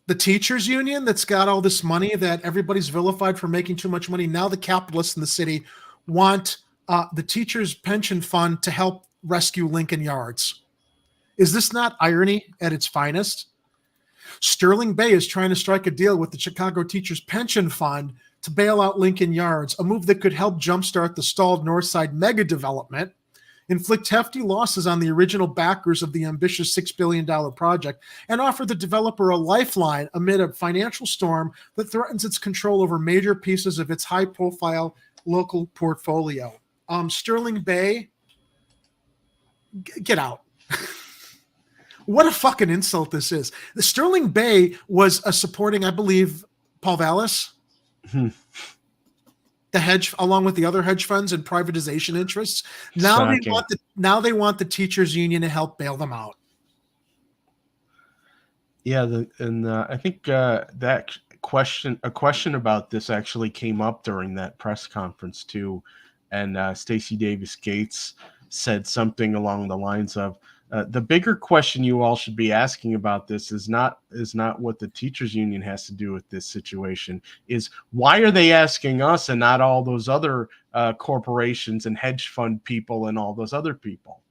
The teachers union that's got all this money that everybody's vilified for making too much money. Now the capitalists in the city want the teachers pension fund to help rescue Lincoln Yards. Is this not irony at its finest? Sterling Bay is trying to strike a deal with the Chicago Teachers Pension Fund to bail out Lincoln Yards, a move that could help jumpstart the stalled Northside mega development, inflict hefty losses on the original backers of the ambitious $6 billion project, and offer the developer a lifeline amid a financial storm that threatens its control over major pieces of its high-profile local portfolio. Sterling Bay, get out. What a fucking insult this is. The Sterling Bay was supporting, I believe, Paul Vallis, the hedge, along with the other hedge funds and privatization interests. Now they want the teachers union to help bail them out. Yeah, I think that a question about this actually came up during that press conference too, and Stacey Davis Gates said something along the lines of, the bigger question you all should be asking about this is not what the teachers union has to do with this situation, is why are they asking us and not all those other corporations and hedge fund people and all those other people.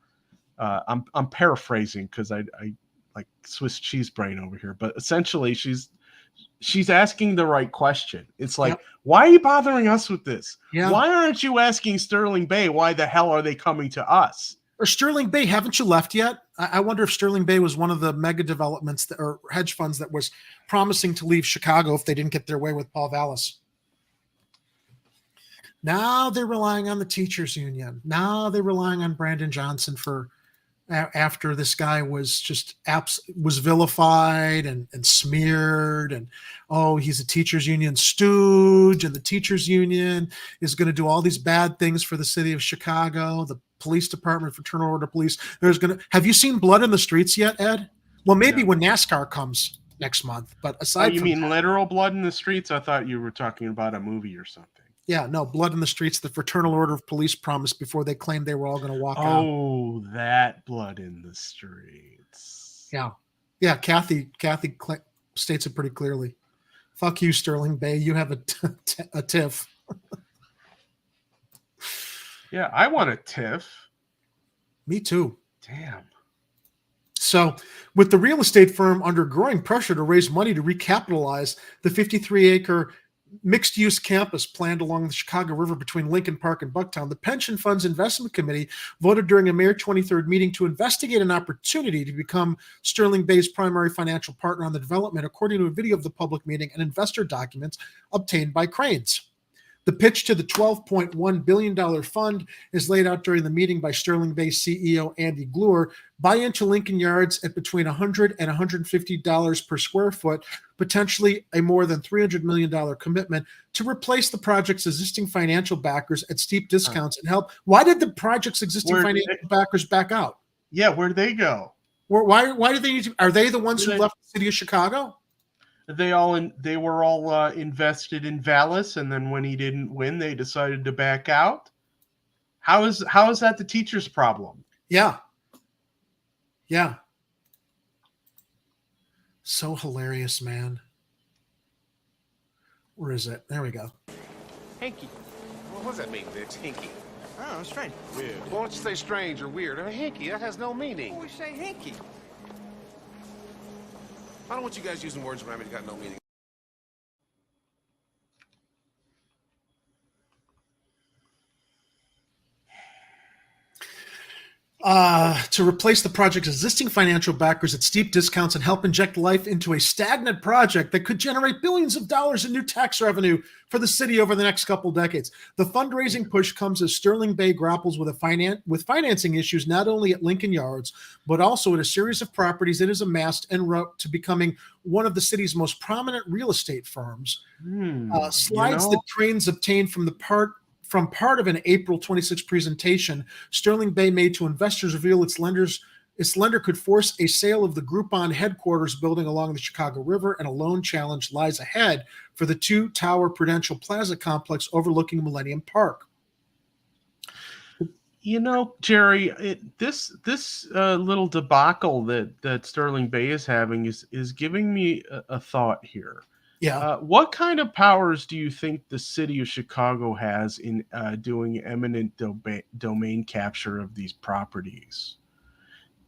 I'm paraphrasing because I like Swiss cheese brain over here, but essentially she's asking the right question. It's like, why are you bothering us with this? Yeah. Why aren't you asking Sterling Bay why the hell are they coming to us? Or Sterling Bay, haven't you left yet? I wonder if Sterling Bay was one of the mega developments or hedge funds that was promising to leave Chicago if they didn't get their way with Paul Vallis. Now they're relying on the teachers union. Now they're relying on Brandon Johnson for after this guy was just was vilified and smeared, and he's a teachers union stooge, and the teachers union is going to do all these bad things for the city of Chicago. The police department, fraternal order police. Have you seen blood in the streets yet, Ed? Well, maybe when NASCAR comes next month. But aside, you mean literal blood in the streets? I thought you were talking about a movie or something. Yeah, no, blood in the streets. The fraternal order of police promised before they claimed they were all going to walk out. Oh, that blood in the streets. Yeah. Kathy states it pretty clearly. Fuck you, Sterling Bay. You have a tiff. Yeah, I want a tiff. Me too. Damn. So, with the real estate firm under growing pressure to raise money to recapitalize the 53-acre mixed-use campus planned along the Chicago River between Lincoln Park and Bucktown, the Pension Fund's Investment Committee voted during a May 23rd meeting to investigate an opportunity to become Sterling Bay's primary financial partner on the development, according to a video of the public meeting and investor documents obtained by Cranes. The pitch to the $12.1 billion fund is laid out during the meeting by Sterling Bay CEO Andy Glure. Buy into Lincoln Yards at between $100 and $150 per square foot, potentially a more than $300 million commitment to replace the project's existing financial backers at steep discounts and help. Why did the project's existing financial backers back out? Yeah, where'd they go? Why do they need to? Are they the ones who left the city of Chicago? They were all invested in Vallis, and then when he didn't win, they decided to back out. How is that the teacher's problem? Yeah. So hilarious, man. Where is it? There we go. Hinky. Well, what does that mean, bitch? Hinky. I don't know, strange. Weird. Well, why don't you say strange or weird? I mean, hinky, that has no meaning. We say hinky. I don't want you guys using words when I mean got no meaning. To replace the project's existing financial backers at steep discounts and help inject life into a stagnant project that could generate billions of dollars in new tax revenue for the city over the next couple decades. The fundraising push comes as Sterling Bay grapples with financing issues not only at Lincoln Yards, but also at a series of properties it has amassed en route to becoming one of the city's most prominent real estate firms. Slides that Cranes obtained from part of an April 26 presentation Sterling Bay made to investors reveal its lender could force a sale of the Groupon headquarters building along the Chicago River, and a loan challenge lies ahead for the 2-tower Prudential Plaza complex overlooking Millennium Park. You know, Jerry, this little debacle that Sterling Bay is having is giving me a thought here. Yeah. What kind of powers do you think the city of Chicago has in doing eminent domain capture of these properties?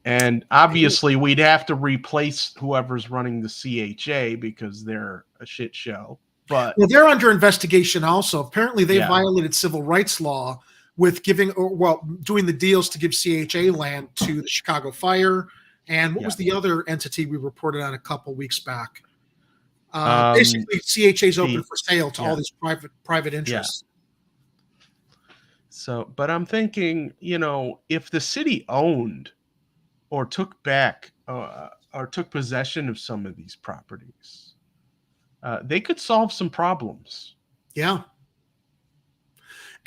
And obviously, we'd have to replace whoever's running the CHA because they're a shit show. But they're under investigation also. Apparently, they violated civil rights law with doing the deals to give CHA land to the Chicago Fire. And what was the other entity we reported on a couple weeks back? Basically, CHA is open for sale to all these private interests. So, but I'm thinking, if the city owned or took back or took possession of some of these properties, they could solve some problems. Yeah.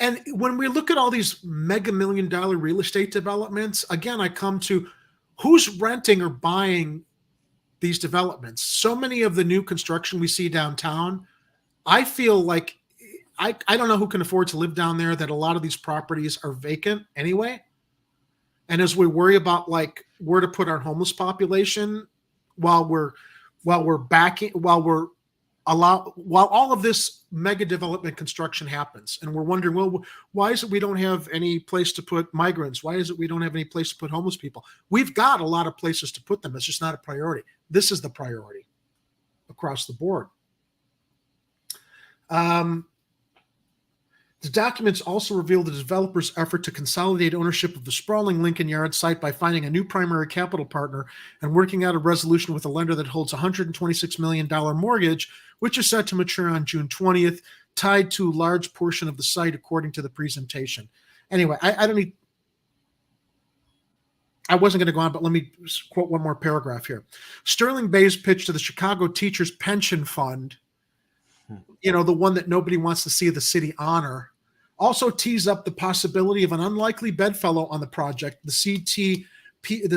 And when we look at all these mega $1 million real estate developments, again, I come to who's renting or buying these developments. So many of the new construction we see downtown, I feel like I don't know who can afford to live down there, that a lot of these properties are vacant anyway. And as we worry about where to put our homeless population while all of this mega development construction happens, and we're wondering, well, why is it we don't have any place to put migrants? Why is it we don't have any place to put homeless people? We've got a lot of places to put them. It's just not a priority. This is the priority across the board. The documents also reveal the developer's effort to consolidate ownership of the sprawling Lincoln Yards site by finding a new primary capital partner and working out a resolution with a lender that holds a $126 million mortgage, which is set to mature on June 20th, tied to a large portion of the site, according to the presentation. Anyway, I wasn't going to go on, but let me quote one more paragraph here. Sterling Bay's pitch to the Chicago Teachers Pension Fund, the one that nobody wants to see the city honor, also tees up the possibility of an unlikely bedfellow on the project. The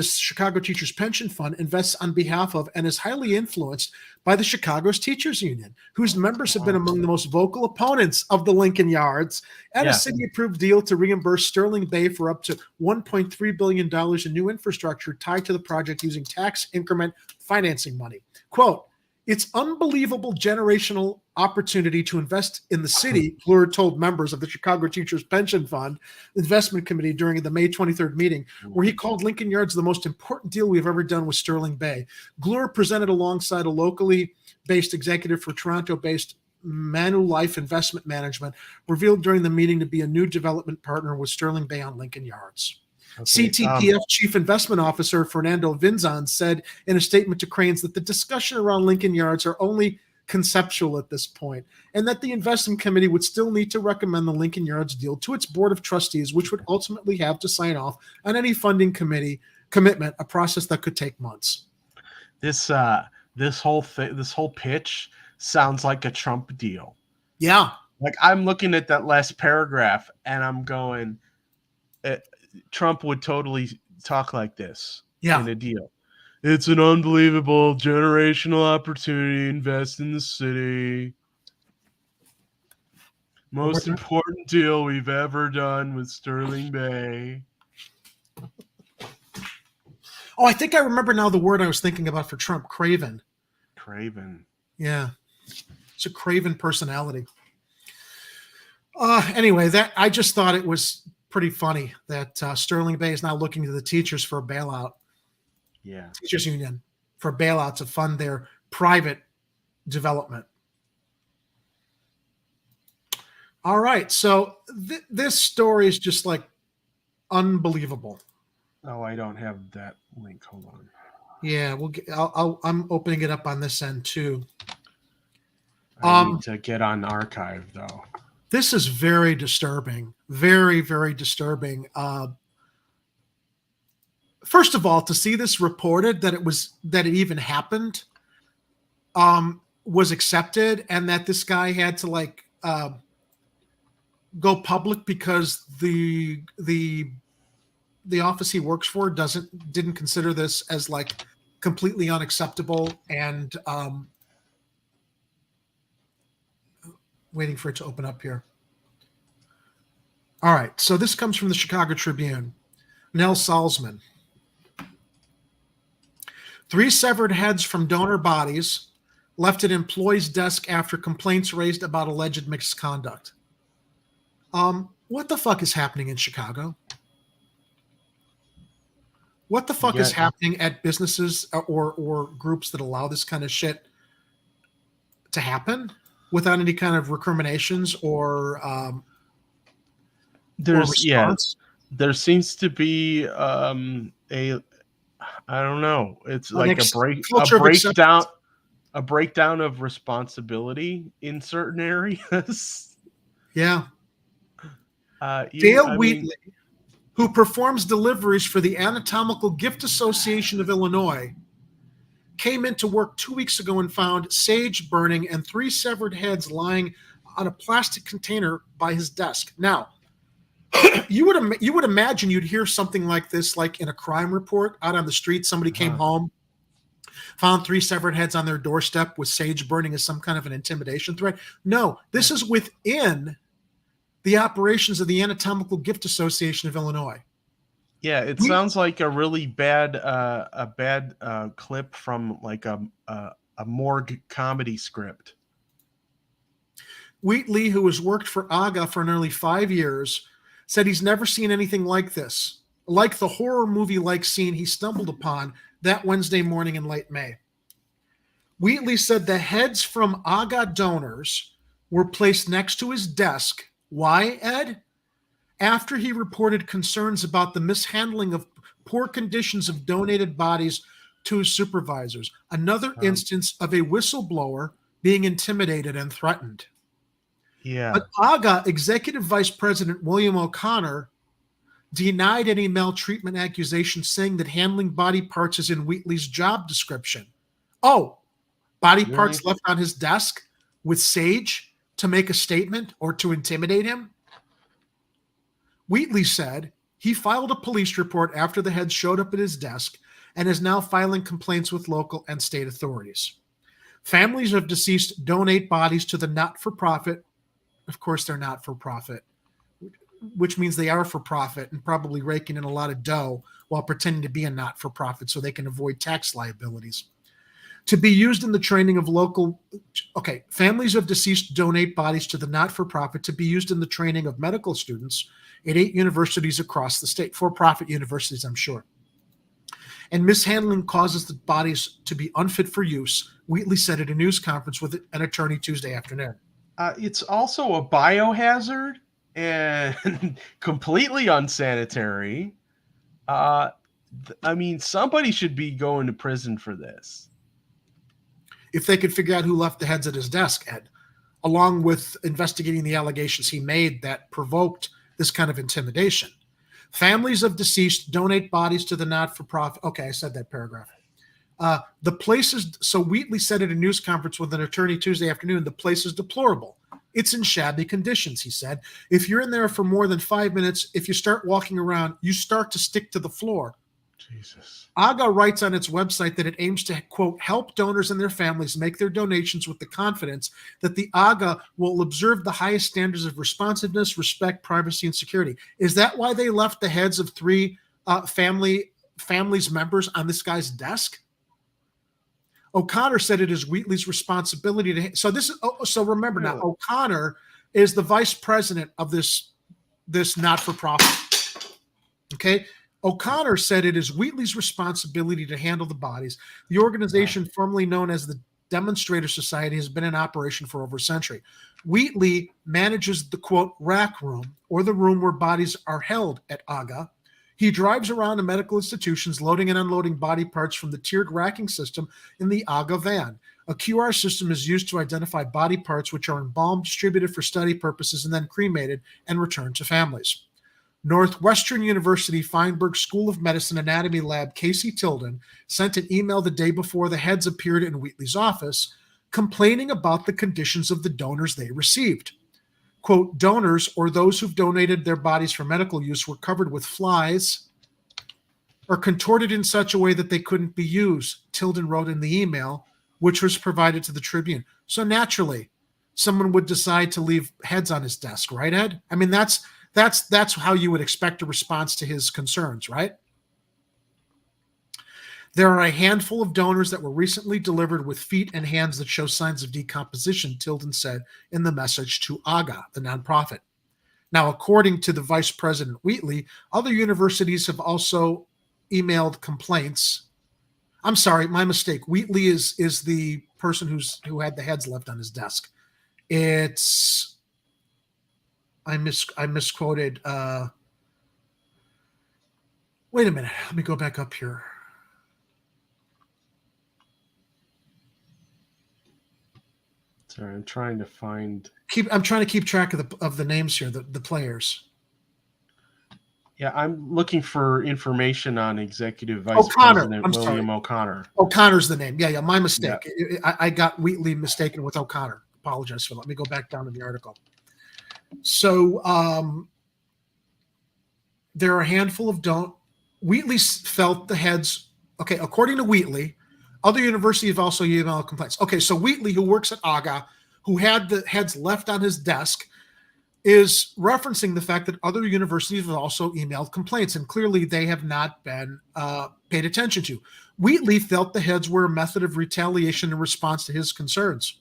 Chicago Teachers Pension Fund invests on behalf of and is highly influenced by the Chicago's Teachers Union, whose members have been among the most vocal opponents of the Lincoln Yards, and a city-approved deal to reimburse Sterling Bay for up to $1.3 billion in new infrastructure tied to the project using tax increment financing money. Quote, "It's unbelievable generational opportunity to invest in the city," Glure told members of the Chicago Teachers Pension Fund Investment Committee during the May 23rd meeting, where he called Lincoln Yards the most important deal we've ever done with Sterling Bay. Glure presented alongside a locally based executive for Toronto-based Manulife Investment Management, revealed during the meeting to be a new development partner with Sterling Bay on Lincoln Yards. Okay. CTPF Chief Investment Officer Fernando Vinzon said in a statement to Cranes that the discussion around Lincoln Yards are only conceptual at this point, and that the investment committee would still need to recommend the Lincoln Yards deal to its board of trustees, which would ultimately have to sign off on any funding commitment, a process that could take months. This whole pitch sounds like a Trump deal. Yeah. Like, I'm looking at that last paragraph and I'm going, Trump would totally talk like this in a deal. It's an unbelievable generational opportunity. Invest in the city. Most important deal we've ever done with Sterling Bay. Oh, I think I remember now the word I was thinking about for Trump, craven. Craven. Yeah. It's a craven personality. Anyway, that I just thought it was pretty funny that Sterling Bay is now looking to the teachers for a bailout. Yeah. Teachers union for bailout to fund their private development. All right. So this story is just like unbelievable. Oh, I don't have that link. Hold on. Yeah, I'm opening it up on this end too. I need to get on archive though. This is very disturbing. Very, very disturbing. First of all, to see this reported that it even happened, was accepted, and that this guy had to like go public because the office he works for didn't consider this as like completely unacceptable, and waiting for it to open up here. All right, so this comes from the Chicago Tribune. Nell Salzman. 3 severed heads from donor bodies left at employee's desk after complaints raised about alleged misconduct. What the fuck is happening in Chicago? What the fuck is happening at businesses or groups that allow this kind of shit to happen without any kind of recriminations or there seems to be I don't know. It's like a breakdown of responsibility in certain areas. Yeah. Dale Wheatley, who performs deliveries for the Anatomical Gift Association of Illinois, came into work 2 weeks ago and found sage burning and 3 severed heads lying on a plastic container by his desk. Now, you would imagine you'd hear something like this, like in a crime report out on the street. Somebody came home, found 3 severed heads on their doorstep with sage burning as some kind of an intimidation threat. No, this is within the operations of the Anatomical Gift Association of Illinois. Yeah, it sounds like a really bad clip from like a morgue comedy script. Wheatley, who has worked for AGA for nearly 5 years, said he's never seen anything like this, like the horror movie-like scene he stumbled upon that Wednesday morning in late May. Wheatley said the heads from AGA donors were placed next to his desk. Why, Ed? After he reported concerns about the mishandling of poor conditions of donated bodies to his supervisors. Another instance of a whistleblower being intimidated and threatened. Yeah. But AGA Executive Vice President William O'Connor denied any maltreatment accusations, saying that handling body parts is in Wheatley's job description. Oh, body parts left on his desk with sage to make a statement or to intimidate him? Wheatley said he filed a police report after the heads showed up at his desk and is now filing complaints with local and state authorities. Families of deceased donate bodies to the not-for-profit. Of course, they're not-for-profit, which means they are for-profit and probably raking in a lot of dough while pretending to be a not-for-profit so they can avoid tax liabilities. To be used in the training of families of deceased donate bodies to the not-for-profit to be used in the training of medical students at 8 universities across the state, for-profit universities, I'm sure. And mishandling causes the bodies to be unfit for use, Wheatley said at a news conference with an attorney Tuesday afternoon. It's also a biohazard and completely unsanitary. I mean, somebody should be going to prison for this. If they could figure out who left the heads at his desk, Ed, along with investigating the allegations he made that provoked this kind of intimidation. Families of deceased donate bodies to the not-for-profit. Okay, I said that paragraph. So Wheatley said at a news conference with an attorney Tuesday afternoon, the place is deplorable. It's in shabby conditions, he said. If you're in there for more than 5 minutes, if you start walking around, you start to stick to the floor. Jesus. AGA writes on its website that it aims to, quote, help donors and their families make their donations with the confidence that the AGA will observe the highest standards of responsiveness, respect, privacy, and security. Is that why they left the heads of 3 families members on this guy's desk? O'Connor said it is Wheatley's responsibility to. So remember now, O'Connor is the vice president of this not-for-profit. Okay. O'Connor said it is Wheatley's responsibility to handle the bodies. The organization, formerly known as the Demonstrator Society, has been in operation for over a century. Wheatley manages the, quote, rack room, or the room where bodies are held at AGA. He drives around to medical institutions loading and unloading body parts from the tiered racking system in the AGA van. A QR system is used to identify body parts which are embalmed, distributed for study purposes, and then cremated and returned to families. Northwestern University Feinberg School of Medicine Anatomy Lab Casey Tilden sent an email the day before the heads appeared in Wheatley's office complaining about the conditions of the donors they received. Quote, donors or those who've donated their bodies for medical use were covered with flies or contorted in such a way that they couldn't be used, Tilden wrote in the email, which was provided to the Tribune. So naturally, someone would decide to leave heads on his desk, right, Ed? I mean, that's how you would expect a response to his concerns, right? There are a handful of donors that were recently delivered with feet and hands that show signs of decomposition, Tilden said in the message to AGA, the nonprofit. Now, according to the Vice President Wheatley, other universities have also emailed complaints. I'm sorry, my mistake. Wheatley is the person who had the heads left on his desk. It's I misquoted. Wait a minute. Let me go back up here. Sorry, I'm trying to find. I'm trying to keep track of the names here, the players. Yeah, I'm looking for information on Executive Vice President William O'Connor. O'Connor's the name. Yeah, my mistake. Yeah. I got Wheatley mistaken with O'Connor. Apologize for that. Let me go back down to the article. So there are a handful of Wheatley felt the heads. Okay, according to Wheatley, other universities have also emailed complaints. Okay, so Wheatley, who works at AGA, who had the heads left on his desk, is referencing the fact that other universities have also emailed complaints, and clearly they have not been paid attention to. Wheatley felt the heads were a method of retaliation in response to his concerns.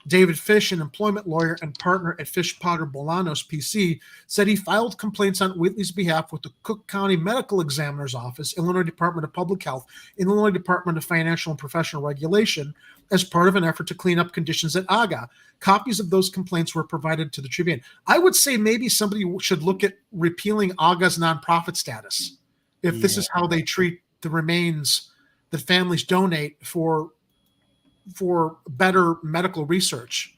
David Fish, an employment lawyer and partner at Fish Potter Bolanos PC, said he filed complaints on Wheatley's behalf with the Cook County Medical Examiner's Office, Illinois Department of Public Health, Illinois Department of Financial and Professional Regulation, as part of an effort to clean up conditions at AGA. Copies of those complaints were provided to the Tribune. I would say maybe somebody should look at repealing AGA's nonprofit status if this is how they treat the remains that families donate for better medical research,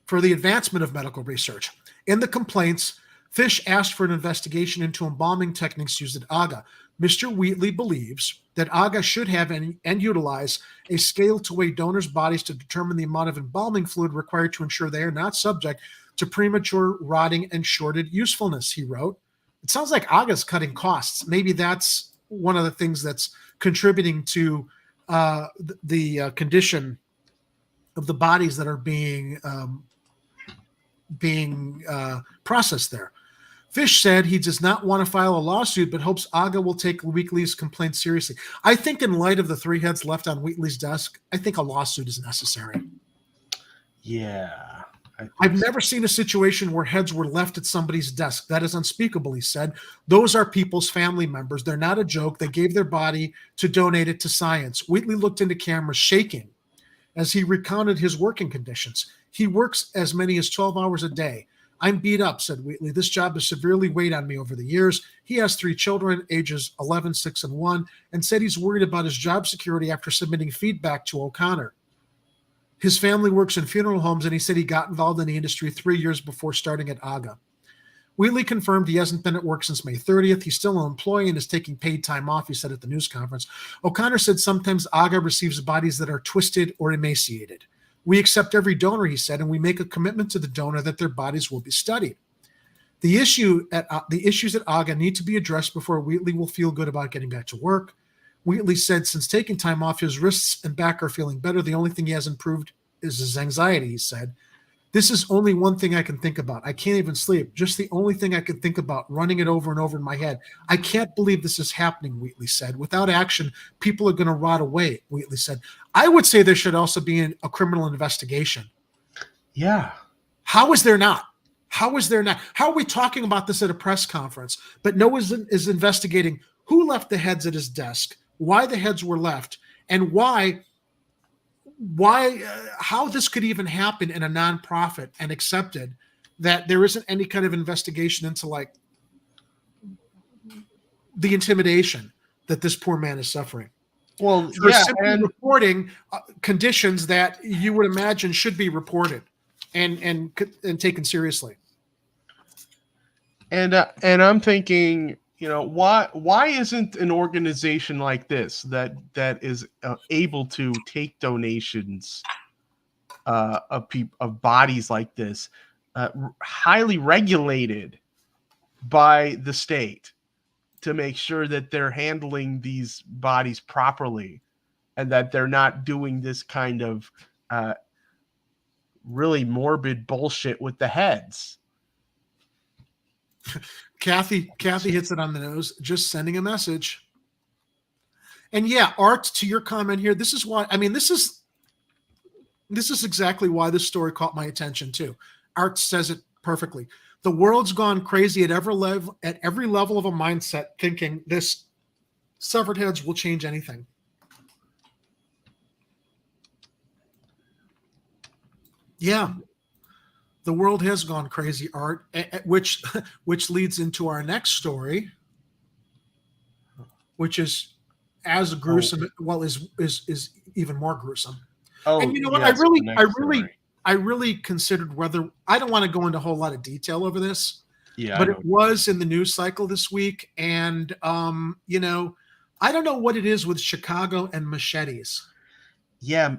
for the advancement of medical research. In the complaints, Fish asked for an investigation into embalming techniques used at AGA. Mr. Wheatley believes that AGA should have and utilize a scale to weigh donors' bodies to determine the amount of embalming fluid required to ensure they are not subject to premature rotting and shorted usefulness, he wrote. It sounds like AGA's cutting costs. Maybe that's one of the things that's contributing to the condition of the bodies that are being processed there. Fish said he does not want to file a lawsuit, but hopes AGA will take Wheatley's complaint seriously. I think in light of the three heads left on Wheatley's desk, I think a lawsuit is necessary. Yeah. I've never seen a situation where heads were left at somebody's desk. That is unspeakable, he said. Those are people's family members. They're not a joke. They gave their body to donate it to science. Wheatley looked into camera shaking as he recounted his working conditions. He works as many as 12 hours a day. I'm beat up, said Wheatley. This job has severely weighed on me over the years. He has 3 children, ages 11, 6, and 1, and said he's worried about his job security after submitting feedback to O'Connor. His family works in funeral homes, and he said he got involved in the industry 3 years before starting at AGA. Wheatley confirmed he hasn't been at work since May 30th. He's still an employee and is taking paid time off, he said at the news conference. O'Connor said sometimes AGA receives bodies that are twisted or emaciated. We accept every donor, he said, and we make a commitment to the donor that their bodies will be studied. The issues at AGA need to be addressed before Wheatley will feel good about getting back to work. Wheatley said since taking time off, his wrists and back are feeling better. The only thing he has improved is his anxiety, he said. This is only one thing I can think about. I can't even sleep. Just the only thing I can think about, running it over and over in my head. I can't believe this is happening, Wheatley said. Without action, people are going to rot away, Wheatley said. I would say there should also be a criminal investigation. Yeah. How is there not? How is there not? How are we talking about this at a press conference, but no one is investigating who left the heads at his desk, why the heads were left, and how this could even happen in a nonprofit and accepted, that there isn't any kind of investigation into like the intimidation that this poor man is suffering. Well, for yeah, simply and reporting conditions that you would imagine should be reported and taken seriously. And I'm thinking, you know, why isn't an organization like this that is able to take donations of bodies like this highly regulated by the state to make sure that they're handling these bodies properly and that they're not doing this kind of really morbid bullshit with the heads? Kathy hits it on the nose, just sending a message. And yeah, Art, to your comment here, this is why, I mean, this is exactly why this story caught my attention too. Art says it perfectly. The world's gone crazy at every level of a mindset, thinking this severed heads will change anything. Yeah. The world has gone crazy, Art, which leads into our next story, which is as gruesome. Well, is even more gruesome. Oh, and you know what? yes, I really considered whether, I don't want to go into a whole lot of detail over this. Yeah, but it was in the news cycle this week, and you know, I don't know what it is with Chicago and machetes. Yeah,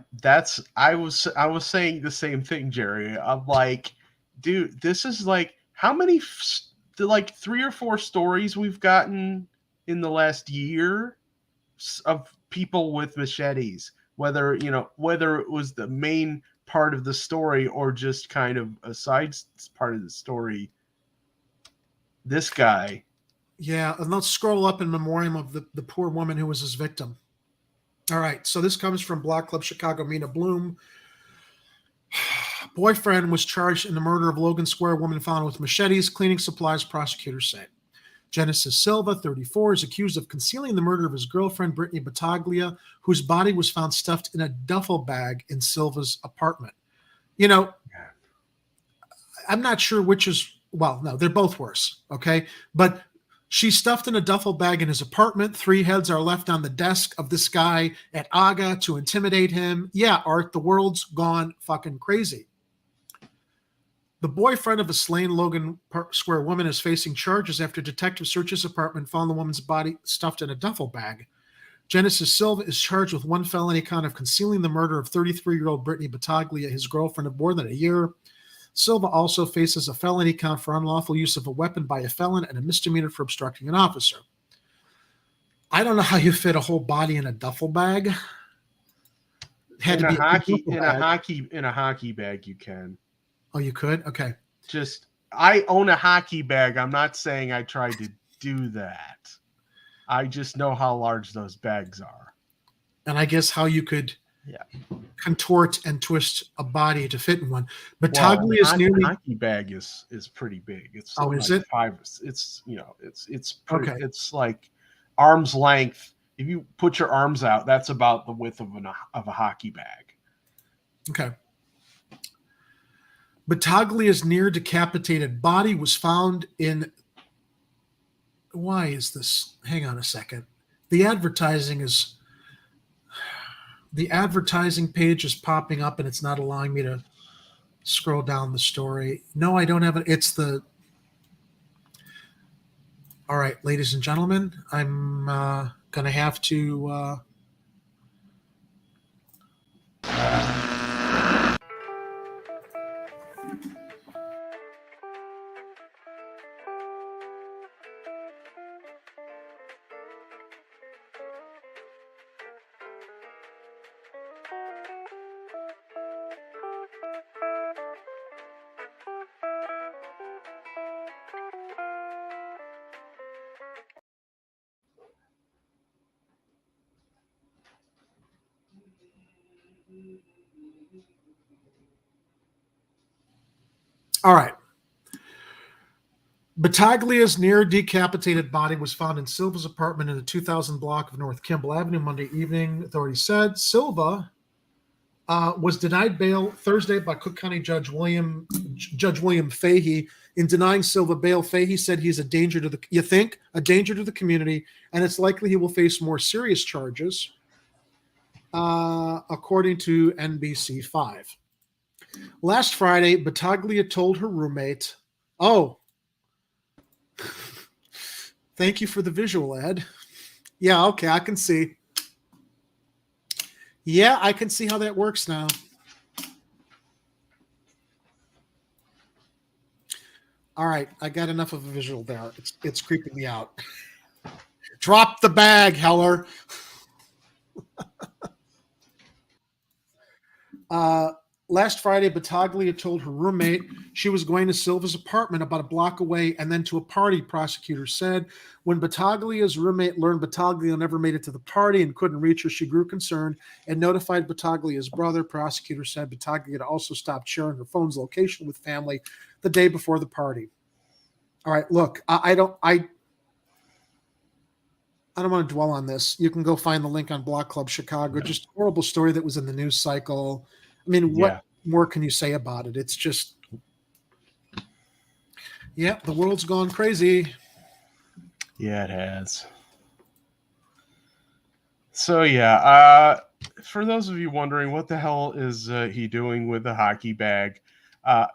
I was saying the same thing, Jerry. I'm like, dude, this is like, how many like 3 or 4 stories we've gotten in the last year of people with machetes, whether it was the main part of the story or just kind of a side part of the story. This guy. Yeah, and let's scroll up in memoriam of the poor woman who was his victim. All right, so this comes from Block Club Chicago, Mina Bloom. Boyfriend was charged in the murder of Logan Square woman found with machetes, cleaning supplies, prosecutors say. Genesis Silva, 34, is accused of concealing the murder of his girlfriend, Brittany Battaglia, whose body was found stuffed in a duffel bag in Silva's apartment. You know, I'm not sure which is, well, no, they're both worse, okay? But she's stuffed in a duffel bag in his apartment. 3 heads are left on the desk of this guy at AGA to intimidate him. Yeah, Art, the world's gone fucking crazy. The boyfriend of a slain Logan Square woman is facing charges after detectives searched his apartment, found the woman's body stuffed in a duffel bag. Genesis Silva is charged with 1 felony count of concealing the murder of 33-year-old Brittany Battaglia, his girlfriend of more than a year. Silva also faces a felony count for unlawful use of a weapon by a felon and a misdemeanor for obstructing an officer. I don't know how you fit a whole body in a duffel bag. In a hockey bag, you can. Oh, you could? Okay. I own a hockey bag. I'm not saying I tried to do that. I just know how large those bags are. And I guess how you could contort and twist a body to fit in one. Battaglia is nearly. Hockey bag is pretty big. It's is it? 5. It's pretty, okay. It's like arm's length. If you put your arms out, that's about the width of a hockey bag. Okay. Battaglia's near decapitated body was found in. Why is this? Hang on a second. The advertising page is popping up and it's not allowing me to scroll down the story. No, I don't have it. It's the. All right, ladies and gentlemen, I'm going to have to. All right. Battaglia's near decapitated body was found in Silva's apartment in the 2000 block of North Kimball Avenue Monday evening, authorities said. Silva was denied bail Thursday by Cook County Judge William Fahey. In denying Silva bail, Fahey said he's a danger to a danger to the community, and it's likely he will face more serious charges, according to NBC5. Last Friday, Battaglia told her roommate, "Oh, thank you for the visual, Ed. Yeah, okay, I can see. Yeah, I can see how that works now." All right, I got enough of a visual there. It's creeping me out. Drop the bag, Heller. Last Friday, Battaglia told her roommate she was going to Silva's apartment about a block away and then to a party, prosecutors said. When Battaglia's roommate learned Battaglia never made it to the party and couldn't reach her, she grew concerned and notified Battaglia's brother. Prosecutors said Battaglia also stopped sharing her phone's location with family the day before the party. All right, look, I don't want to dwell on this. You can go find the link on Block Club Chicago. Just a horrible story that was in the news cycle. I mean, what more can you say about it? It's just, the world's gone crazy. Yeah, it has. So, for those of you wondering, what the hell is he doing with the hockey bag?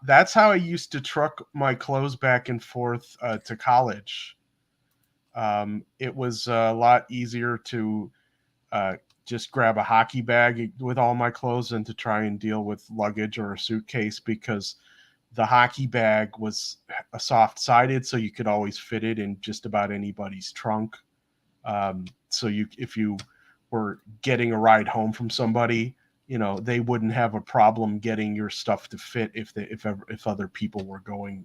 That's how I used to truck my clothes back and forth to college. It was a lot easier to just grab a hockey bag with all my clothes and to try and deal with luggage or a suitcase, because the hockey bag was a soft-sided, so you could always fit it in just about anybody's trunk. So if you were getting a ride home from somebody, they wouldn't have a problem getting your stuff to fit if other people were going,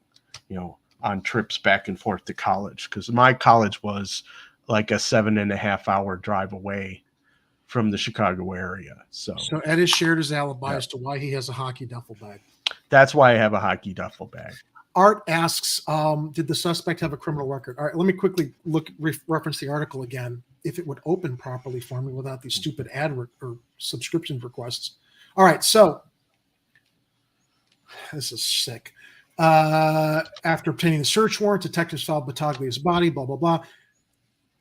on trips back and forth to college, because my college was like a 7.5 hour drive away from the Chicago area. So Ed has shared his alibi as to why he has a hockey duffel bag. That's why I have a hockey duffel bag. Art asks, did the suspect have a criminal record? All right, let me quickly reference the article again, if it would open properly for me without these stupid ad or subscription requests. All right, so this is sick. After obtaining the search warrant, detectives found Battaglia's body, blah, blah, blah.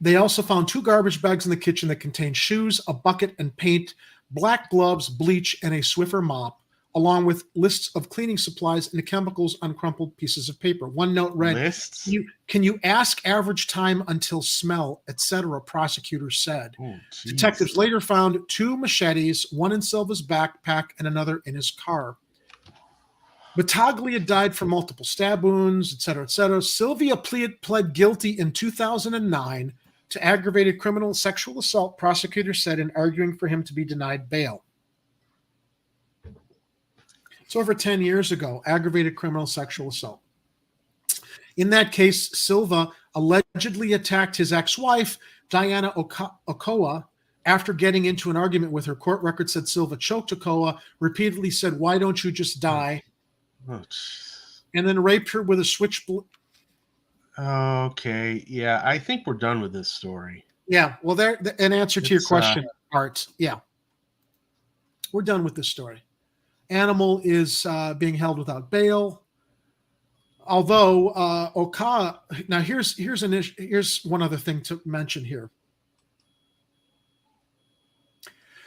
They also found 2 garbage bags in the kitchen that contained shoes, a bucket and paint, black gloves, bleach, and a Swiffer mop, along with lists of cleaning supplies and chemicals on crumpled pieces of paper. One note read, lists? Can you ask average time until smell, etc., prosecutors said. Oh, detectives later found 2 machetes, one in Silva's backpack and another in his car. Battaglia died from multiple stab wounds, etc., etc. Sylvia pled guilty in 2009 to aggravated criminal sexual assault, prosecutors said, in arguing for him to be denied bail. It's over 10 years ago, aggravated criminal sexual assault. In that case, Silva allegedly attacked his ex-wife, Diana Okoa, after getting into an argument with her. Court record said Silva choked Okoa, repeatedly said, "Why don't you just die?" And then raped her with a switchblade. Okay, yeah, I think we're done with this story. Yeah, well, an answer to your question, Art. Yeah, we're done with this story. Animal is being held without bail. Although Okoa, now here's one other thing to mention here.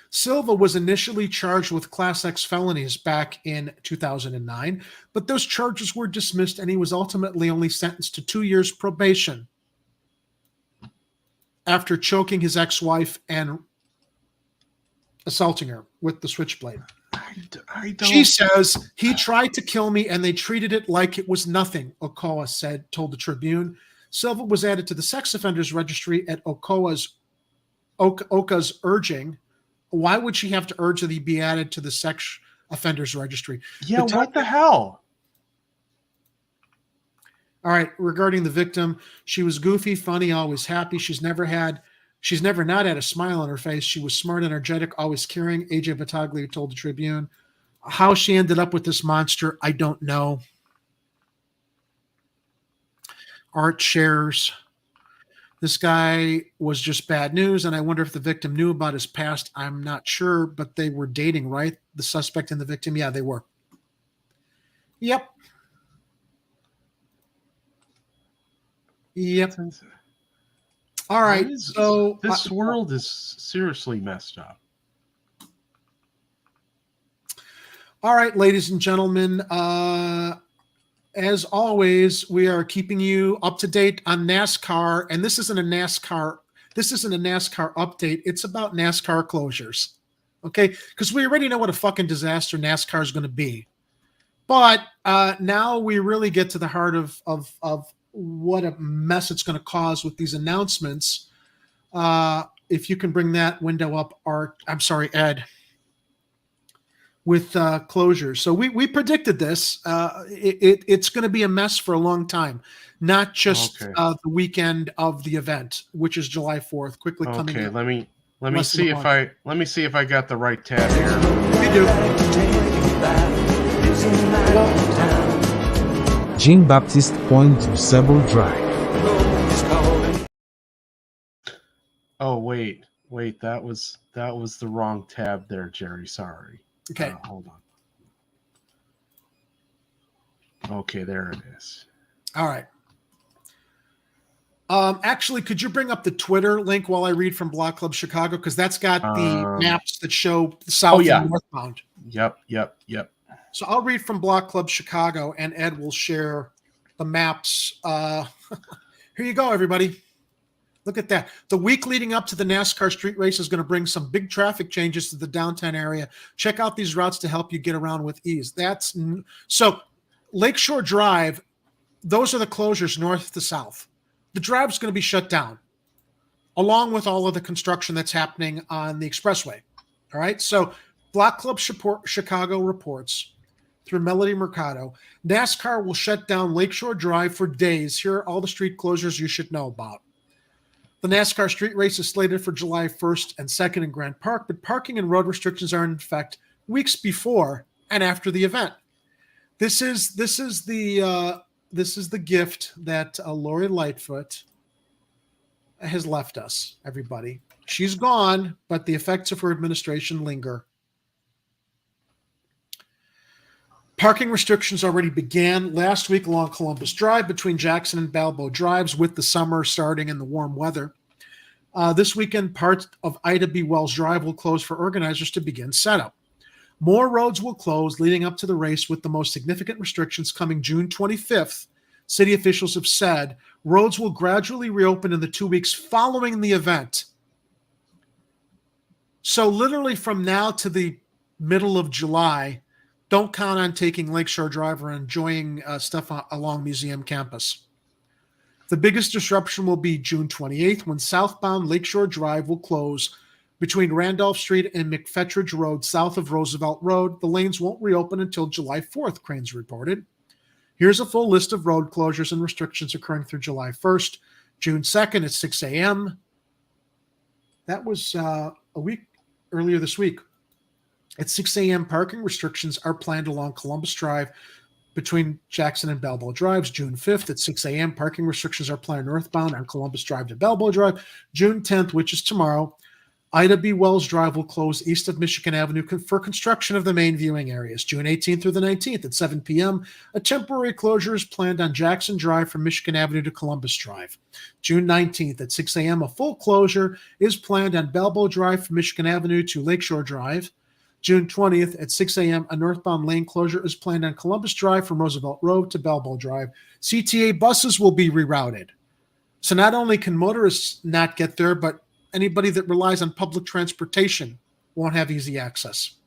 Silva was initially charged with Class X felonies back in 2009, but those charges were dismissed and he was ultimately only sentenced to 2 years probation after choking his ex-wife and assaulting her with the switchblade. I don't... She says, "He tried to kill me and they treated it like it was nothing," Okoa told the Tribune. Silva was added to the sex offenders registry at Oka's urging. Why would she have to urge that he be added to the sex offenders registry? Yeah, what the hell? All right, regarding the victim, she was goofy, funny, always happy. She's never not had a smile on her face. She was smart, energetic, always caring, AJ Battaglia told the Tribune. How she ended up with this monster, I don't know. Art shares. This guy was just bad news, and I wonder if the victim knew about his past. I'm not sure, but they were dating, right? The suspect and the victim? Yeah, they were. Yep. Yep. All right. So this world is seriously messed up. All right, ladies and gentlemen. As always, we are keeping you up to date on NASCAR, and this isn't a NASCAR update. It's about NASCAR closures, okay? Because we already know what a fucking disaster NASCAR is going to be, but now we really get to the heart of what a mess it's going to cause with these announcements. If you can bring that window up, Ed. With closures. So we predicted this. It's going to be a mess for a long time, not just the weekend of the event, which is July 4th. Quickly coming. Okay, let me see if I got the right tab here. You do. Jean-Baptiste Point du Sable Drive. Oh wait, that was the wrong tab there, Jerry. Sorry. Okay. Hold on. Okay, there it is. All right. Actually, could you bring up the Twitter link while I read from Block Club Chicago? Because that's got the maps that show south and northbound. Yep. So I'll read from Block Club Chicago, and Ed will share the maps. Here you go, everybody. Look at that. The week leading up to the NASCAR street race is going to bring some big traffic changes to the downtown area. Check out these routes to help you get around with ease. So Lakeshore Drive, those are the closures north to south. The drive's going to be shut down, along with all of the construction that's happening on the expressway. All right. So Block Club Chicago reports through Melody Mercado, NASCAR will shut down Lakeshore Drive for days. Here are all the street closures you should know about. The NASCAR street race is slated for July 1st and 2nd in Grant Park, but parking and road restrictions are in effect weeks before and after the event. This is the gift that Lori Lightfoot has left us, everybody. She's gone, but the effects of her administration linger. Parking restrictions already began last week along Columbus Drive between Jackson and Balboa Drives, with the summer starting and the warm weather. This weekend, parts of Ida B. Wells Drive will close for organizers to begin setup. More roads will close leading up to the race, with the most significant restrictions coming June 25th. City officials have said roads will gradually reopen in the 2 weeks following the event. So literally from now to the middle of July, don't count on taking Lakeshore Drive or enjoying stuff along Museum Campus. The biggest disruption will be June 28th, when southbound Lakeshore Drive will close between Randolph Street and McFetridge Road south of Roosevelt Road. The lanes won't reopen until July 4th, Cranes reported. Here's a full list of road closures and restrictions occurring through July 1st. June 2nd at 6 a.m. That was a week earlier this week. At 6 a.m., parking restrictions are planned along Columbus Drive between Jackson and Balboa Drives. June 5th at 6 a.m., parking restrictions are planned northbound on Columbus Drive to Balboa Drive. June 10th, which is tomorrow, Ida B. Wells Drive will close east of Michigan Avenue for construction of the main viewing areas. June 18th through the 19th at 7 p.m., a temporary closure is planned on Jackson Drive from Michigan Avenue to Columbus Drive. June 19th at 6 a.m., a full closure is planned on Balboa Drive from Michigan Avenue to Lakeshore Drive. June 20th at 6 a.m., a northbound lane closure is planned on Columbus Drive from Roosevelt Road to Balboa Drive. CTA buses will be rerouted. So not only can motorists not get there, but anybody that relies on public transportation won't have easy access.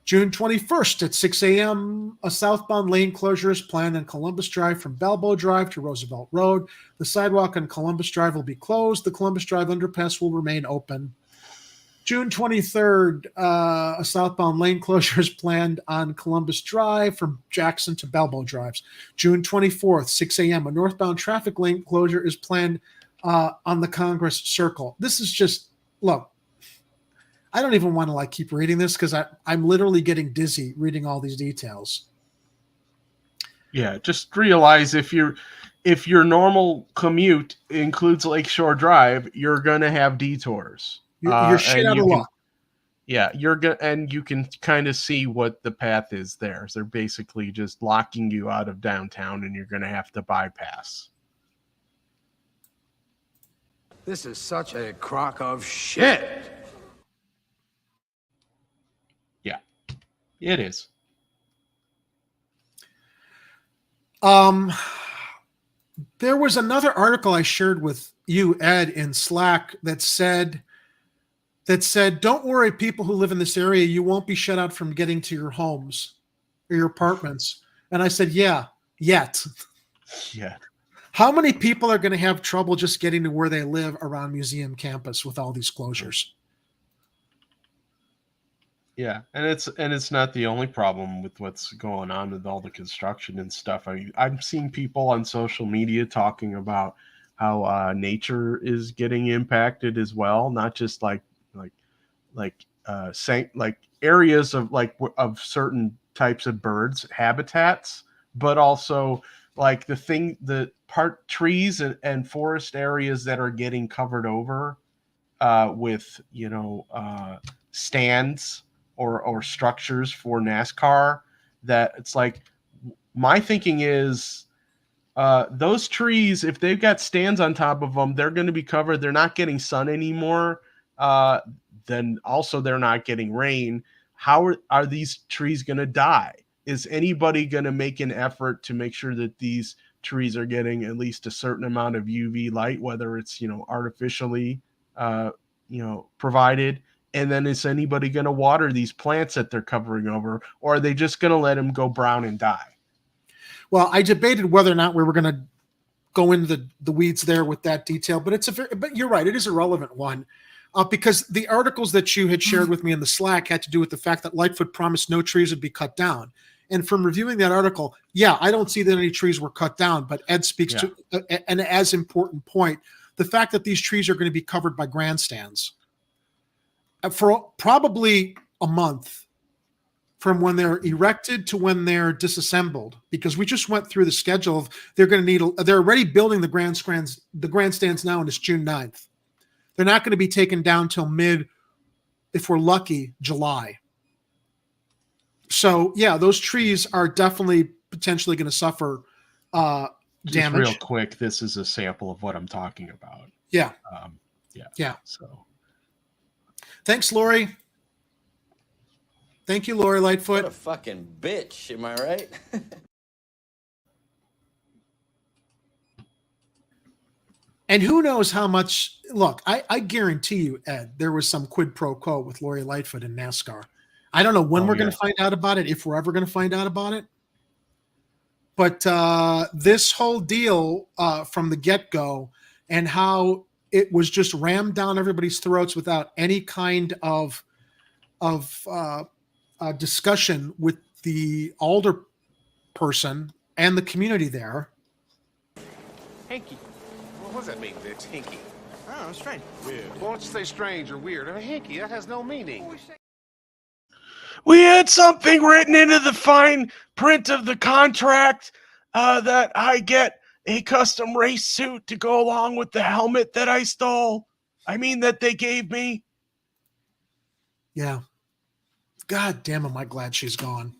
June 21st at 6 a.m., a southbound lane closure is planned on Columbus Drive from Balboa Drive to Roosevelt Road. The sidewalk on Columbus Drive will be closed. The Columbus Drive underpass will remain open. June 23rd, a southbound lane closure is planned on Columbus Drive from Jackson to Balboa Drives. June 24th, 6 a.m., a northbound traffic lane closure is planned on the Congress Circle. This is just, look, I don't even want to keep reading this because I'm literally getting dizzy reading all these details. Yeah, just realize if you're if your normal commute includes Lakeshore Drive, you're gonna have detours. You're shit out of luck. Yeah, you're gonna, and you can kind of see what the path is there. So they're basically just locking you out of downtown, and you're gonna have to bypass. This is such a crock of shit. Yeah, it is. There was another article I shared with you, Ed, in Slack that said, don't worry, people who live in this area, you won't be shut out from getting to your homes or your apartments. And I said, yeah, yet. Yeah. How many people are going to have trouble just getting to where they live around museum campus with all these closures? Yeah, and it's not the only problem with what's going on with all the construction and stuff. I mean, I've seen people on social media talking about how nature is getting impacted as well, not just like areas of certain types of birds habitats, but also like the trees and forest areas that are getting covered over with stands or structures for NASCAR. That it's like, my thinking is those trees, if they've got stands on top of them, they're going to be covered. They're not getting sun anymore. Then also they're not getting rain. How are these trees going to die? Is anybody going to make an effort to make sure that these trees are getting at least a certain amount of UV light, whether it's artificially provided? And then is anybody going to water these plants that they're covering over, or are they just going to let them go brown and die? Well, I debated whether or not we were going to go into the weeds there with that detail, but but you're right, it is a relevant one, because the articles that you had shared with me in the Slack had to do with the fact that Lightfoot promised no trees would be cut down. And from reviewing that article, yeah, I don't see that any trees were cut down, but Ed speaks to an as important point, the fact that these trees are going to be covered by grandstands for probably a month from when they're erected to when they're disassembled, because we just went through the schedule of they're already building the grandstands now, and it's June 9th. They're not going to be taken down till if we're lucky, July. So yeah, those trees are definitely potentially going to suffer damage. Just real quick, this is a sample of what I'm talking about. Yeah. Yeah. So thanks, Lori. Thank you, Lori Lightfoot. What a fucking bitch, am I right? And who knows how much, look, I guarantee you, Ed, there was some quid pro quo with Lori Lightfoot in NASCAR. I don't know when we're going to find out about it, if we're ever going to find out about it. But this whole deal from the get-go, and how it was just rammed down everybody's throats without any kind of discussion with the alder person and the community there. Hinky. What does that mean? It's hinky. Oh, strange. Weird. Why don't you say strange or weird? Hinky, that has no meaning. We had something written into the fine print of the contract that I get a custom race suit to go along with the helmet that I stole. I mean, that they gave me. Yeah. God damn, am I glad she's gone.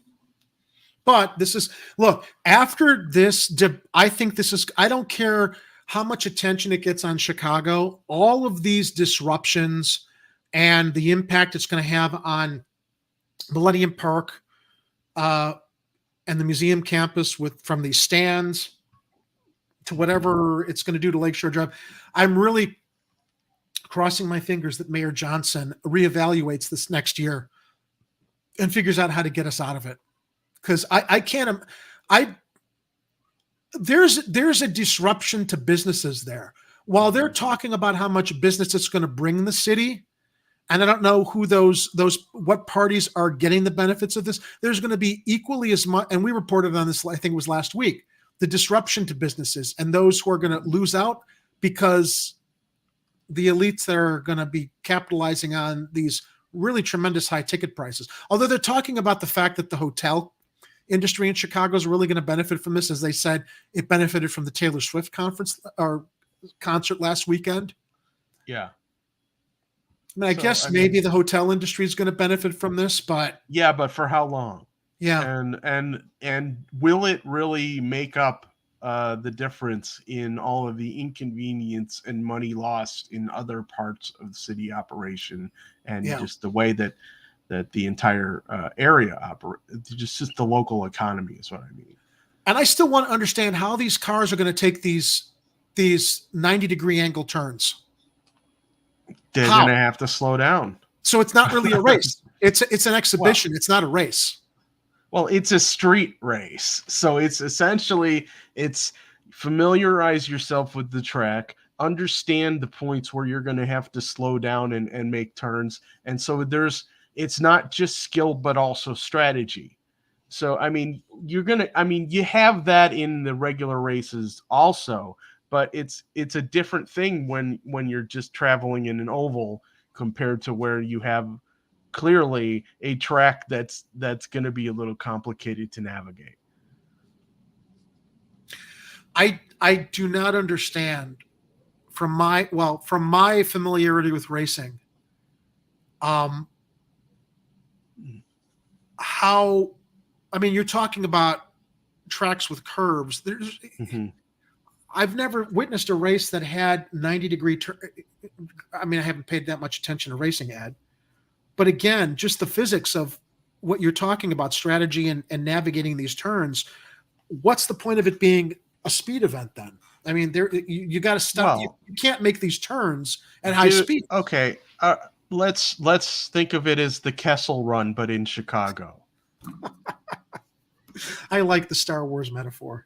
But this is, look, after this, I think this is, I don't care how much attention it gets on Chicago, all of these disruptions and the impact it's going to have on Millennium Park and the museum campus from these stands to whatever it's going to do to Lakeshore Drive. I'm really crossing my fingers that Mayor Johnson reevaluates this next year and figures out how to get us out of it. Because there's a disruption to businesses there. While they're talking about how much business it's going to bring the city, and I don't know who what parties are getting the benefits of this, there's going to be equally as much, and we reported on this, I think it was last week, the disruption to businesses and those who are going to lose out because the elites that are going to be capitalizing on these really tremendous high ticket prices. Although they're talking about the fact that the hotel industry in Chicago is really going to benefit from this. As they said, it benefited from the Taylor Swift conference or concert last weekend. Yeah. I mean, I guess maybe the hotel industry is going to benefit from this, but yeah, but for how long? Yeah. And will it really make up the difference in all of the inconvenience and money lost in other parts of the city operation and just the way that the entire area operates, just the local economy is what I mean. And I still want to understand how these cars are going to take these 90-degree angle turns. They're going to have to slow down. So it's not really a race. It's an exhibition. It's not a race. Well, it's a street race. So it's essentially, it's familiarize yourself with the track, understand the points where you're going to have to slow down and make turns. And so it's not just skill, but also strategy. So, I mean, you have that in the regular races also, but it's a different thing when you're just traveling in an oval compared to where you have clearly a track that's going to be a little complicated to navigate. I do not understand from my familiarity with racing, how, I mean, you're talking about tracks with curves. I've never witnessed a race that had 90-degree I mean, I haven't paid that much attention to racing, Ed. But again, just the physics of what you're talking about, strategy and navigating these turns, what's the point of it being a speed event then? I mean, you got to stop. Well, you can't make these turns at high speed. Okay, let's think of it as the Kessel Run, but in Chicago. I like the Star Wars metaphor.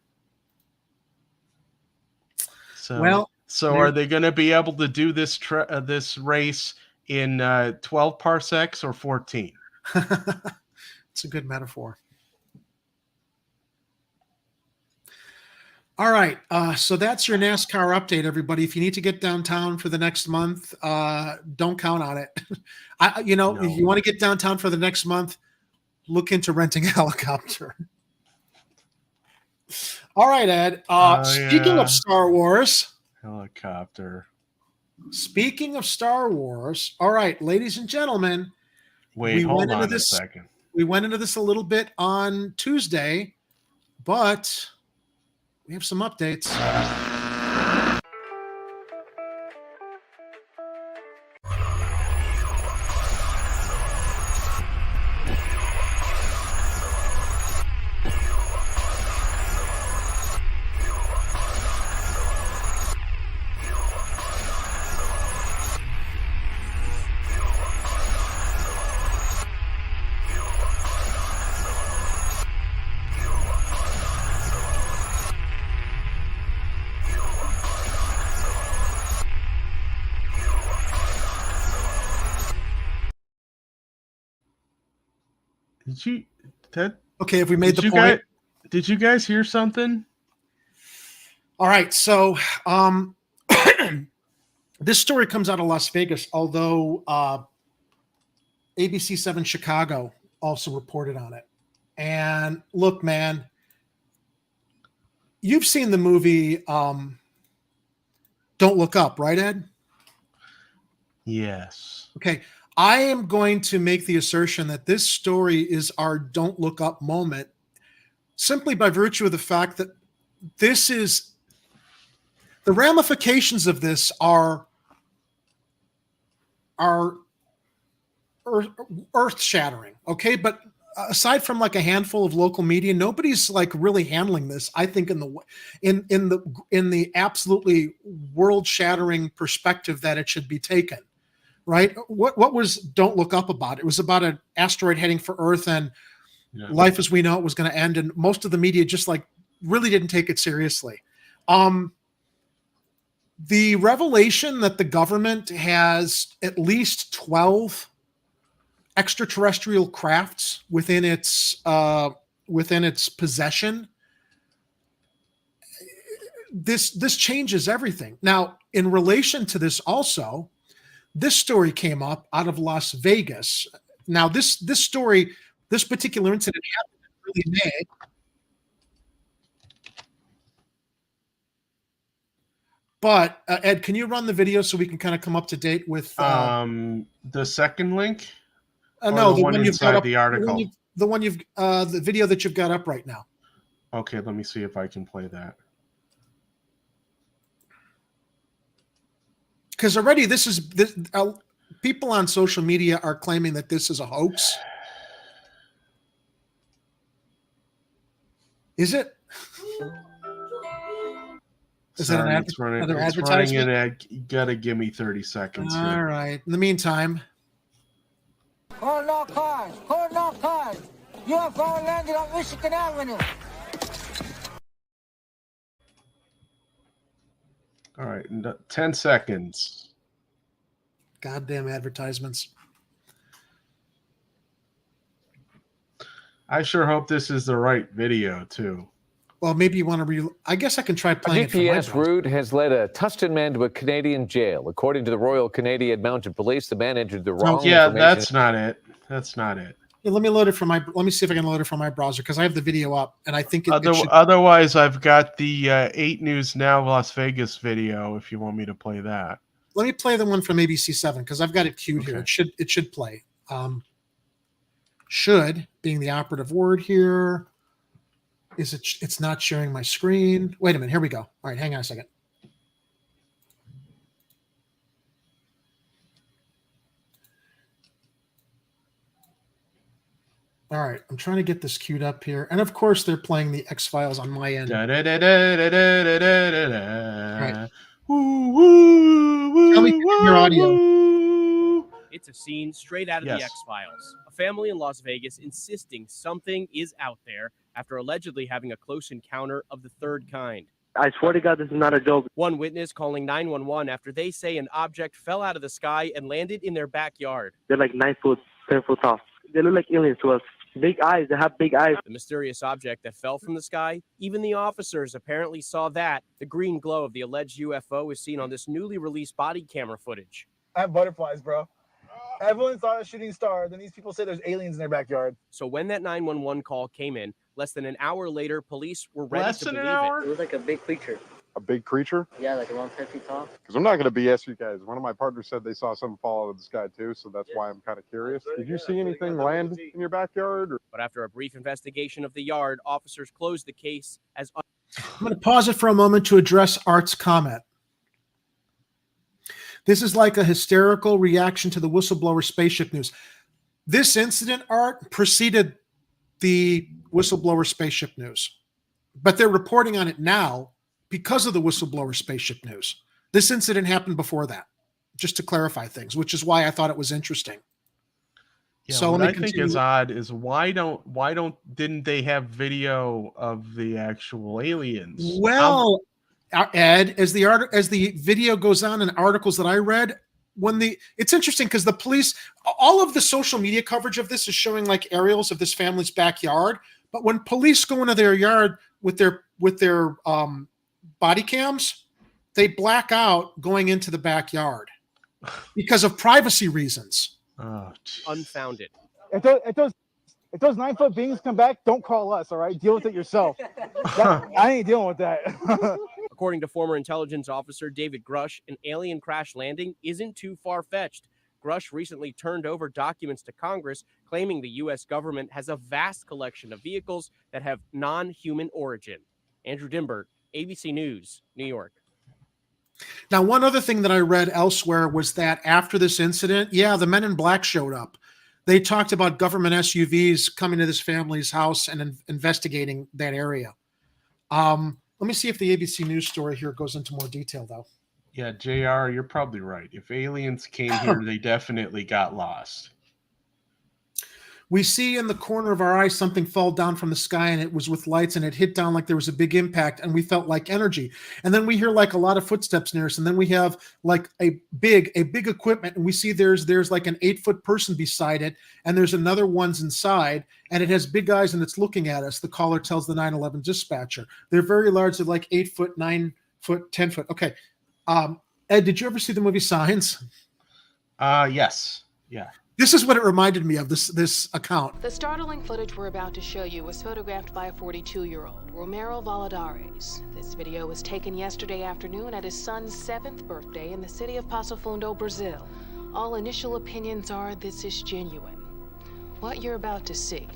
So are they going to be able to do this this race in 12 parsecs or 14? It's a good metaphor. All right. So that's your NASCAR update, everybody. If you need to get downtown for the next month, don't count on it. If you want to get downtown for the next month, look into renting a helicopter. All right, Ed. Speaking of Star Wars. Helicopter. Speaking of Star Wars. All right, ladies and gentlemen. Hold on a second. We went into this a little bit on Tuesday, but we have some updates. Okay, have we made the point? Did you guys hear something? All right, so this story comes out of Las Vegas, although ABC 7 Chicago also reported on it. And look, man, you've seen the movie Don't Look Up, right, Ed? Yes. Okay. I am going to make the assertion that this story is our Don't Look Up moment simply by virtue of the fact that this is the ramifications of this are earth-shattering. Okay. But aside from like a handful of local media, nobody's like really handling this, I think, in the absolutely world-shattering perspective that it should be taken. Right? What was Don't Look Up about? It was about an asteroid heading for Earth, and life as we know it was going to end. And most of the media just like really didn't take it seriously. The revelation that the government has at least 12 extraterrestrial crafts within its possession. This changes everything. Now, in relation to this also, this story came up out of Las Vegas. Now, this particular incident happened in really made. But Ed, can you run the video so we can kind of come up to date with the second link? No, the one you've got inside up, the article. The video that you've got up right now. Okay, let me see if I can play that. Because already people on social media are claiming that this is a hoax. Is it? Is that an another advertisement? You gotta give me 30 seconds. All right. In the meantime. Calling all cars. Calling all cars. UFO landed on Michigan Avenue. All right. 10 seconds. Goddamn advertisements. I sure hope this is the right video, too. Well, maybe you want to I guess I can try playing it. A GPS route has led a Tustin man to a Canadian jail. According to the Royal Canadian Mounted Police, the man entered the wrong information. That's not it. That's not it. Yeah, let me load it from my. Let me see if I can load it from my browser because I have the video up, and I think it should. Otherwise, I've got the 8 News Now Las Vegas video. If you want me to play that, let me play the one from ABC7 because I've got it queued here. It should play. Should being the operative word here. Is it? It's not sharing my screen. Wait a minute. Here we go. All right, hang on a second. All right, I'm trying to get this queued up here, and of course they're playing the X-Files on my end. Right. Tell me your audio. It's a scene straight out of the X-Files. A family in Las Vegas insisting something is out there after allegedly having a close encounter of the third kind. I swear to God, this is not a joke. One witness calling 911 after they say an object fell out of the sky and landed in their backyard. They're like 9 foot, 10 foot tall. They look like aliens to us. Big eyes. They have big eyes. The mysterious object that fell from the sky, even the officers apparently saw that. The green glow of the alleged UFO is seen on this newly released body camera footage. I have butterflies, bro. Everyone saw a shooting star. Then these people say there's aliens in their backyard. So when that 911 call came in, less than an hour later, police were ready to believe it. It was like a big creature. A big creature? Yeah, like around 10 feet tall. Because I'm not going to BS you guys. One of my partners said they saw something fall out of the sky too, so that's why I'm kind of curious. Did you see anything land in your backyard? But after a brief investigation of the yard, officers closed the case as... I'm going to pause it for a moment to address Art's comment. This is like a hysterical reaction to the whistleblower spaceship news. This incident, Art, preceded the whistleblower spaceship news. But they're reporting on it now because of the whistleblower spaceship news. This incident happened before that, just to clarify things, which is why I thought it was interesting. Yeah, so what I think is odd is didn't they have video of the actual aliens? Well, Ed, as the video goes on in articles that I read, it's interesting because the police, all of the social media coverage of this is showing like aerials of this family's backyard. But when police go into their yard with their body cams, they black out going into the backyard because of privacy reasons. Oh, unfounded. If those 9 foot beings come back, don't call us. All right, deal with it yourself. I ain't dealing with that. According to former intelligence officer David Grush, an alien crash landing isn't too far-fetched. Grush recently turned over documents to Congress claiming the U.S. government has a vast collection of vehicles that have non-human origin. Andrew Dimbert, ABC News, New York. Now, one other thing that I read elsewhere was that after this incident, the Men in Black showed up. They talked about government SUVs coming to this family's house and investigating that area. Let me see if the ABC News story here goes into more detail, though. Yeah, JR, you're probably right. If aliens came here, they definitely got lost. We see in the corner of our eye something fall down from the sky, and it was with lights, and it hit down like there was a big impact, and we felt like energy. And then we hear like a lot of footsteps near us, and then we have like a big equipment, and we see there's like an 8-foot person beside it, and there's another one's inside, and it has big eyes, and it's looking at us. The caller tells the 911 dispatcher. They're very large. They're like 8 foot, 9 foot, 10 foot. Okay. Ed, did you ever see the movie Signs? Yes. Yeah. This is what it reminded me of, this account. The startling footage we're about to show you was photographed by a 42-year-old, Romero Valadares. This video was taken yesterday afternoon at his son's 7th birthday in the city of Passo Fundo, Brazil. All initial opinions are this is genuine. What you're about to see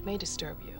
may disturb you.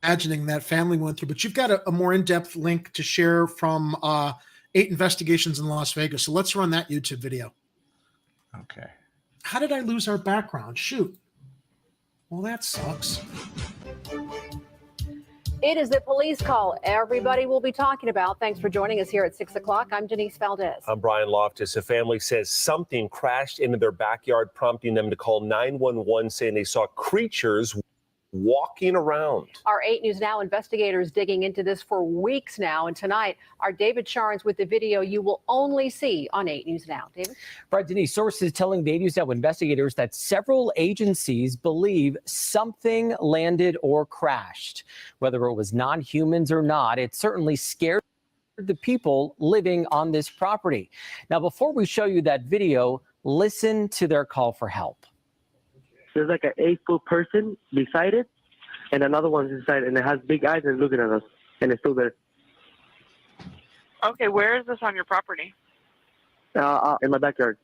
Imagining that family went through, but you've got a more in-depth link to share from 8 investigations in Las Vegas. So let's run that YouTube video. Okay. How did I lose our background? Shoot. Well, that sucks. It is the police call everybody will be talking about. Thanks for joining us here at 6 o'clock. I'm Denise Valdez. I'm Brian Loftus. A family says something crashed into their backyard, prompting them to call 911, saying they saw creatures walking around. Our 8 News Now investigators digging into this for weeks now. And tonight, our David Sharns with the video you will only see on 8 News Now. David? Right, Denise, sources telling the 8 News Now investigators that several agencies believe something landed or crashed. Whether it was non-humans or not, it certainly scared the people living on this property. Now, before we show you that video, listen to their call for help. There's like an 8-foot person beside it, and another one's inside, and it has big eyes and looking at us, and it's still there. Okay, where is this on your property? In my backyard.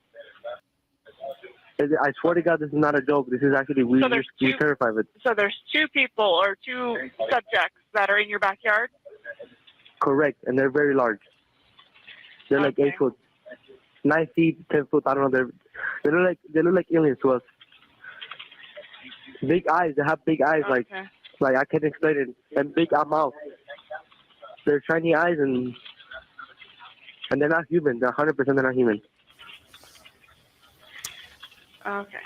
I swear to God, this is not a joke. This is actually we're terrified of it. So there's 2 people or 2 subjects that are in your backyard? Correct, and they're very large. They're like 8 foot, 9 feet, 10 foot. I don't know. They look like aliens to us. Big eyes. They have big eyes, like I can't explain it. And big mouth. They're shiny eyes, and they're not human. They're 100% they're not human. Okay.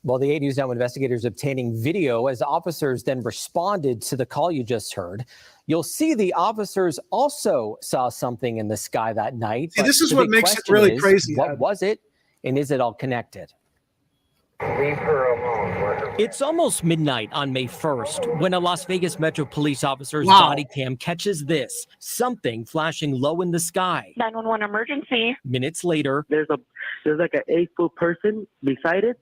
Well, the 8 News Now investigators obtaining video as officers then responded to the call you just heard. You'll see the officers also saw something in the sky that night. See, this is what makes it really crazy. What was it? And is it all connected? Leave her alone. It's almost midnight on May 1st when a Las Vegas Metro police officer's Wow. body cam catches this, something flashing low in the sky. 911 emergency. Minutes later, There's like an 8-foot person beside it,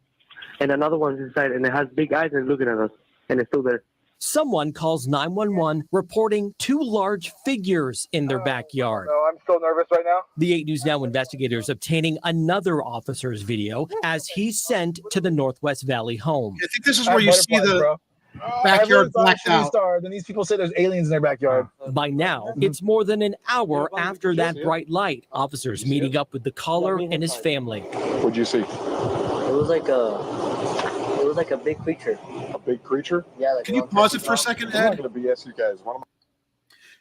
and another one's inside, and it has big eyes and looking at us, and it's still there. someone calls 911 reporting 2 large figures in their backyard. No, I'm still nervous right now. The 8 News Now investigators obtaining another officer's video as he's sent to the Northwest Valley home. I think this is where you see the backyard blacked out. Then these people say there's aliens in their backyard. By now, it's more than an hour after that bright light. Officers meeting up with the caller and his family. What'd you see? It was like a big creature. A big creature? Yeah. Like Can you pause it for a second, I'm not Ed? going to BS you guys.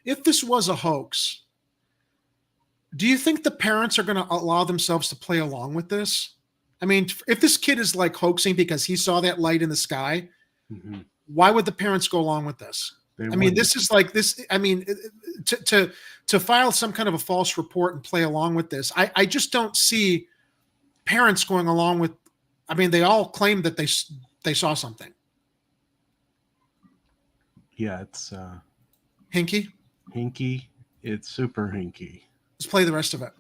If this was a hoax, do you think the parents are going to allow themselves to play along with this? I mean, if this kid is like hoaxing because he saw that light in the sky, why would the parents go along with this? I mean, this is like this. I mean, to file some kind of a false report and play along with this, I just don't see parents going along with. I mean, they all claim that they saw something. Yeah, it's Hinky. hinky. It's super hinky. Let's play the rest of it.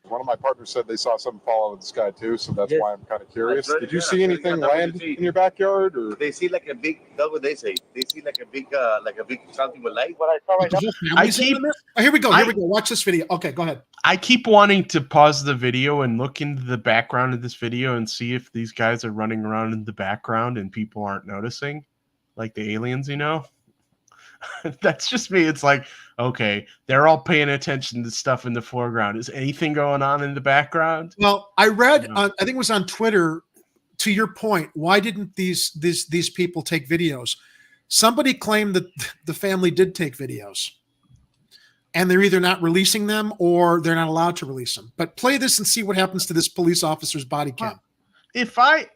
One of my partners said they saw something fall out of the sky too, so that's why I'm kind of curious. Did you see anything land in your backyard, or they see like a big? That's what they say. They see like a big something with light. What I saw right now. I keep. Oh, here we go. Here we go. Watch this video. Okay, go ahead. I keep wanting to pause the video and look into the background of this video and see if these guys are running around in the background and people aren't noticing, like the aliens, you know. That's just me. It's like, okay, they're all paying attention to stuff in the foreground. Is anything going on in the background? Well, I read, I think it was on Twitter, to your point, why didn't these people take videos? Somebody claimed that the family did take videos. and they're either not releasing them or they're not allowed to release them. But play this and see what happens to this police officer's body cam. If I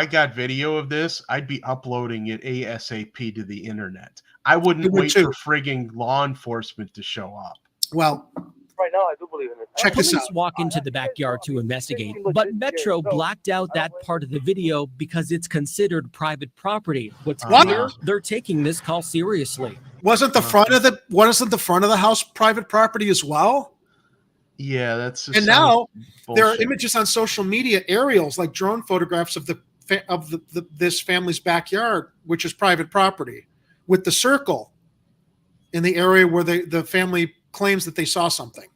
got video of this, I'd be uploading it ASAP to the internet. I wouldn't wait for frigging law enforcement to show up. Well, right now I do believe in it. Check this Police out. walk into the backyard to investigate, but Metro blacked out that part of the video because it's considered private property. What's clear, they're taking this call seriously. Wasn't the front of the house private property as well? Yeah, that's. And now there are images on social media, aerials like drone photographs of this family's backyard, which is private property, with the circle in the area where the family claims that they saw something.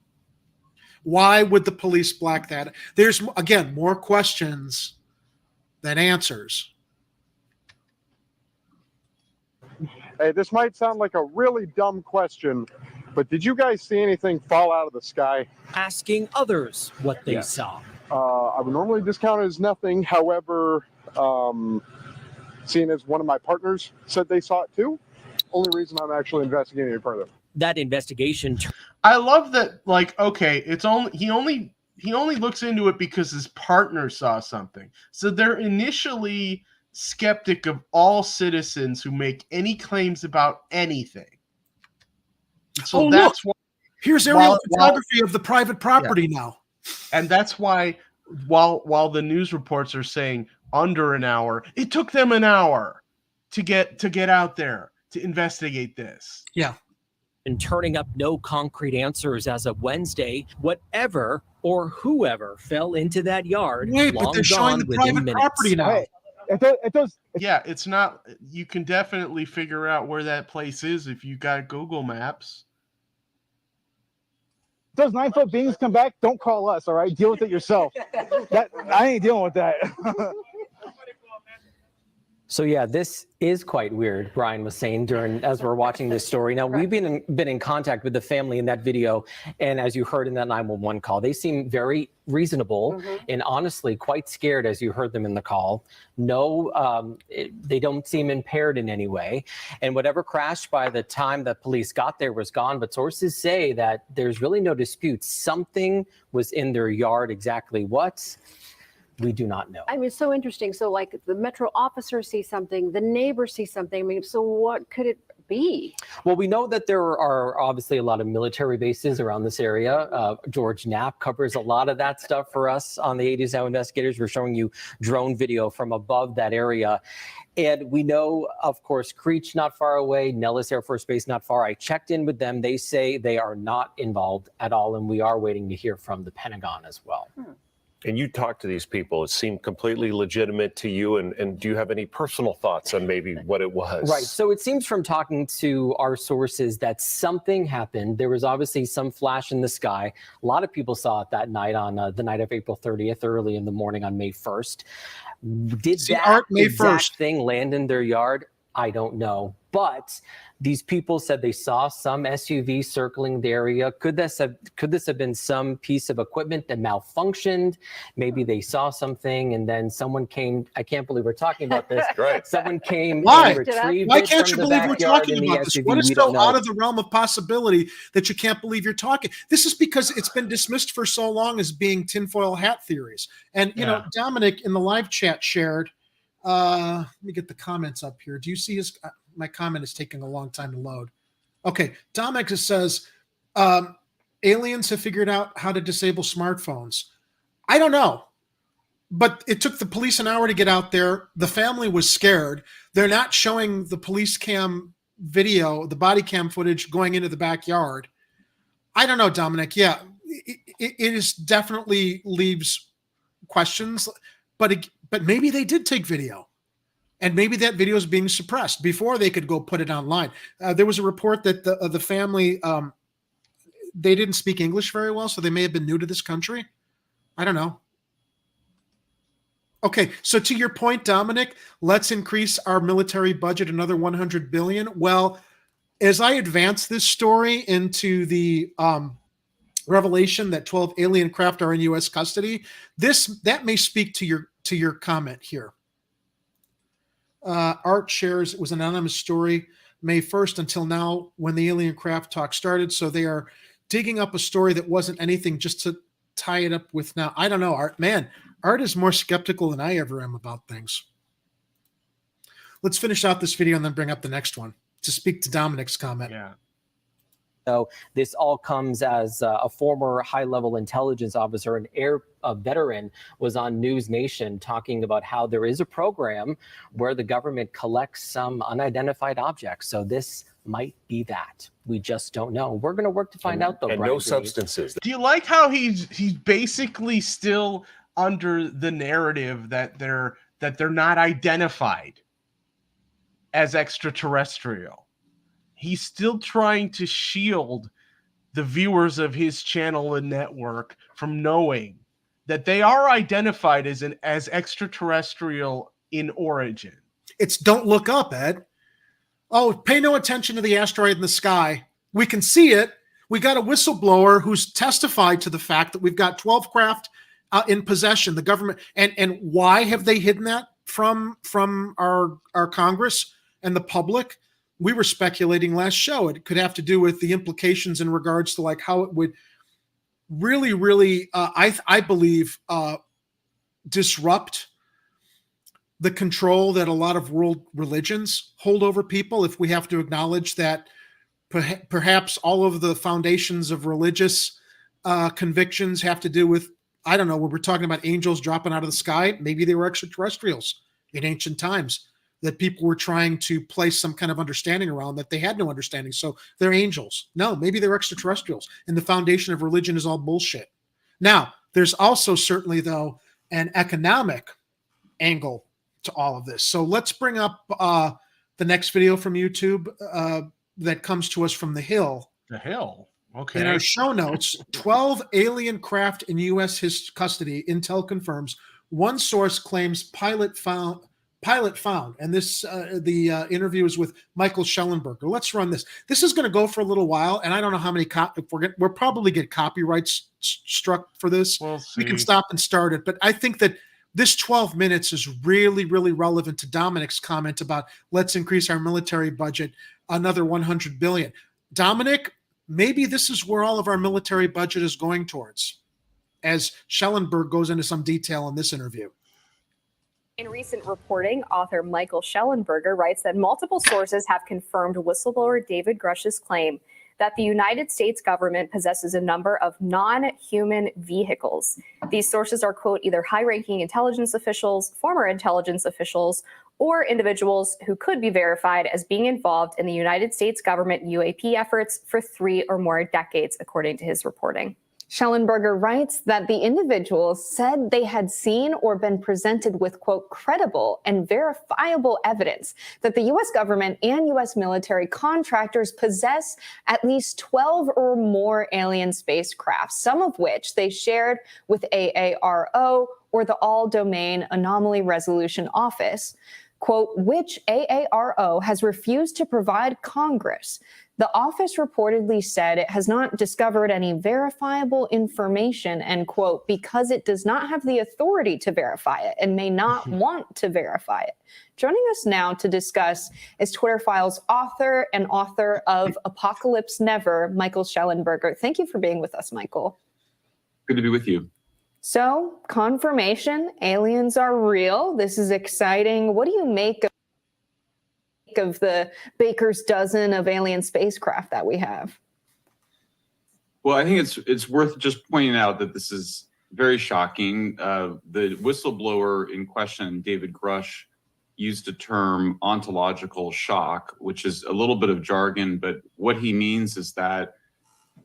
Why would the police black that? There's, again, more questions than answers. Hey, this might sound like a really dumb question, but did you guys see anything fall out of the sky? Asking others what they saw. I would normally discount it as nothing. However, seeing as one of my partners said they saw it too, only reason I'm actually investigating it further. That investigation. I love that. Like, okay, it's only he only looks into it because his partner saw something. So they're initially skeptic of all citizens who make any claims about anything. So that's why. Here's aerial photography of the private property now. And that's why, while the news reports are saying under an hour, it took them an hour to get out there to investigate this. Yeah. And turning up no concrete answers as of Wednesday, whatever or whoever fell into that yard, Wait, long but they're gone showing the within private minutes. property now. Yeah, it's not. You can definitely figure out where that place is if you got Google Maps. Those 9-foot beings come back, don't call us, all right? Deal with it yourself. I ain't dealing with that. So yeah, this is quite weird, Brian was saying as we're watching this story. Now, we've been in contact with the family in that video, and as you heard in that 911 call, they seem very reasonable and honestly quite scared as you heard them in the call. No, they don't seem impaired in any way. And whatever crashed by the time that police got there was gone, but sources say that there's really no dispute. Something was in their yard. Exactly what? We do not know. I mean, it's so interesting. So like the Metro officer sees something, the neighbor sees something. I mean, so what could it be? Well, we know that there are obviously a lot of military bases around this area. George Knapp covers a lot of that stuff for us on the 80s Now Investigators. We're showing you drone video from above that area. And we know, of course, Creech not far away, Nellis Air Force Base not far. I checked in with them. They say they are not involved at all. And we are waiting to hear from the Pentagon as well. And you talked to these people. It seemed completely legitimate to you. And do you have any personal thoughts on maybe what it was? Right. So it seems from talking to our sources that something happened. There was obviously some flash in the sky. A lot of people saw it that night on the night of April 30th, early in the morning on May 1st. Did that exact thing land in their yard? I don't know. But these people said they saw some SUV circling the area. Could this have been some piece of equipment that malfunctioned? Maybe they saw something and then someone came. I can't believe we're talking about this. Right. Someone came. Why? And retrieved Why it can't from you the believe we're backyard talking in the about this? SUV? What is We so don't know. out of the realm of possibility that you can't believe you're talking? This is because it's been dismissed for so long as being tinfoil hat theories. And, you know, Dominic in the live chat shared, let me get the comments up here. Do you see his, my comment is taking a long time to load. Okay. Dominic says, aliens have figured out how to disable smartphones. I don't know, but it took the police an hour to get out there. The family was scared. They're not showing the police cam video, the body cam footage going into the backyard. I don't know, Dominic. Yeah, it is definitely leaves questions, but maybe they did take video. And maybe that video is being suppressed before they could go put it online. There was a report that the family, they didn't speak English very well, so they may have been new to this country. I don't know. Okay, so to your point, Dominic, let's increase our military budget another $100 billion. Well, as I advance this story into the revelation that 12 alien craft are in U.S. custody, that may speak to your comment here. Art shares, it was an anonymous story. May 1st until now when the alien craft talk started. So they are digging up a story that wasn't anything just to tie it up with now. I don't know, Art. Man, Art is more skeptical than I ever am about things. Let's finish out this video and then bring up the next one to speak to Dominic's comment. Yeah. So this all comes as a former high-level intelligence officer, an Air veteran, was on News Nation talking about how there is a program where the government collects some unidentified objects. So this might be that. We just don't know. We're going to work to find out, though. And Brian no Green. substances. Do you like how he's basically still under the narrative that they're not identified as extraterrestrial? He's still trying to shield the viewers of his channel and network from knowing that they are identified as extraterrestrial in origin. It's don't look up, Ed. Oh, pay no attention to the asteroid in the sky. We can see it. We got a whistleblower who's testified to the fact that we've got 12 craft in possession. The government, and why have they hidden that from our Congress and the public? We were speculating last show. It could have to do with the implications in regards to like how it would really, I believe, disrupt the control that a lot of world religions hold over people. If we have to acknowledge that perhaps all of the foundations of religious convictions have to do with, I don't know, when we're talking about angels dropping out of the sky, maybe they were extraterrestrials in ancient times that people were trying to place some kind of understanding around that they had no understanding. So they're angels. No, maybe they're extraterrestrials. And the foundation of religion is all bullshit. Now, there's also certainly, though, an economic angle to all of this. So let's bring up the next video from YouTube that comes to us from The Hill. The Hill? Okay. In our show notes, 12 alien craft in U.S. custody, Intel confirms. One source claims pilot found. And this the interview is with Michael Schellenberger. Let's run this. This is going to go for a little while, and I don't know how many we'll probably get copyrights struck for this. We can stop and start it, but I think that this 12 minutes is really, really relevant to Dominic's comment about let's increase our military budget another 100 billion. Dominic, maybe this is where all of our military budget is going towards, as Schellenberg goes into some detail in this interview. In recent reporting, author Michael Schellenberger writes that multiple sources have confirmed whistleblower David Grush's claim that the United States government possesses a number of non-human vehicles. These sources are, quote, either high-ranking intelligence officials, former intelligence officials, or individuals who could be verified as being involved in the United States government UAP efforts for 3 or more decades, according to his reporting. Schellenberger writes that the individuals said they had seen or been presented with, quote, credible and verifiable evidence that the U.S. government and U.S. military contractors possess at least 12 or more alien spacecraft, some of which they shared with AARO or the All-Domain Anomaly Resolution Office, quote, which AARO has refused to provide Congress. The office reportedly said it has not discovered any verifiable information, and, quote, because it does not have the authority to verify it and may not want to verify it. Joining us now to discuss is Twitter Files author and author of Apocalypse Never, Michael Schellenberger. Thank you for being with us, Michael. Good to be with you. So, confirmation, aliens are real. This is exciting. What do you make of the baker's dozen of alien spacecraft that we have? Well, I think it's worth just pointing out that this is very shocking. The whistleblower in question, David Grush, used a term ontological shock, which is a little bit of jargon, but what he means is that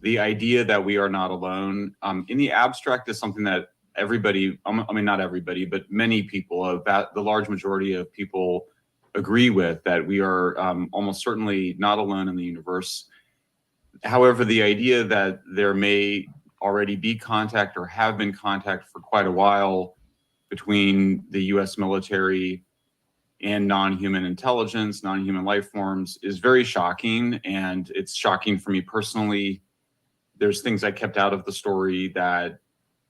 the idea that we are not alone in the abstract is something that everybody, I mean, not everybody, but many people, the large majority of people agree with, that we are almost certainly not alone in the universe. However, the idea that there may already be contact or have been contact for quite a while between the US military and non-human intelligence, non-human life forms is very shocking. And it's shocking for me personally. There's things I kept out of the story that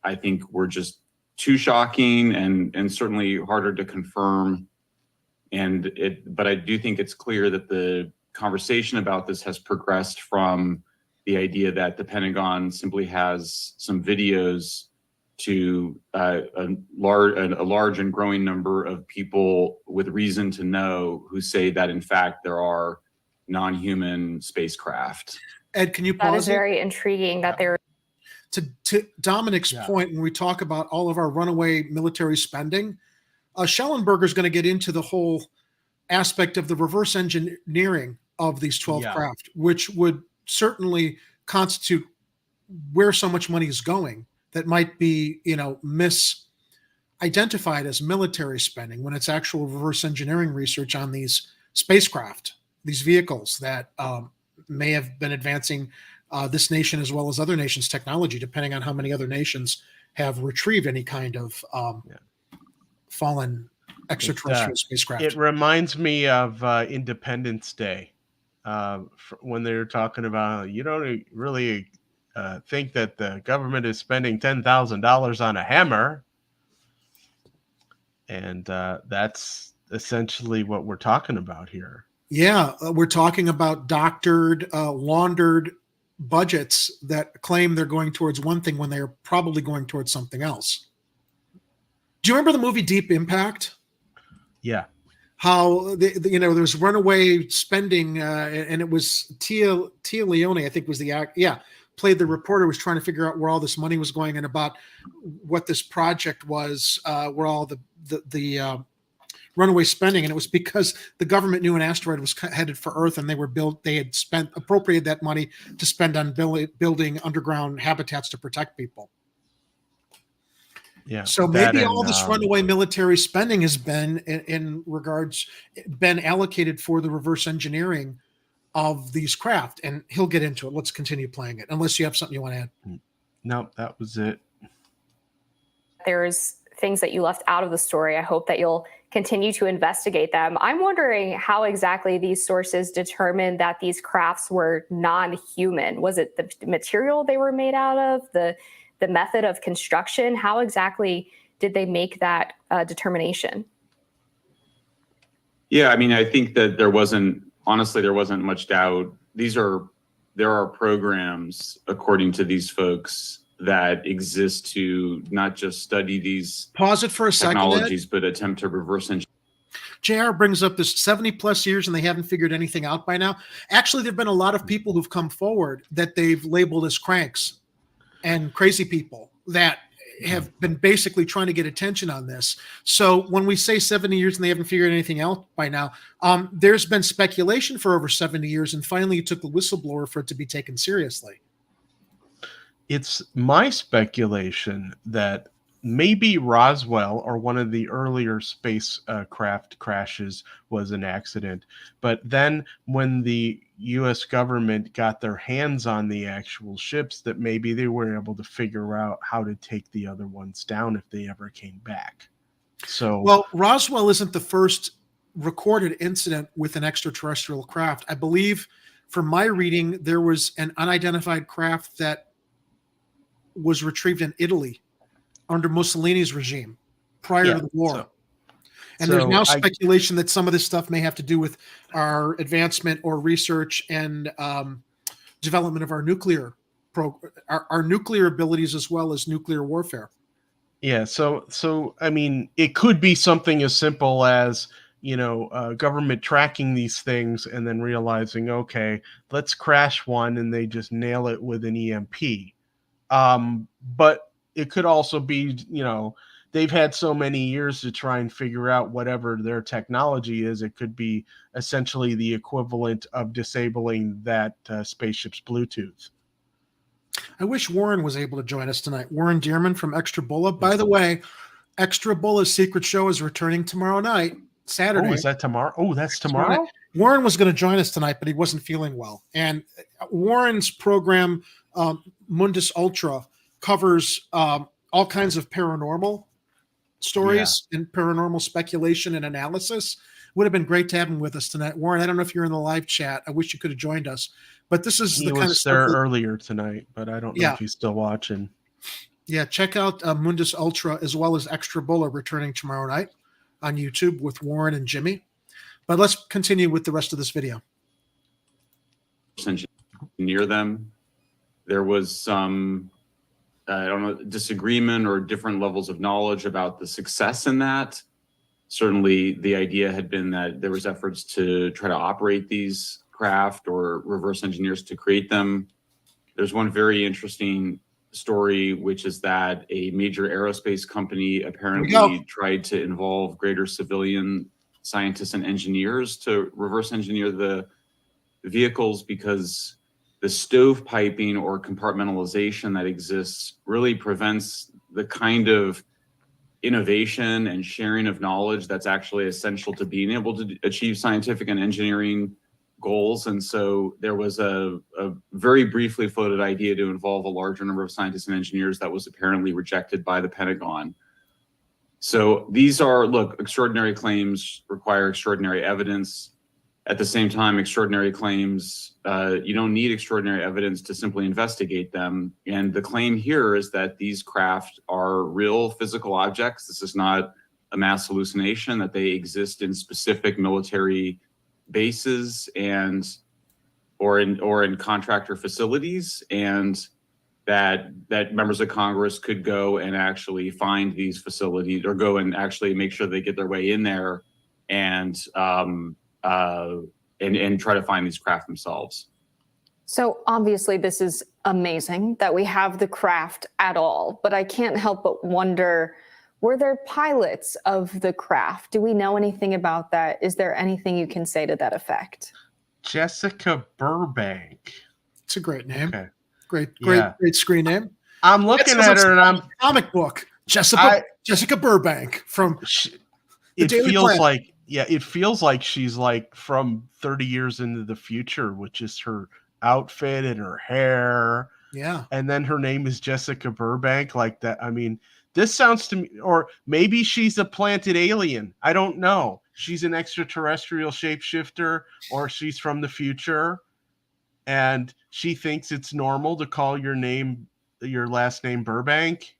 I think were just too shocking and certainly harder to confirm. But I do think it's clear that the conversation about this has progressed from the idea that the Pentagon simply has some videos to a large and growing number of people with reason to know who say that in fact there are non-human spacecraft. Ed, can you That pause is very intriguing that there. To Dominic's point, when we talk about all of our runaway military spending, Schellenberger is going to get into the whole aspect of the reverse engineering of these 12 craft, which would certainly constitute where so much money is going that might be, misidentified as military spending when it's actual reverse engineering research on these spacecraft, these vehicles that may have been advancing this nation as well as other nations' technology, depending on how many other nations have retrieved any kind of fallen extraterrestrial spacecraft. It reminds me of Independence Day when they were talking about you don't really think that the government is spending $10,000 on a hammer, and that's essentially what we're talking about here. Yeah, we're talking about doctored, laundered budgets that claim they're going towards one thing when they're probably going towards something else. Do you remember the movie Deep Impact? Yeah. How there's runaway spending, and it was Tia Leone, I think, was the act. Yeah, played the reporter, was trying to figure out where all this money was going and about what this project was, where all the runaway spending, and it was because the government knew an asteroid was headed for Earth, and they had appropriated that money to spend on building underground habitats to protect people. Yeah. So maybe all this runaway military spending has been been allocated for the reverse engineering of these craft, and he'll get into it. Let's continue playing it, unless you have something you want to add. No, that was it. There's things that you left out of the story. I hope that you'll continue to investigate them. I'm wondering how exactly these sources determined that these crafts were non-human. Was it the material they were made out of, the method of construction? How exactly did they make that determination? Yeah, I mean, I think that there wasn't much doubt. There are programs, according to these folks, that exist to not just study these pause it for a technologies, second, but attempt to reverse engineer. JR brings up this 70 plus years and they haven't figured anything out by now. Actually, there've been a lot of people who've come forward that they've labeled as cranks and crazy people that have been basically trying to get attention on this. So when we say 70 years and they haven't figured anything out by now, there's been speculation for over 70 years, and finally it took the whistleblower for it to be taken seriously. It's my speculation that maybe Roswell or one of the earlier spacecraft crashes was an accident. But then when the U.S. government got their hands on the actual ships, that maybe they were able to figure out how to take the other ones down if they ever came back. So, well, Roswell isn't the first recorded incident with an extraterrestrial craft. I believe, from my reading, there was an unidentified craft that was retrieved in Italy under Mussolini's regime prior to the war. And there's now speculation that some of this stuff may have to do with our advancement or research and development of our nuclear our nuclear abilities as well as nuclear warfare. Yeah. So I mean, it could be something as simple as, government tracking these things and then realizing, okay, let's crash one, and they just nail it with an EMP. But it could also be, they've had so many years to try and figure out whatever their technology is. It could be essentially the equivalent of disabling that spaceship's Bluetooth. I wish Warren was able to join us tonight. Warren Dearman from Extra Bulla. By the way, Extra Bulla's secret show is returning tomorrow night, Saturday. Oh, is that tomorrow? Oh, that's tomorrow? Warren was going to join us tonight, but he wasn't feeling well. And Warren's program, Mundus Ultra, covers all kinds of paranormal stories and paranormal speculation and analysis. Would have been great to have him with us tonight. Warren, I don't know if you're in the live chat. I wish you could have joined us. But this is the kind of stuff. He was there earlier tonight, but I don't know if he's still watching. Yeah, check out Mundus Ultra as well as Extra Bulla returning tomorrow night on YouTube with Warren and Jimmy. But let's continue with the rest of this video. engineer them. There was some, I don't know, disagreement or different levels of knowledge about the success in that. Certainly the idea had been that there was efforts to try to operate these craft or reverse engineers to create them. There's one very interesting story, which is that a major aerospace company apparently tried to involve greater civilian scientists and engineers to reverse engineer the vehicles, because the stovepiping or compartmentalization that exists really prevents the kind of innovation and sharing of knowledge that's actually essential to being able to achieve scientific and engineering goals. And so there was a very briefly floated idea to involve a larger number of scientists and engineers that was apparently rejected by the Pentagon. So these are, look, extraordinary claims require extraordinary evidence. At the same time, extraordinary claims, you don't need extraordinary evidence to simply investigate them. And the claim here is that these craft are real physical objects. This is not a mass hallucination, that they exist in specific military bases and or in contractor facilities, and that members of Congress could go and actually find these facilities, or go and actually make sure they get their way in there and try to find these craft themselves. So obviously this is amazing that we have the craft at all, but I can't help but wonder, were there pilots of the craft? Do we know anything about that? Is there anything you can say to that effect? Jessica Burbank. It's a great name. Okay. Great screen name. I'm looking at her and I'm comic book. Jessica Burbank from it feels like, yeah, it feels like she's like from 30 years into the future, which is her outfit and her hair. Yeah. And then her name is Jessica Burbank, like that. I mean, this sounds to me, or maybe she's a planted alien. I don't know. She's an extraterrestrial shapeshifter, or she's from the future, and she thinks it's normal to call your last name Burbank.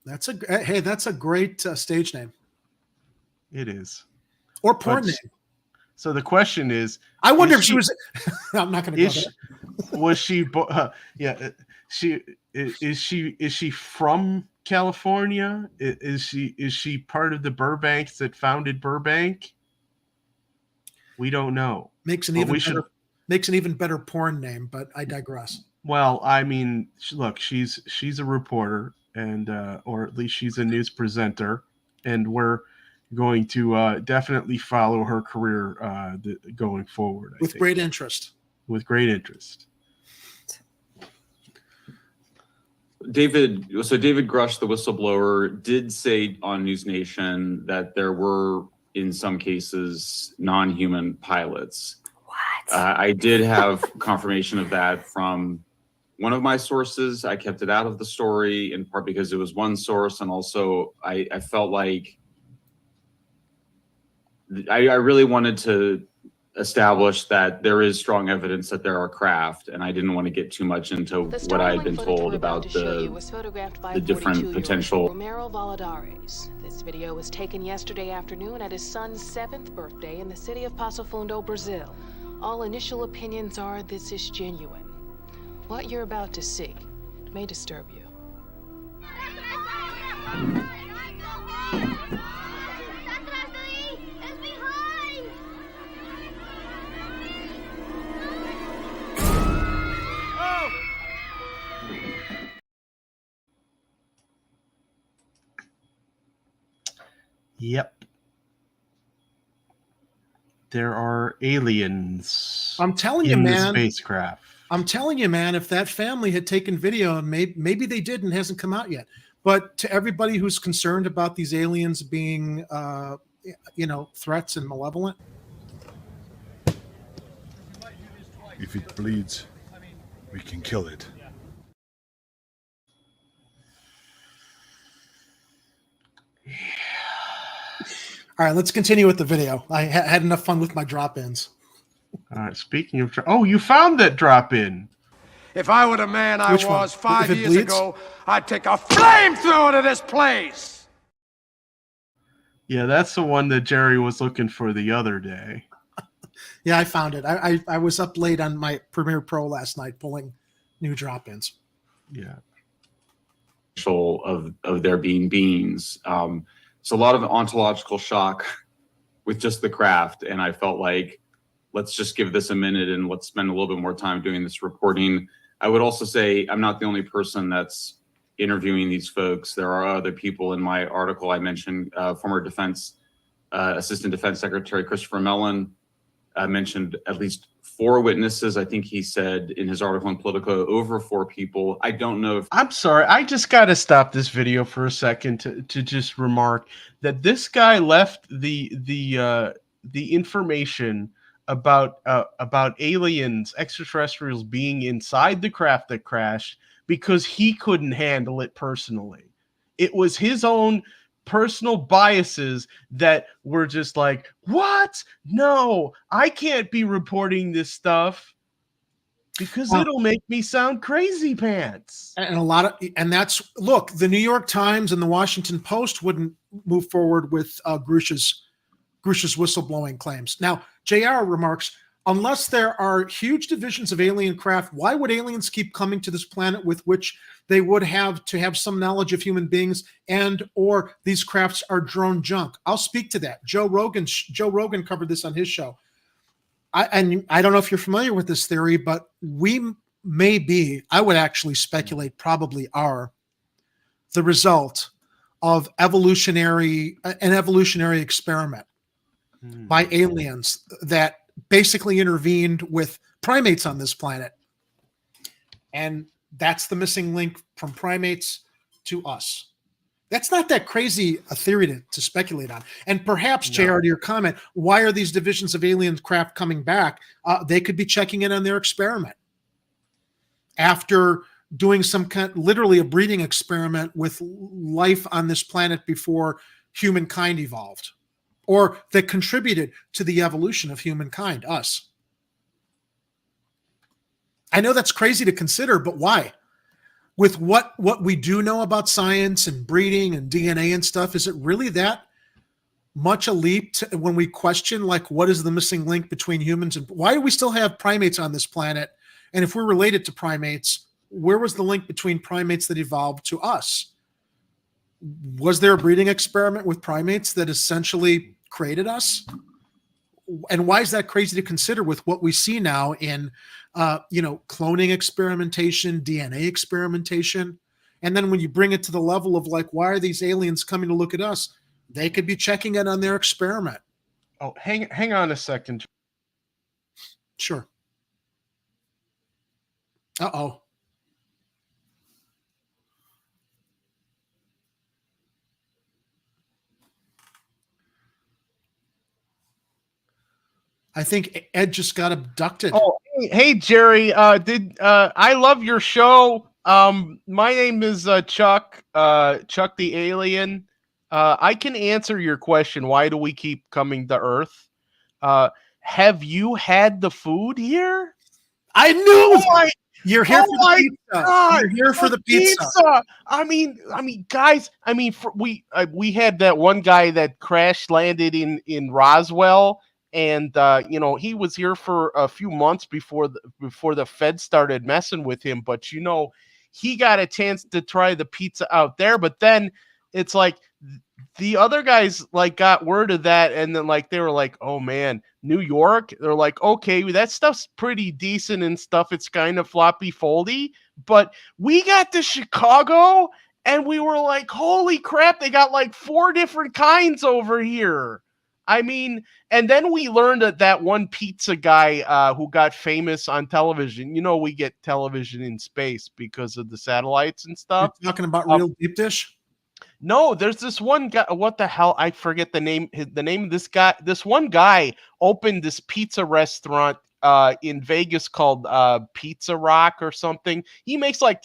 That's a great stage name. It is. Or porn name. So the question is, I wonder if she was. I'm not going to go there. Was she? Yeah, is she from California? Is she part of the Burbanks that founded Burbank? We don't know. Makes an even better porn name, but I digress. Well, I mean, look, she's a reporter, and or at least she's a news presenter, and we're going to definitely follow her career going forward. With great interest. With great interest. David Grush, the whistleblower, did say on News Nation that there were, in some cases, non-human pilots. What? I did have confirmation of that from one of my sources. I kept it out of the story, in part because it was one source, and also I felt like I really wanted to establish that there is strong evidence that there are craft, and I didn't want to get too much into what I had been told about the different potential. Romero Valladares. This video was taken yesterday afternoon at his son's 7th birthday in the city of Passo Fundo, Brazil. All initial opinions are this is genuine. What you're about to see may disturb you. Yep. There are aliens. I'm telling you, man. Spacecraft. I'm telling you, man, if that family had taken video, and maybe they did and hasn't come out yet. But to everybody who's concerned about these aliens being, threats and malevolent. If it bleeds, we can kill it. All right, let's continue with the video. I had enough fun with my drop-ins. All right, speaking of... you found that drop-in. If I were the man I was 5 years ago, I'd take a flamethrower to this place! Yeah, that's the one that Jerry was looking for the other day. Yeah, I found it. I was up late on my Premiere Pro last night pulling new drop-ins. Yeah. Of there being beings. So a lot of ontological shock with just the craft. And I felt like, let's just give this a minute and let's spend a little bit more time doing this reporting. I would also say I'm not the only person that's interviewing these folks. There are other people in my article. I mentioned former Assistant Defense Secretary Christopher Mellon mentioned at least 4 witnesses. I think he said in his article in Politico over 4 people. I don't know if I'm sorry. I just got to stop this video for a second to just remark that this guy left the information about aliens, extraterrestrials being inside the craft that crashed because he couldn't handle it personally. It was his own personal biases that were just like, what? No, I can't be reporting this stuff because it'll make me sound crazy pants. And that's, look, the New York Times and the Washington Post wouldn't move forward with Grush's whistleblowing claims. Now, JR remarks, unless there are huge divisions of alien craft, why would aliens keep coming to this planet with which they would have to have some knowledge of human beings and or these crafts are drone junk? I'll speak to that. Joe Rogan covered this on his show. And I don't know if you're familiar with this theory, but we may be, I would actually speculate probably are the result of an evolutionary experiment by aliens that basically intervened with primates on this planet. And that's the missing link from primates to us. That's not that crazy a theory to speculate on. And perhaps, JR, to your comment, why are these divisions of alien craft coming back? They could be checking in on their experiment after doing some kind, literally a breeding experiment with life on this planet before humankind evolved, or that contributed to the evolution of humankind, us. I know that's crazy to consider, but why? With what we do know about science and breeding and DNA and stuff, is it really that much a leap when we question, like, what is the missing link between humans and why do we still have primates on this planet? And if we're related to primates, where was the link between primates that evolved to us? Was there a breeding experiment with primates that essentially created us? And why is that crazy to consider with what we see now in, cloning experimentation, DNA experimentation? And then when you bring it to the level of like, why are these aliens coming to look at us? They could be checking it on their experiment. Oh, hang on a second. Sure. Uh-oh. I think Ed just got abducted. Oh, hey Jerry. I love your show. My name is Chuck. Chuck the Alien. I can answer your question. Why do we keep coming to Earth? Have you had the food here? I knew. You're here for the pizza. God, you're here for the pizza. I mean, guys. We had that one guy that crash landed in Roswell. And he was here for a few months before the Fed started messing with him. But he got a chance to try the pizza out there. But then it's like the other guys like got word of that, and then like they were like, "Oh man, New York." They're like, "Okay, that stuff's pretty decent and stuff. It's kind of floppy foldy." But we got to Chicago, and we were like, "Holy crap! They got like 4 different kinds over here." I mean, and then we learned that one pizza guy who got famous on television. We get television in space because of the satellites and stuff. You're talking about Real Deep Dish? No, there's this one guy. What the hell? I forget the name. The name of this guy. This one guy opened this pizza restaurant in Vegas called Pizza Rock or something. He makes like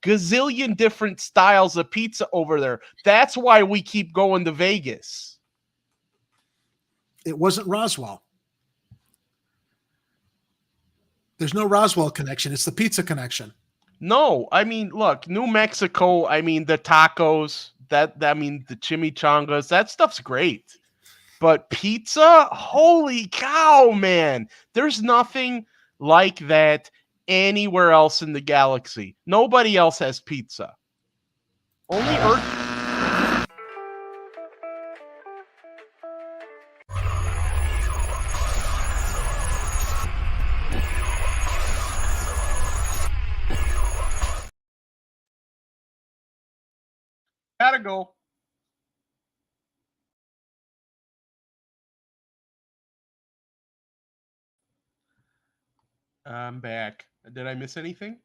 gazillion different styles of pizza over there. That's why we keep going to Vegas. It wasn't Roswell. There's no Roswell connection. It's the pizza connection. No, I mean, look, New Mexico. I mean, the tacos. The chimichangas. That stuff's great. But pizza? Holy cow, man. There's nothing like that anywhere else in the galaxy. Nobody else has pizza. Only Earth. Gotta go. I'm back. Did I miss anything?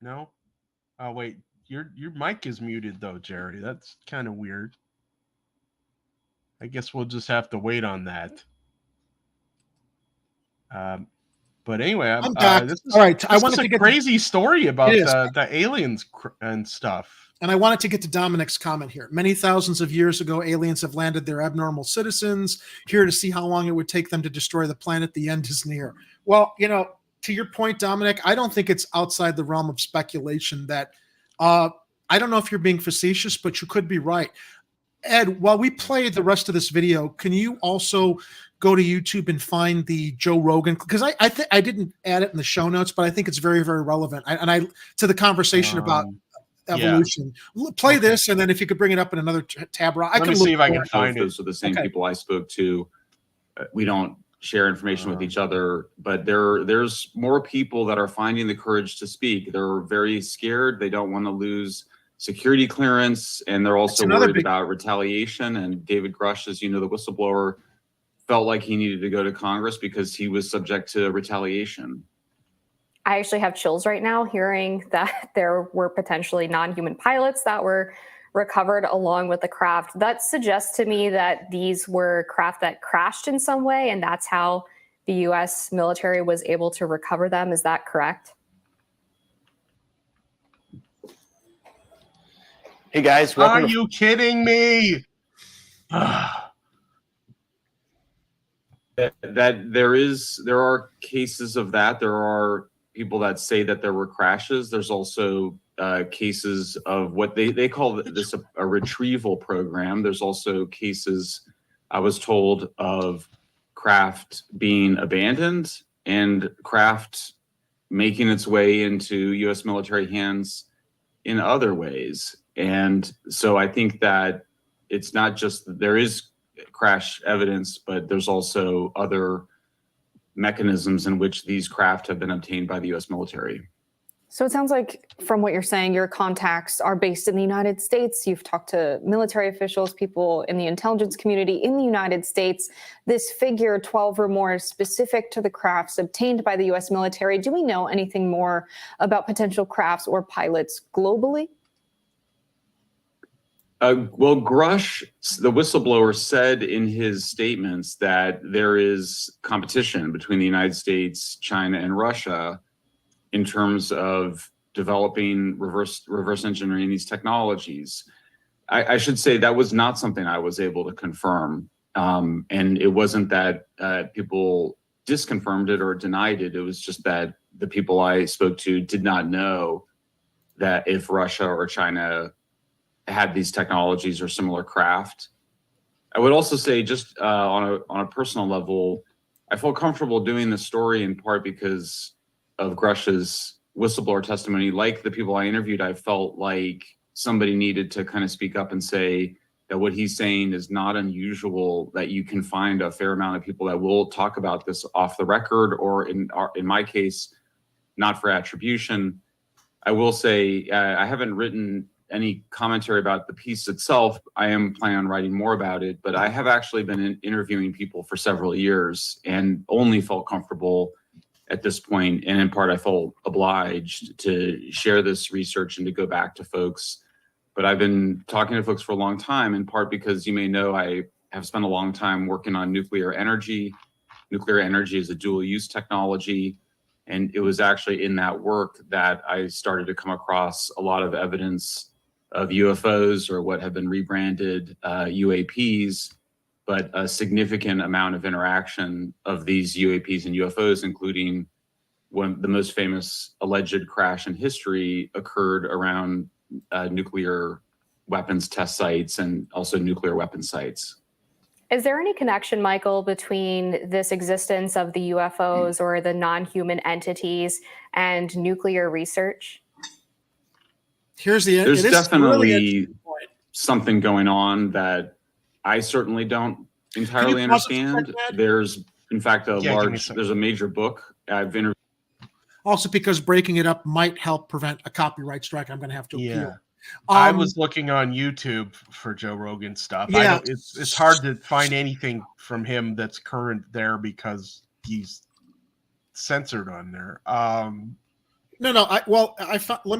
No? Oh wait, your mic is muted though, Jerry. That's kind of weird. I guess we'll just have to wait on that. But anyway, I'm back. This is, all right, I this wanted is a to get crazy story about the aliens and stuff. And I wanted to get to Dominic's comment here. Many thousands of years ago, aliens have landed their abnormal citizens here to see how long it would take them to destroy the planet. The end is near. Well, you know, to your point, Dominic, I don't think it's outside the realm of speculation that I don't know if you're being facetious, but you could be right. Ed, while we play the rest of this video, can you also go to YouTube and find the Joe Rogan? Because I didn't add it in the show notes, but I think it's very, very relevant. To the conversation about evolution. Yeah. Play this, and then if you could bring it up in another tab. Let me see if I can find it. Those are the same people I spoke to. We don't share information with each other, but there's more people that are finding the courage to speak. They're very scared. They don't want to lose security clearance, and they're also worried about retaliation. And David Grush, as you know, the whistleblower, felt like he needed to go to Congress because he was subject to retaliation. I actually have chills right now hearing that there were potentially non-human pilots that were recovered along with the craft. That suggests to me that these were craft that crashed in some way, and that's how the U.S. military was able to recover them. Is that correct? Hey guys, are you kidding me? That there are cases of that. There are people that say that there were crashes. There's also cases of what they call this a retrieval program. There's also cases, I was told, of craft being abandoned and craft making its way into U.S. military hands in other ways. And so I think that it's not just that there is crash evidence, but there's also other mechanisms in which these craft have been obtained by the U.S. military. So it sounds like from what you're saying, your contacts are based in the United States. You've talked to military officials, people in the intelligence community in the United States. This figure, 12 or more, is specific to the crafts obtained by the U.S. military. Do we know anything more about potential crafts or pilots globally? Well, Grush, the whistleblower, said in his statements that there is competition between the United States, China, and Russia in terms of developing reverse engineering these technologies. I should say that was not something I was able to confirm. And it wasn't that people disconfirmed it or denied it. It was just that the people I spoke to did not know that if Russia or China had these technologies or similar craft. I would also say, just on a personal level, I felt comfortable doing this story in part because of Grush's whistleblower testimony. Like the people I interviewed, I felt like somebody needed to kind of speak up and say that what he's saying is not unusual, that you can find a fair amount of people that will talk about this off the record, or in my case, not for attribution. I will say I haven't written any commentary about the piece itself. I am planning on writing more about it, but I have actually been interviewing people for several years and only felt comfortable at this point. And in part, I felt obliged to share this research and to go back to folks. But I've been talking to folks for a long time, in part because you may know I have spent a long time working on nuclear energy. Nuclear energy is a dual use technology. And it was actually in that work that I started to come across a lot of evidence of UFOs, or what have been rebranded UAPs, but a significant amount of interaction of these UAPs and UFOs, including the most famous alleged crash in history occurred around nuclear weapons test sites and also nuclear weapon sites. Is there any connection, Michael, between this existence of the UFOs or the non-human entities and nuclear research? There's definitely something going on that I certainly don't entirely understand. There's, in fact, there's a major book I've interviewed. Also, because breaking it up might help prevent a copyright strike, I'm going to have to appeal. I was looking on YouTube for Joe Rogan stuff. Yeah. It's hard to find anything from him that's current there because he's censored on there. Let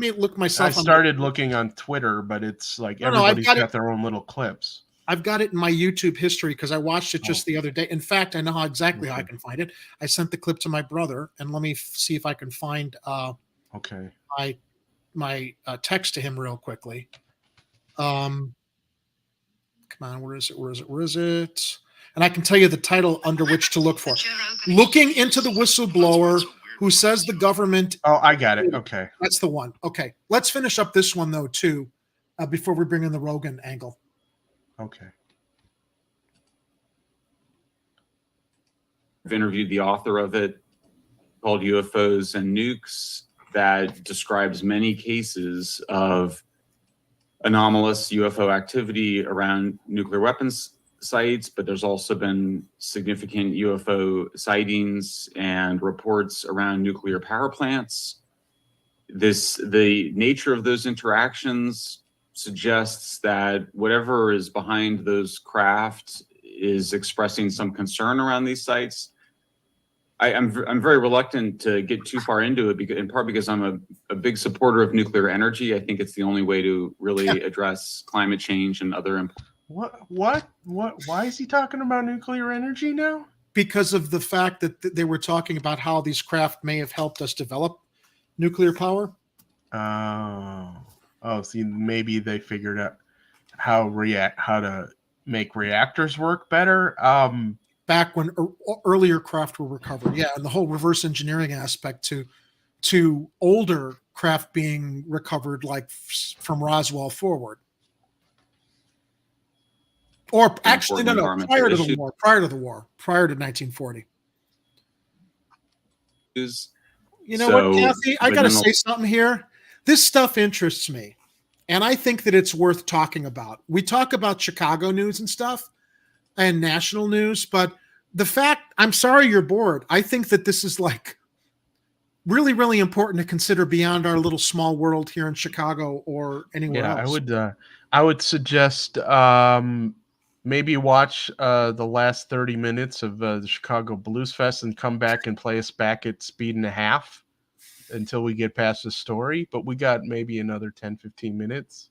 me look myself. I started looking on Twitter, but it's like everybody's got their own little clips. I've got it in my YouTube history because I watched it just the other day. In fact, I know exactly how I can find it. I sent the clip to my brother, and let me see if I can find my text to him real quickly. Come on, where is it? And I can tell you the title under which to look for. Looking into the whistleblower who says the government. Oh, I got it. Okay. That's the one. Okay. Let's finish up this one, though, too, before we bring in the Rogan angle. Okay. I've interviewed the author of it, called UFOs and Nukes, that describes many cases of anomalous UFO activity around nuclear weapons sites, but there's also been significant UFO sightings and reports around nuclear power plants. The nature of those interactions suggests that whatever is behind those craft is expressing some concern around these sites. I'm very reluctant to get too far into it, in part because I'm a big supporter of nuclear energy. I think it's the only way to really address climate change and other. What? Why is he talking about nuclear energy now? Because of the fact that they were talking about how these craft may have helped us develop nuclear power. See, maybe they figured out how to make reactors work better. Back when earlier craft were recovered. Yeah, and the whole reverse engineering aspect to older craft being recovered, like from Roswell forward. Or actually, no, prior to the war, prior to 1940. You know what, Kathy? I got to say something here. This stuff interests me, and I think that it's worth talking about. We talk about Chicago news and stuff and national news, but the fact, I'm sorry you're bored. I think that this is like really, really important to consider beyond our little small world here in Chicago or anywhere else. I would suggest maybe watch the last 30 minutes of the Chicago Blues Fest and come back and play us back at speed and a half until we get past the story. But we got maybe another 10, 15 minutes.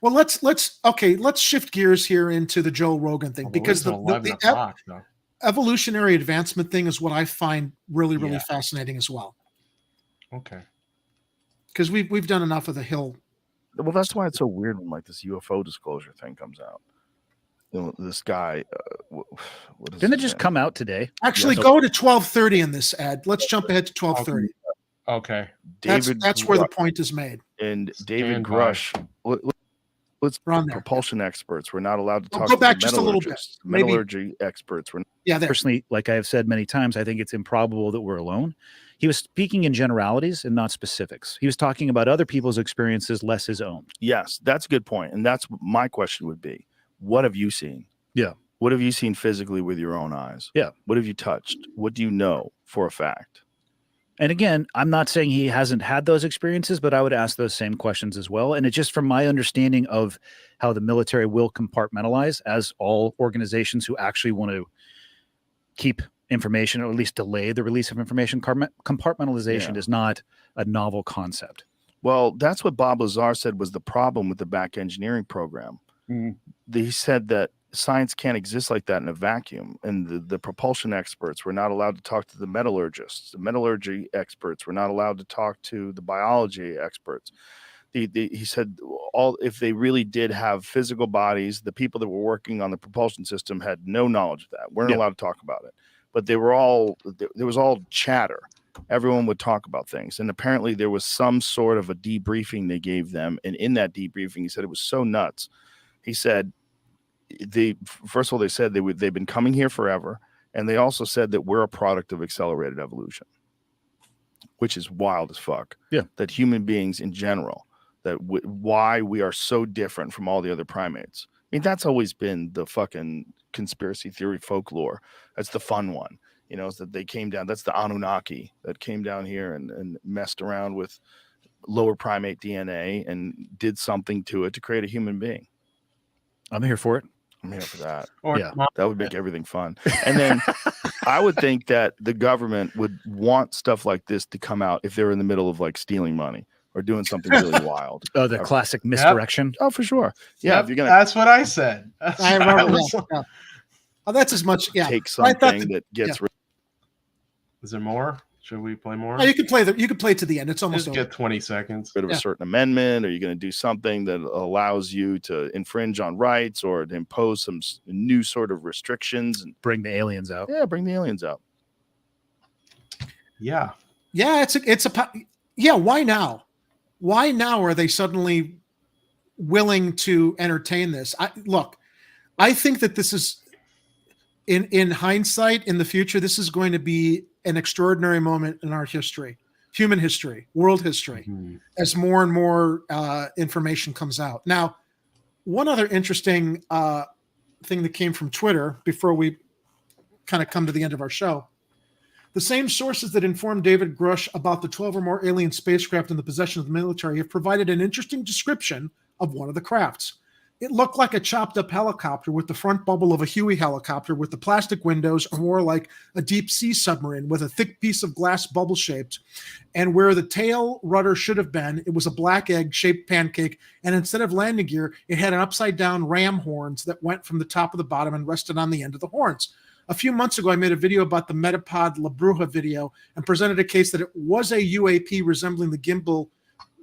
Well, let's shift gears here into the Joe Rogan thing, because the evolutionary advancement thing is what I find really, really fascinating as well. Okay. Because we've done enough of the Hill. Well, that's why it's so weird when like this UFO disclosure thing comes out. You know, this guy, didn't it just come out today? Actually, go to 12:30 in this ad. Let's jump ahead to 12:30. Okay. That's where the point is made. And David Grush. Let's propulsion experts. We're not allowed to talk. Go back just a little bit. Metallurgy experts. Personally, like I've said many times, I think it's improbable that we're alone. He was speaking in generalities and not specifics. He was talking about other people's experiences, less his own. Yes, that's a good point. And that's what my question would be. What have you seen? Yeah. What have you seen physically with your own eyes? Yeah. What have you touched? What do you know for a fact? And again, I'm not saying he hasn't had those experiences, but I would ask those same questions as well. And it's just from my understanding of how the military will compartmentalize, as all organizations who actually want to keep information, or at least delay the release of information. Compartmentalization is not a novel concept. Well, that's what Bob Lazar said was the problem with the back engineering program. He said that science can't exist like that in a vacuum. And the propulsion experts were not allowed to talk to the metallurgists. The metallurgy experts were not allowed to talk to the biology experts. He said if they really did have physical bodies, the people that were working on the propulsion system had no knowledge of that. Weren't allowed to talk about it. But there was all chatter. Everyone would talk about things. And apparently there was some sort of a debriefing they gave them. And in that debriefing, he said it was so nuts. He said first of all, they said they've been coming here forever. And they also said that we're a product of accelerated evolution, which is wild as fuck. Yeah. That human beings in general, why we are so different from all the other primates. I mean, that's always been the fucking conspiracy theory folklore. That's the fun one, is that they came down. That's the Anunnaki that came down here and messed around with lower primate DNA and did something to it to create a human being. I'm here for it. I'm here for that. Yeah. That would make everything fun. And then I would think that the government would want stuff like this to come out if they're in the middle of like stealing money or doing something really wild. Oh, the classic misdirection. Oh, for sure. Yeah. If you're gonna, that's what I said. I remember that. Yeah. Oh, that's as much. Yeah. Take something that gets. Is there more? Should we play more? Oh, you can play to the end. It's almost Just over. get 20 seconds. Bit of a certain amendment. Are you going to do something that allows you to infringe on rights or to impose some new sort of restrictions and bring the aliens out? Yeah, bring the aliens out. Yeah. Yeah, yeah. Why now? Why now are they suddenly willing to entertain this? I think that this is in hindsight, in the future, this is going to be an extraordinary moment in our history, human history, world history, as more and more information comes out. Now, one other interesting thing that came from Twitter before we kind of come to the end of our show. The same sources that informed David Grush about the 12 or more alien spacecraft in the possession of the military have provided an interesting description of one of the crafts. It looked like a chopped up helicopter with the front bubble of a Huey helicopter with the plastic windows, or more like a deep sea submarine with a thick piece of glass bubble shaped. And where the tail rudder should have been, it was a black egg shaped pancake. And instead of landing gear, it had an upside down ram horns that went from the top of the bottom and rested on the end of the horns. A few months ago, I made a video about the Metapod La Bruja video and presented a case that it was a UAP resembling the gimbal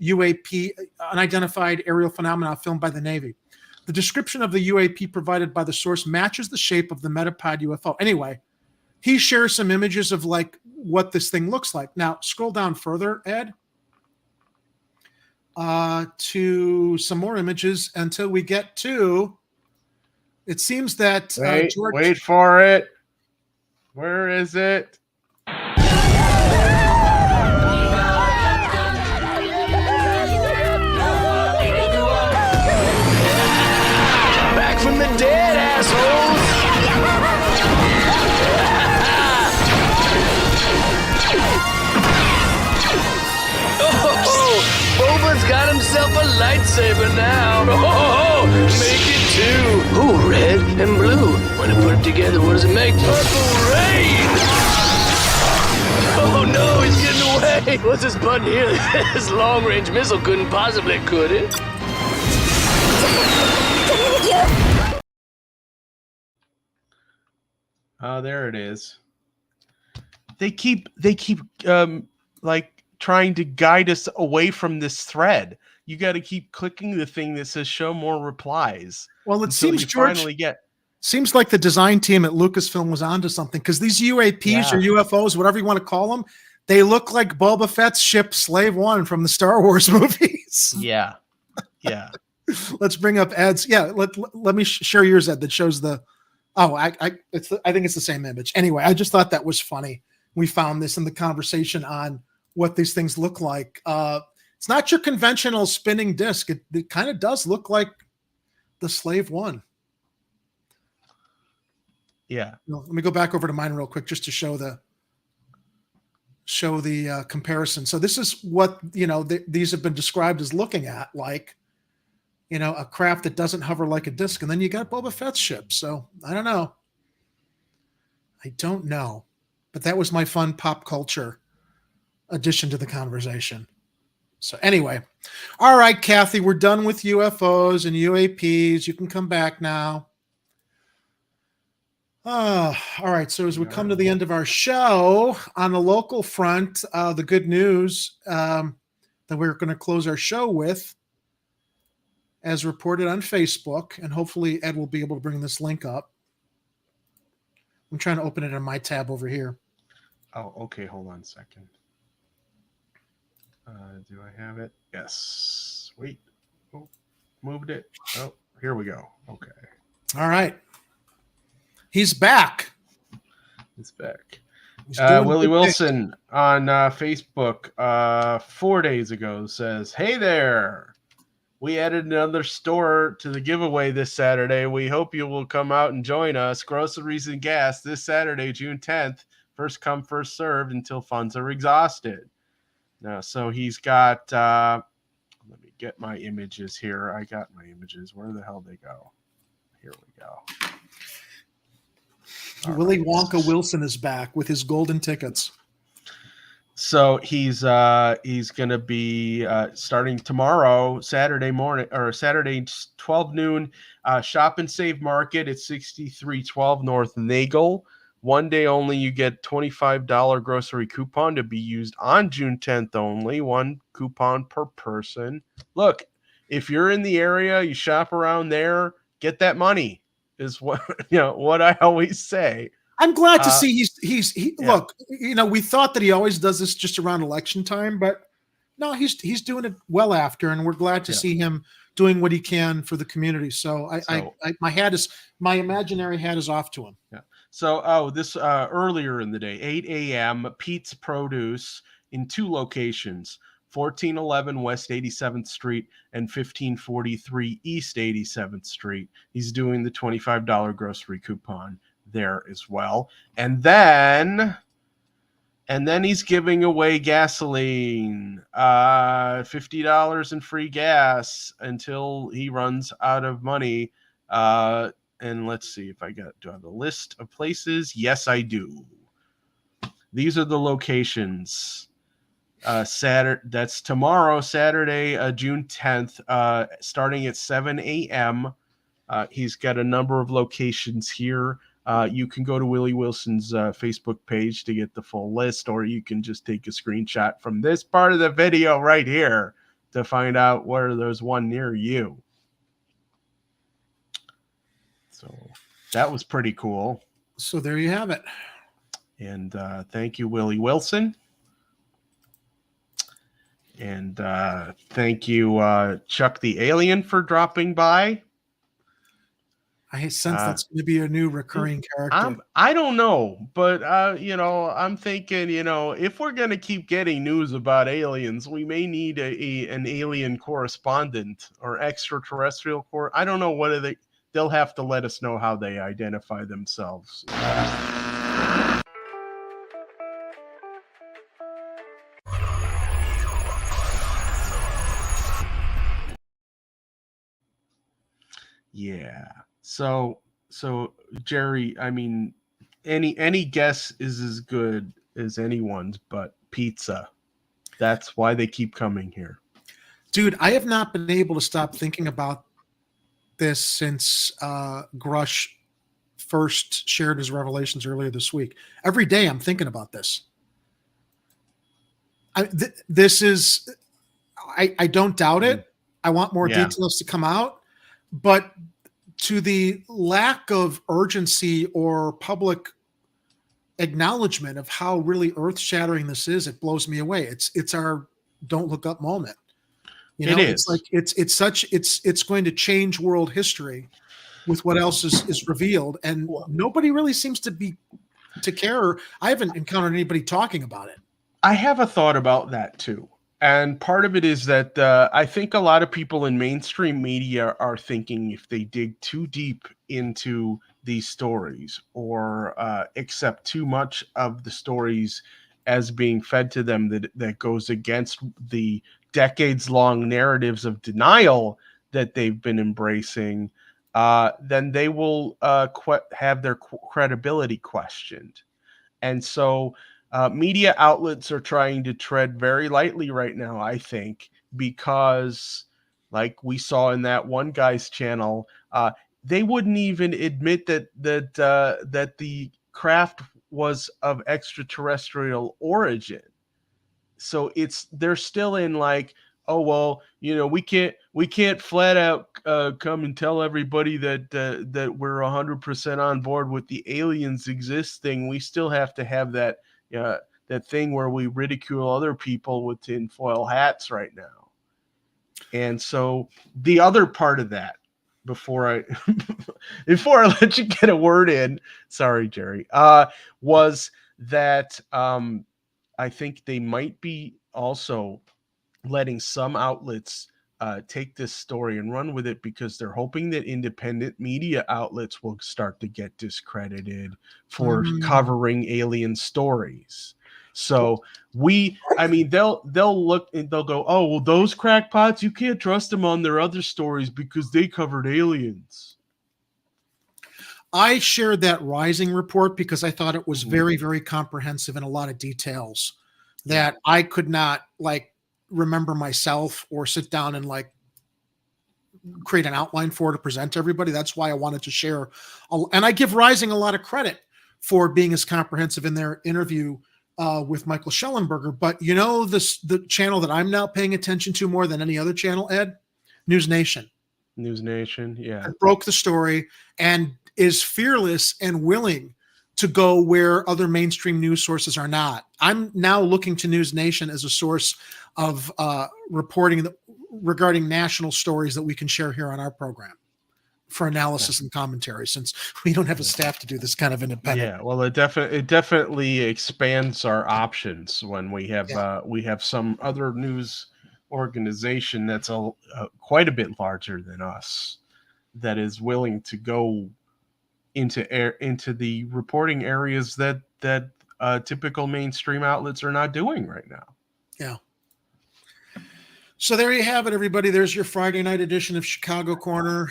UAP, unidentified aerial phenomena filmed by the Navy. The description of the UAP provided by the source matches the shape of the Metapod UFO. Anyway, he shares some images of like what this thing looks like. Now, scroll down further, Ed, to some more images until we get to, it seems that wait for it. Where is it? Back from the dead, assholes! Oh, Boba's got himself a lightsaber now. Oh, make it two. Oh, red and blue. When I put it together, what does it make? Purple rain! Oh no, he's getting away. What's this button here? This long-range missile couldn't possibly, could it? Oh, there it is. They keep like trying to guide us away from this thread. You got to keep clicking the thing that says show more replies. Well, it seems George, finally seems like the design team at Lucasfilm was onto something, because these UAPs or UFOs, whatever you want to call them, they look like Boba Fett's ship Slave One from the Star Wars movies. Yeah. Yeah. Let's bring up Ed's. Yeah, let me share yours, Ed, that shows the. Oh, I think it's the same image. Anyway, I just thought that was funny. We found this in the conversation on what these things look like. It's not your conventional spinning disc. It kind of does look like the Slave One. Yeah. Let me go back over to mine real quick just to show the comparison. So this is what these have been described as looking at, like a craft that doesn't hover like a disc, and then you got Boba Fett's ship. So I don't know, but that was my fun pop culture addition to the conversation. So anyway, all right, Kathy, we're done with UFOs and UAPs. You can come back now. All right. So as we come to the end of our show, on the local front, the good news that we're going to close our show with, as reported on Facebook, and hopefully Ed will be able to bring this link up. I'm trying to open it on my tab over here. Oh, okay. Hold on a second. Do I have it? Yes. Wait. Oh, moved it. Oh, here we go. Okay. All right. He's back. He's back. He's doing Willie good Wilson on Facebook 4 days ago says, "Hey there. We added another store to the giveaway this Saturday. We hope you will come out and join us. Groceries and gas this Saturday, June 10th. First come, first served until funds are exhausted." Now, so he's got, let me get my images here. I got my images. Where the hell they go? Here we go. Willie Wonka Wilson is back with his golden tickets. So he's going to be starting tomorrow, Saturday morning, or Saturday 12 noon, Shop and Save Market at 6312 North Nagel. One day only, you get $25 grocery coupon to be used on June 10th only. One coupon per person. Look, if you're in the area, you shop around there, get that money is what, what I always say. I'm glad to see look, we thought that he always does this just around election time, but no, he's doing it well after, and we're glad to see him doing what he can for the community. So my imaginary hat is off to him. Yeah. So, this earlier in the day, 8 a.m., Pete's Produce in two locations, 1411 West 87th Street and 1543 East 87th Street. He's doing the $25 grocery coupon there as well. And then he's giving away gasoline, $50 in free gas until he runs out of money. And let's see if do I have a list of places? Yes, I do. These are the locations. Saturday, that's tomorrow, Saturday, June 10th, starting at 7 a.m. He's got a number of locations here. You can go to Willie Wilson's Facebook page to get the full list, or you can just take a screenshot from this part of the video right here to find out where there's one near you. So that was pretty cool. So there you have it. And thank you, Willie Wilson. And thank you, Chuck the Alien, for dropping by. I sense that's going to be a new recurring character. I don't know, but I'm thinking, if we're going to keep getting news about aliens, we may need an alien correspondent or extraterrestrial I don't know what they'll have to let us know how they identify themselves. Yeah. So Jerry, I mean, any guess is as good as anyone's, but pizza. That's why they keep coming here. Dude, I have not been able to stop thinking about this since Grush first shared his revelations earlier this week. Every day I'm thinking about this. I don't doubt it. I want more details to come out, but to the lack of urgency or public acknowledgement of how really earth-shattering this is, it blows me away. It's our don't look up moment. It's like it's going to change world history with what else is revealed, and nobody really seems to care. I haven't encountered anybody talking about it. I have a thought about that too. And part of it is that I think a lot of people in mainstream media are thinking if they dig too deep into these stories or accept too much of the stories as being fed to them that goes against the decades-long narratives of denial that they've been embracing, then they will have their credibility questioned. And so media outlets are trying to tread very lightly right now, I think, because like we saw in that one guy's channel, they wouldn't even admit that the craft was of extraterrestrial origin. So they're still in like, oh well, we can't flat out come and tell everybody that we're 100% on board with the aliens exist thing. We still have to have that thing where we ridicule other people with tinfoil hats right now. And so the other part of that before I let you get a word in, sorry, Jerry, was that I think they might be also letting some outlets take this story and run with it because they're hoping that independent media outlets will start to get discredited for covering alien stories. So they'll look and they'll go, oh, well, those crackpots, you can't trust them on their other stories because they covered aliens. I shared that Rising report because I thought it was very, very comprehensive and a lot of details that I could not remember myself or sit down and create an outline for to present to everybody. That's why I wanted to share. And I give Rising a lot of credit for being as comprehensive in their interview with Michael Schellenberger. But the channel that I'm now paying attention to more than any other channel, Ed, News Nation. News Nation, yeah. It broke the story and is fearless and willing to go where other mainstream news sources are not. I'm now looking to News Nation as a source of reporting regarding national stories that we can share here on our program for analysis and commentary, since we don't have a staff to do this kind of independent. Yeah, well, it definitely expands our options when we have some other news organization that's quite a bit larger than us that is willing to go into the reporting areas that typical mainstream outlets are not doing right now. Yeah. So there you have it, everybody. There's your Friday night edition of Chicago Corner.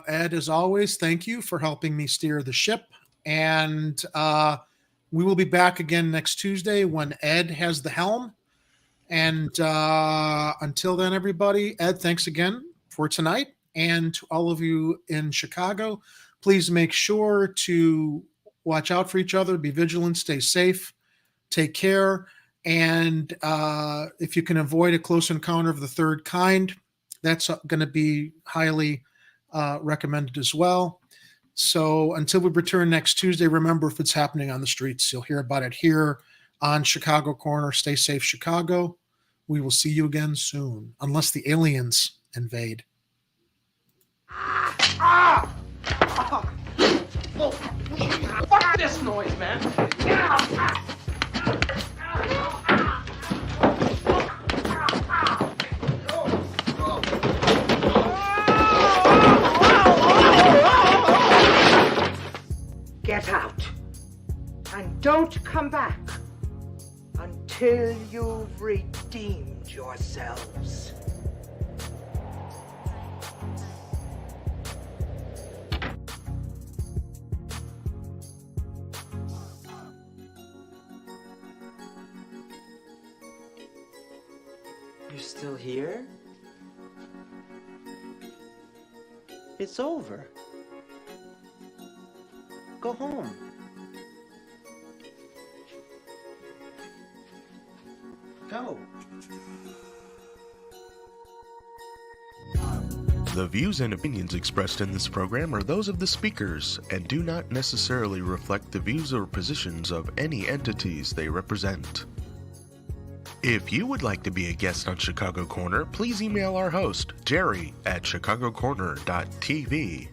Ed, as always, thank you for helping me steer the ship. And we will be back again next Tuesday when Ed has the helm. And until then, everybody, Ed, thanks again for tonight. And to all of you in Chicago, please make sure to watch out for each other, be vigilant, stay safe, take care. And if you can avoid a close encounter of the third kind, that's going to be highly recommended as well. So until we return next Tuesday, remember, if it's happening on the streets, you'll hear about it here on Chicago Corner. Stay safe, Chicago. We will see you again soon, unless the aliens invade. Fuck this noise, man. Get out. And don't come back until you've redeemed yourselves. You're still here? It's over. Go home. Go. The views and opinions expressed in this program are those of the speakers and do not necessarily reflect the views or positions of any entities they represent. If you would like to be a guest on Chicago Corner, please email our host, Jerry, at chicagocorner.tv.